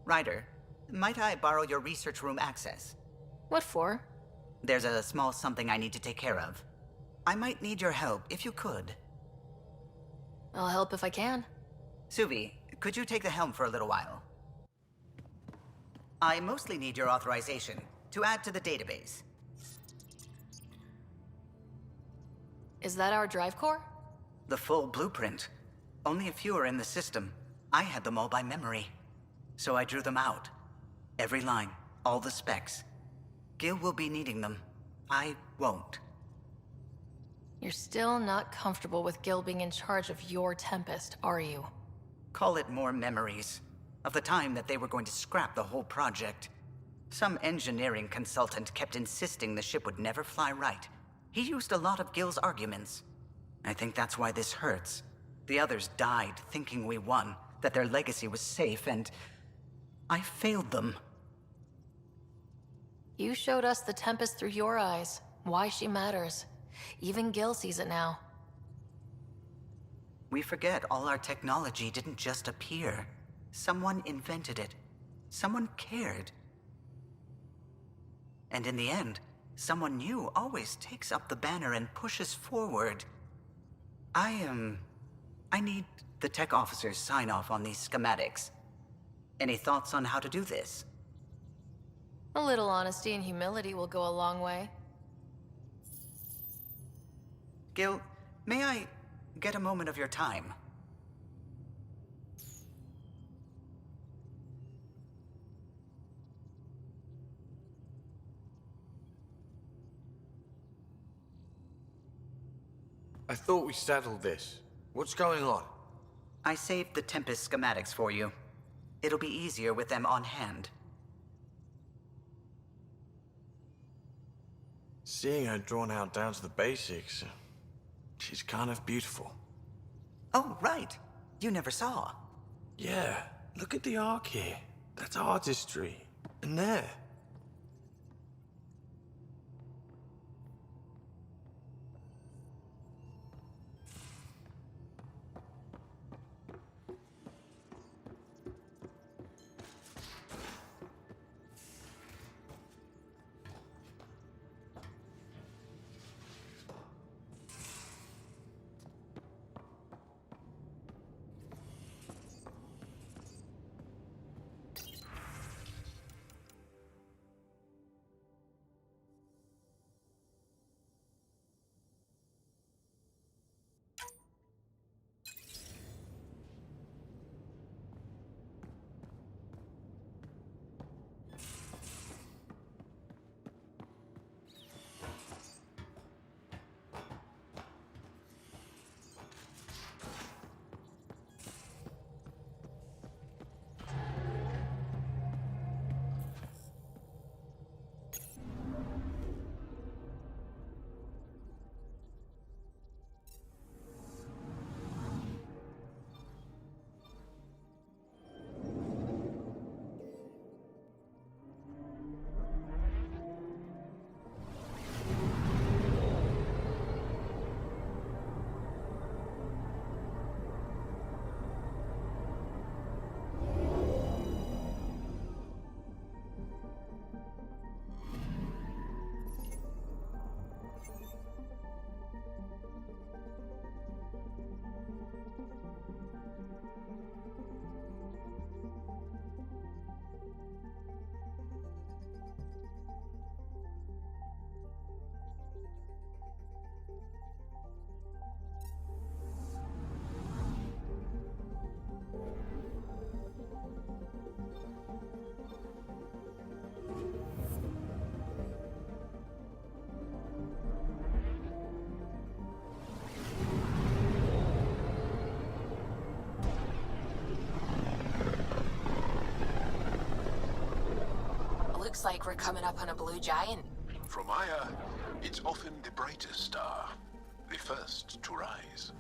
Ryder, might I borrow your research room access? What for? There's a small something I need to take care of. I might need your help if you could. I'll help if I can. Suvi, could you take the helm for a little while? I mostly need your authorization to add to the database. Is that our drive core? The full blueprint. Only a few are in the system. I had them all by memory. So I drew them out. Every line, all the specs. Gil will be needing them. I won't. You're still not comfortable with Gil being in charge of your Tempest, are you? Call it more memories. Of the time that they were going to scrap the whole project. Some engineering consultant kept insisting the ship would never fly right. He used a lot of Gil's arguments. I think that's why this hurts. The others died thinking we won, that their legacy was safe, and I failed them. You showed us the Tempest through your eyes, why she matters. Even Gil sees it now. We forget all our technology didn't just appear. Someone invented it. Someone cared. And in the end, someone new always takes up the banner and pushes forward. I need the tech officer's sign-off on these schematics. Any thoughts on how to do this? A little honesty and humility will go a long way. Gil, may I get a moment of your time? I thought we settled this. What's going on? I saved the Tempest schematics for you. It'll be easier with them on hand. Seeing her drawn out down to the basics, she's kind of beautiful. Oh, right. You never saw. Yeah, look at the arc here. That's artistry. And there. Looks like we're coming up on a blue giant. From Aya, it's often the brightest star, the first to rise.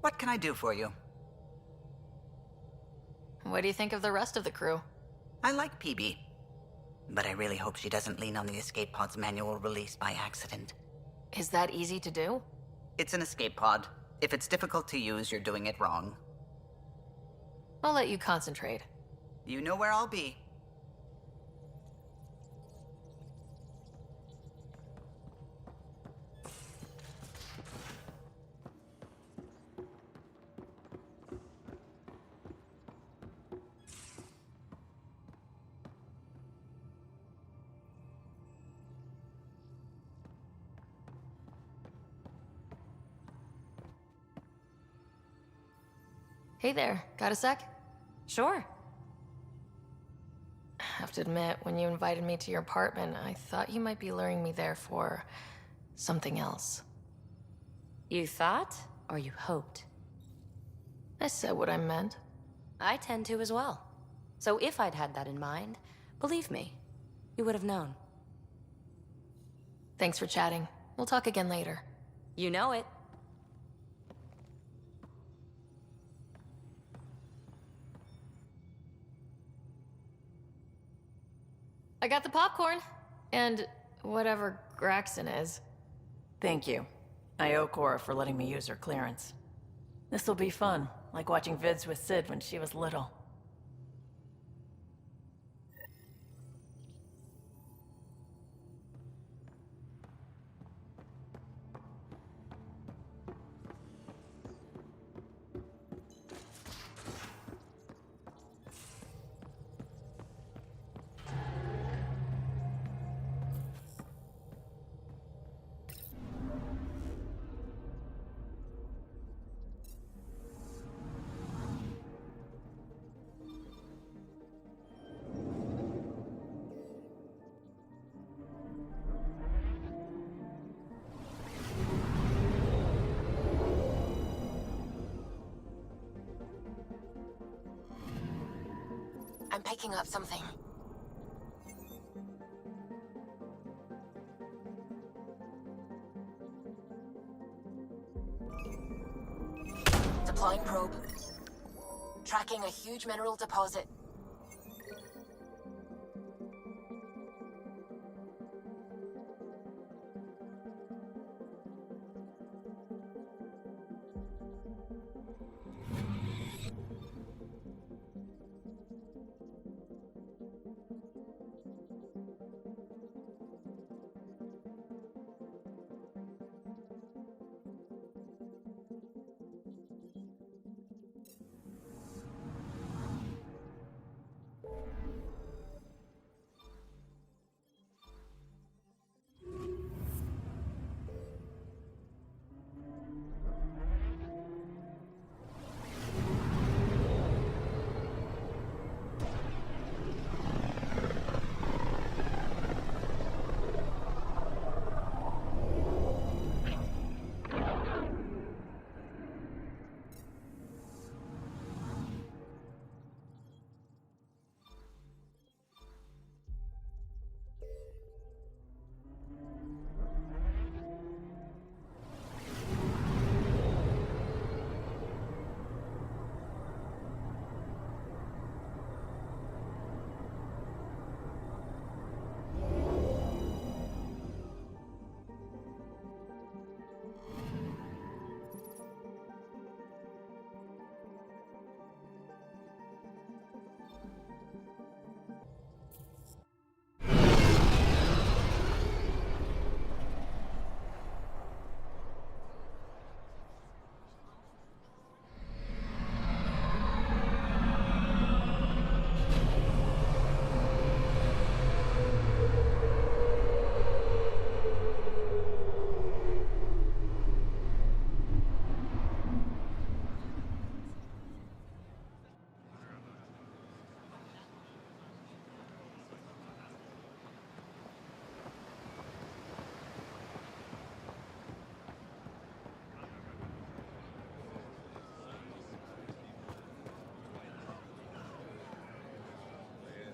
What can I do for you? What do you think of the rest of the crew? I like PB. But I really hope she doesn't lean on the escape pod's manual release by accident. Is that easy to do? It's an escape pod. If it's difficult to use, you're doing it wrong. I'll let you concentrate. You know where I'll be. Hey there, got a sec? Sure. Have to admit, when you invited me to your apartment, I thought you might be luring me there for something else. You thought, or you hoped? I said what I meant. I tend to as well. So if I'd had that in mind, believe me, you would have known. Thanks for chatting. We'll talk again later. You know it. I got the popcorn. And whatever Graxon is. Thank you. I owe Cora for letting me use her clearance. This'll be fun, like watching vids with Sid when she was little. I'm picking up something. Deploying probe. Tracking a huge mineral deposit.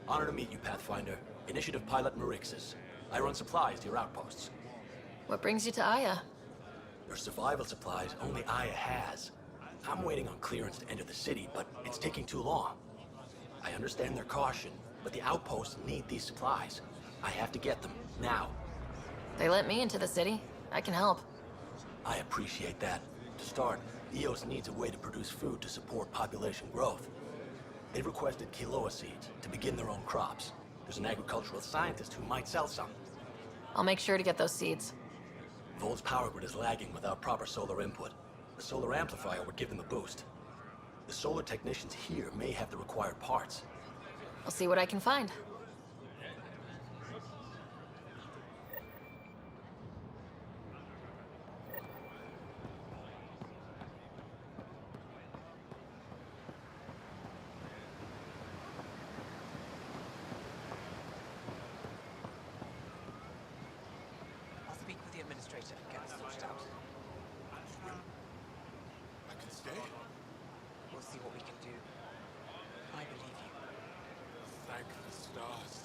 Honor to meet you, Pathfinder. Initiative Pilot Marixus. I run supplies to your outposts. What brings you to Aya? Your survival supplies only Aya has. I'm waiting on clearance to enter the city, but it's taking too long. I understand their caution, but the outposts need these supplies. I have to get them, now. They let me into the city. I can help. I appreciate that. To start, EOS needs a way to produce food to support population growth. They've requested quinoa seeds to begin their own crops. There's an agricultural scientist who might sell some. I'll make sure to get those seeds. Vol's power grid is lagging without proper solar input. The solar amplifier would give them a boost. The solar technicians here may have the required parts. I'll see what I can find. I'll speak with the administrator and get this sorted out. I can stay. We'll see what we can do. I believe you. Thank the stars.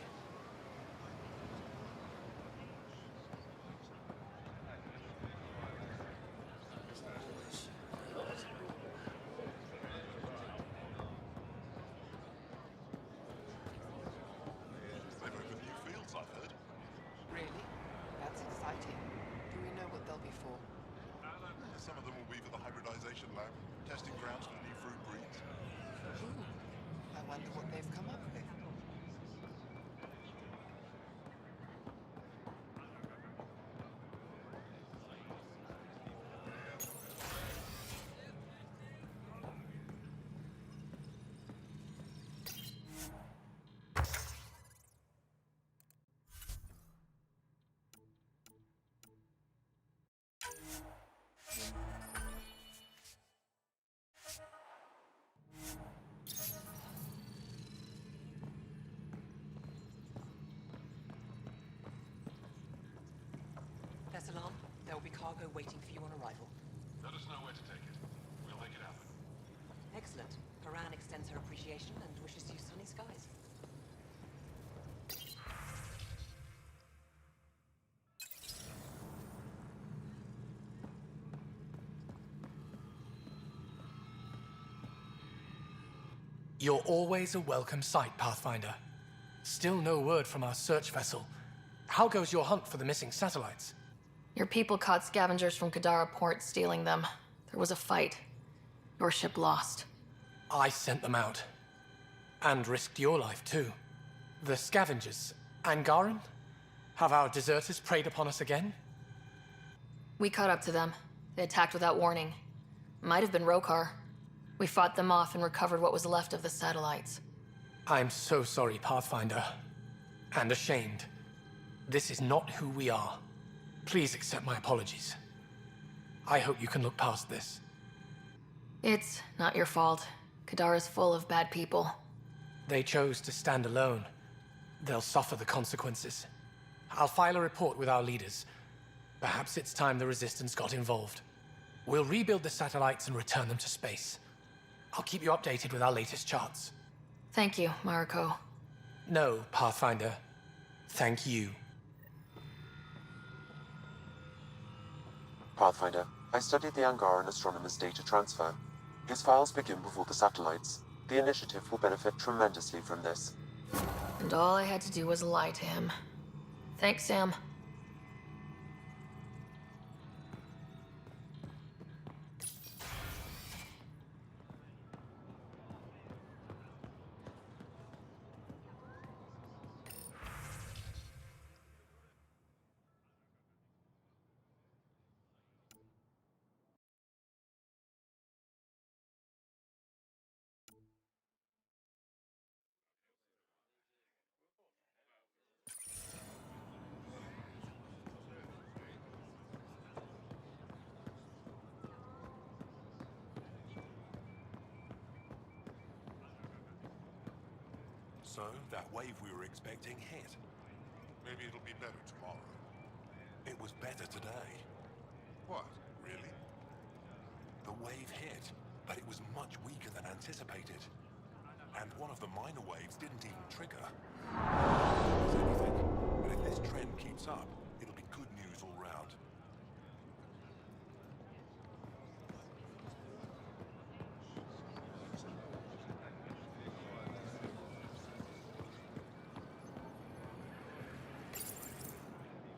They've opened new fields, I've heard. Really? That's exciting. Do we know what they'll be for? Some of them will be for the hybridization lab, testing grounds for new fruit breeds. Ooh, I wonder what they've come up with. Salam, there will be cargo waiting for you on arrival. Let us know where to take it. We'll make it happen. Excellent. Haran extends her appreciation and wishes you sunny skies. You're always a welcome sight, Pathfinder. Still no word from our search vessel. How goes your hunt for the missing satellites? Your people caught scavengers from Kadara port stealing them. There was a fight. Your ship lost. I sent them out. And risked your life, too. The scavengers, Angaran? Have our deserters preyed upon us again? We caught up to them. They attacked without warning. Might have been Rokar. We fought them off and recovered what was left of the satellites. I'm so sorry, Pathfinder. And ashamed. This is not who we are. Please accept my apologies. I hope you can look past this. It's not your fault. Kadara's full of bad people. They chose to stand alone. They'll suffer the consequences. I'll file a report with our leaders. Perhaps it's time the Resistance got involved. We'll rebuild the satellites and return them to space. I'll keep you updated with our latest charts. Thank you, Mariko. No, Pathfinder. Thank you. Pathfinder, I studied the Angaran astronomer's data transfer. His files begin with all the satellites. The initiative will benefit tremendously from this. And all I had to do was lie to him. Thanks, Sam. So, that wave we were expecting hit. Maybe it'll be better tomorrow. It was better today. What? Really? The wave hit, but it was much weaker than anticipated. And one of the minor waves didn't even trigger. ramps up, it'll be good news all round.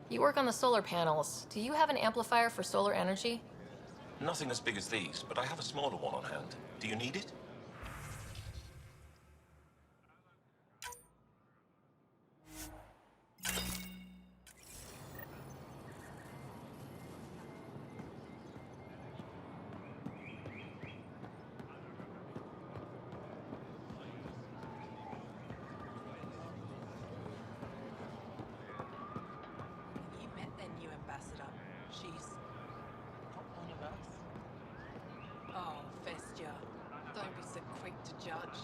You work on the solar panels. Do you have an amplifier for solar energy? Nothing as big as these, but I have a smaller one on hand. Do you need it? You met their new ambassador. She's not one of us. Oh, Vestia, don't be so quick to judge.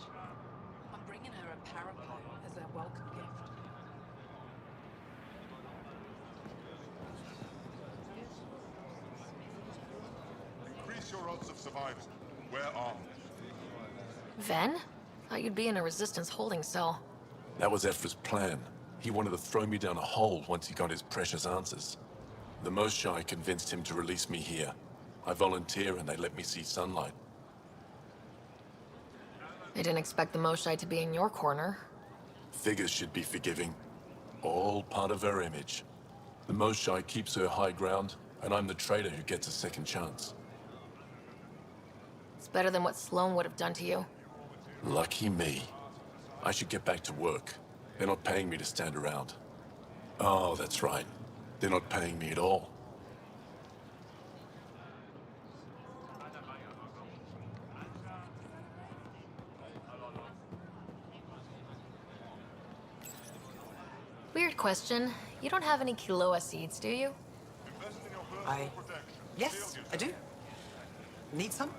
I'm bringing her a paraplane as a welcome gift. Increase your odds of survival. We're armed. Ven? Thought you'd be in a resistance holding cell. That was Ephra's plan. He wanted to throw me down a hole once he got his precious answers. The Moshae convinced him to release me here. I volunteer and they let me see sunlight. I didn't expect the Moshae to be in your corner. Figures should be forgiving. All part of her image. The Moshae keeps her high ground, and I'm the traitor who gets a second chance. It's better than what Sloane would have done to you. Lucky me. I should get back to work. They're not paying me to stand around. Oh, that's right. They're not paying me at all. Weird question. You don't have any Kiloa seeds, do you? Yes, I do. Need some?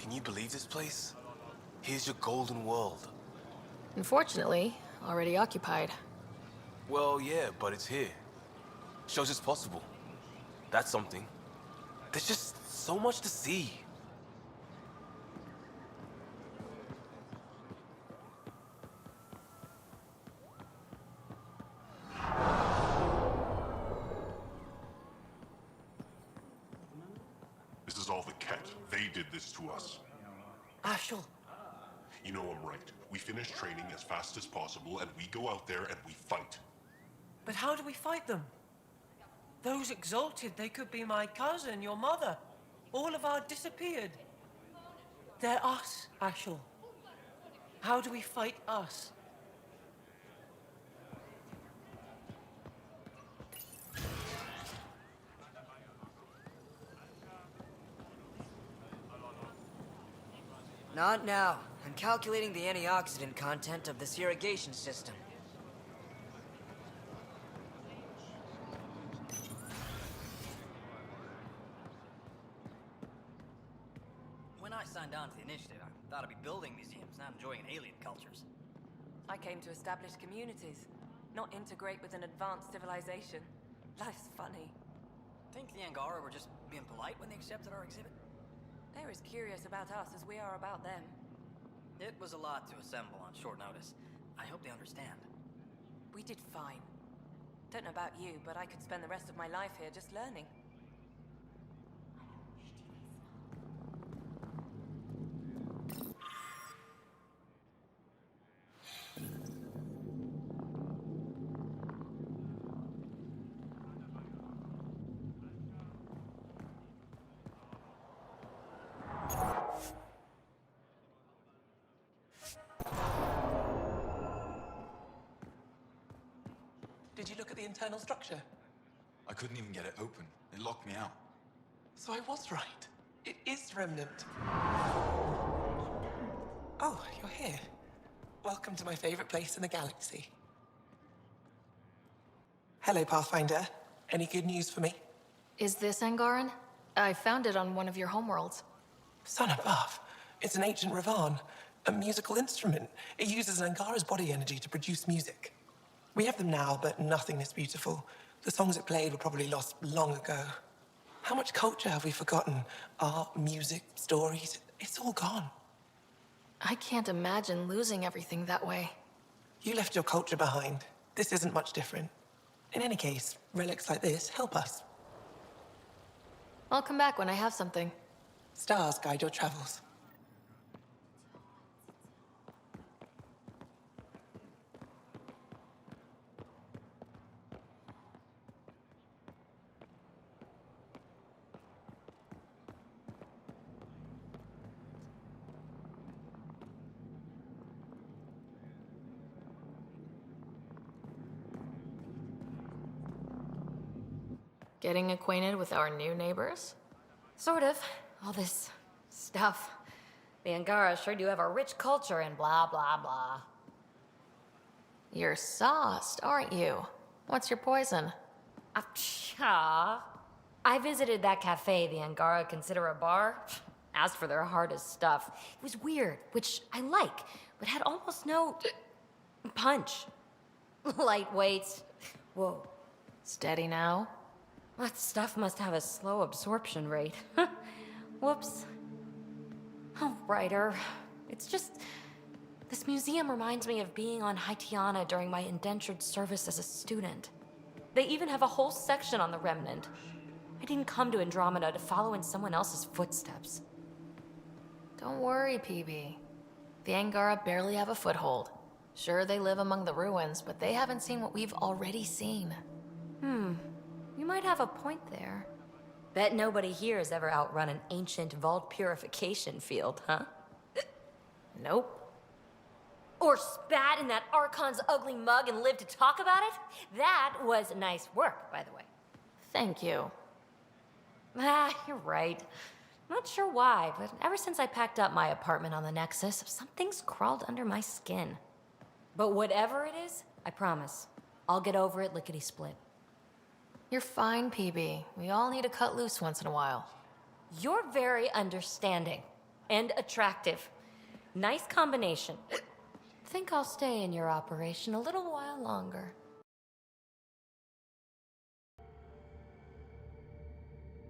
Can you believe this place? Here's your golden world. Unfortunately, already occupied. Well, yeah, but it's here. Shows it's possible. That's something. There's just so much to see. This is all the Ket. They did this to us. Ashel. You know I'm right. We finish training as fast as possible, and we go out there and we fight. But how do we fight them? Those exalted, they could be my cousin, your mother. All of our disappeared. They're us, Ashel. How do we fight us? Not now. I'm calculating the antioxidant content of this irrigation system. When I signed on to the initiative, I thought I'd be building museums, not enjoying alien cultures. I came to establish communities, not integrate with an advanced civilization. Life's funny. Think the Angara were just being polite when they accepted our exhibit? They're as curious about us as we are about them. It was a lot to assemble on short notice. I hope they understand. We did fine. Don't know about you, but I could spend the rest of my life here just learning. Did you look at the internal structure? couldn't even get it open. It locked me out. So I was right. It is Remnant. Oh, you're here. Welcome to my favorite place in the galaxy. Hello, Pathfinder. Any good news for me? Is this Angaran? I found it on one of your homeworlds. Son above. It's an ancient Ravan, a musical instrument. It uses Angara's body energy to produce music. We have them now, but nothing is beautiful. The songs it played were probably lost long ago. How much culture have we forgotten? Art, music, stories, it's all gone. I can't imagine losing everything that way. You left your culture behind. This isn't much different. In any case, relics like this help us. I'll come back when I have something. Stars guide your travels. Getting acquainted with our new neighbors? Sort of. All this stuff. The Angara sure do have a rich culture and blah, blah, blah. You're sauced, aren't you? What's your poison? I visited that cafe the Angara consider a bar. Asked for their hardest stuff. It was weird, which I like, but had almost no punch. Lightweight. Whoa. Steady now? That stuff must have a slow absorption rate. Whoops. Oh, writer. It's just... This museum reminds me of being on Haitiana during my indentured service as a student. They even have a whole section on the Remnant. I didn't come to Andromeda to follow in someone else's footsteps. Don't worry, PB. The Angara barely have a foothold. Sure, they live among the ruins, but they haven't seen what we've already seen. You might have a point there. Bet nobody here has ever outrun an ancient vault purification field, huh? Nope. Or spat in that Archon's ugly mug and lived to talk about it? That was nice work, by the way. Thank you. You're right. Not sure why, but ever since I packed up my apartment on the Nexus, something's crawled under my skin. But whatever it is, I promise, I'll get over it lickety-split. You're fine, PB. We all need to cut loose once in a while. You're very understanding and attractive. Nice combination. Think I'll stay in your operation a little while longer.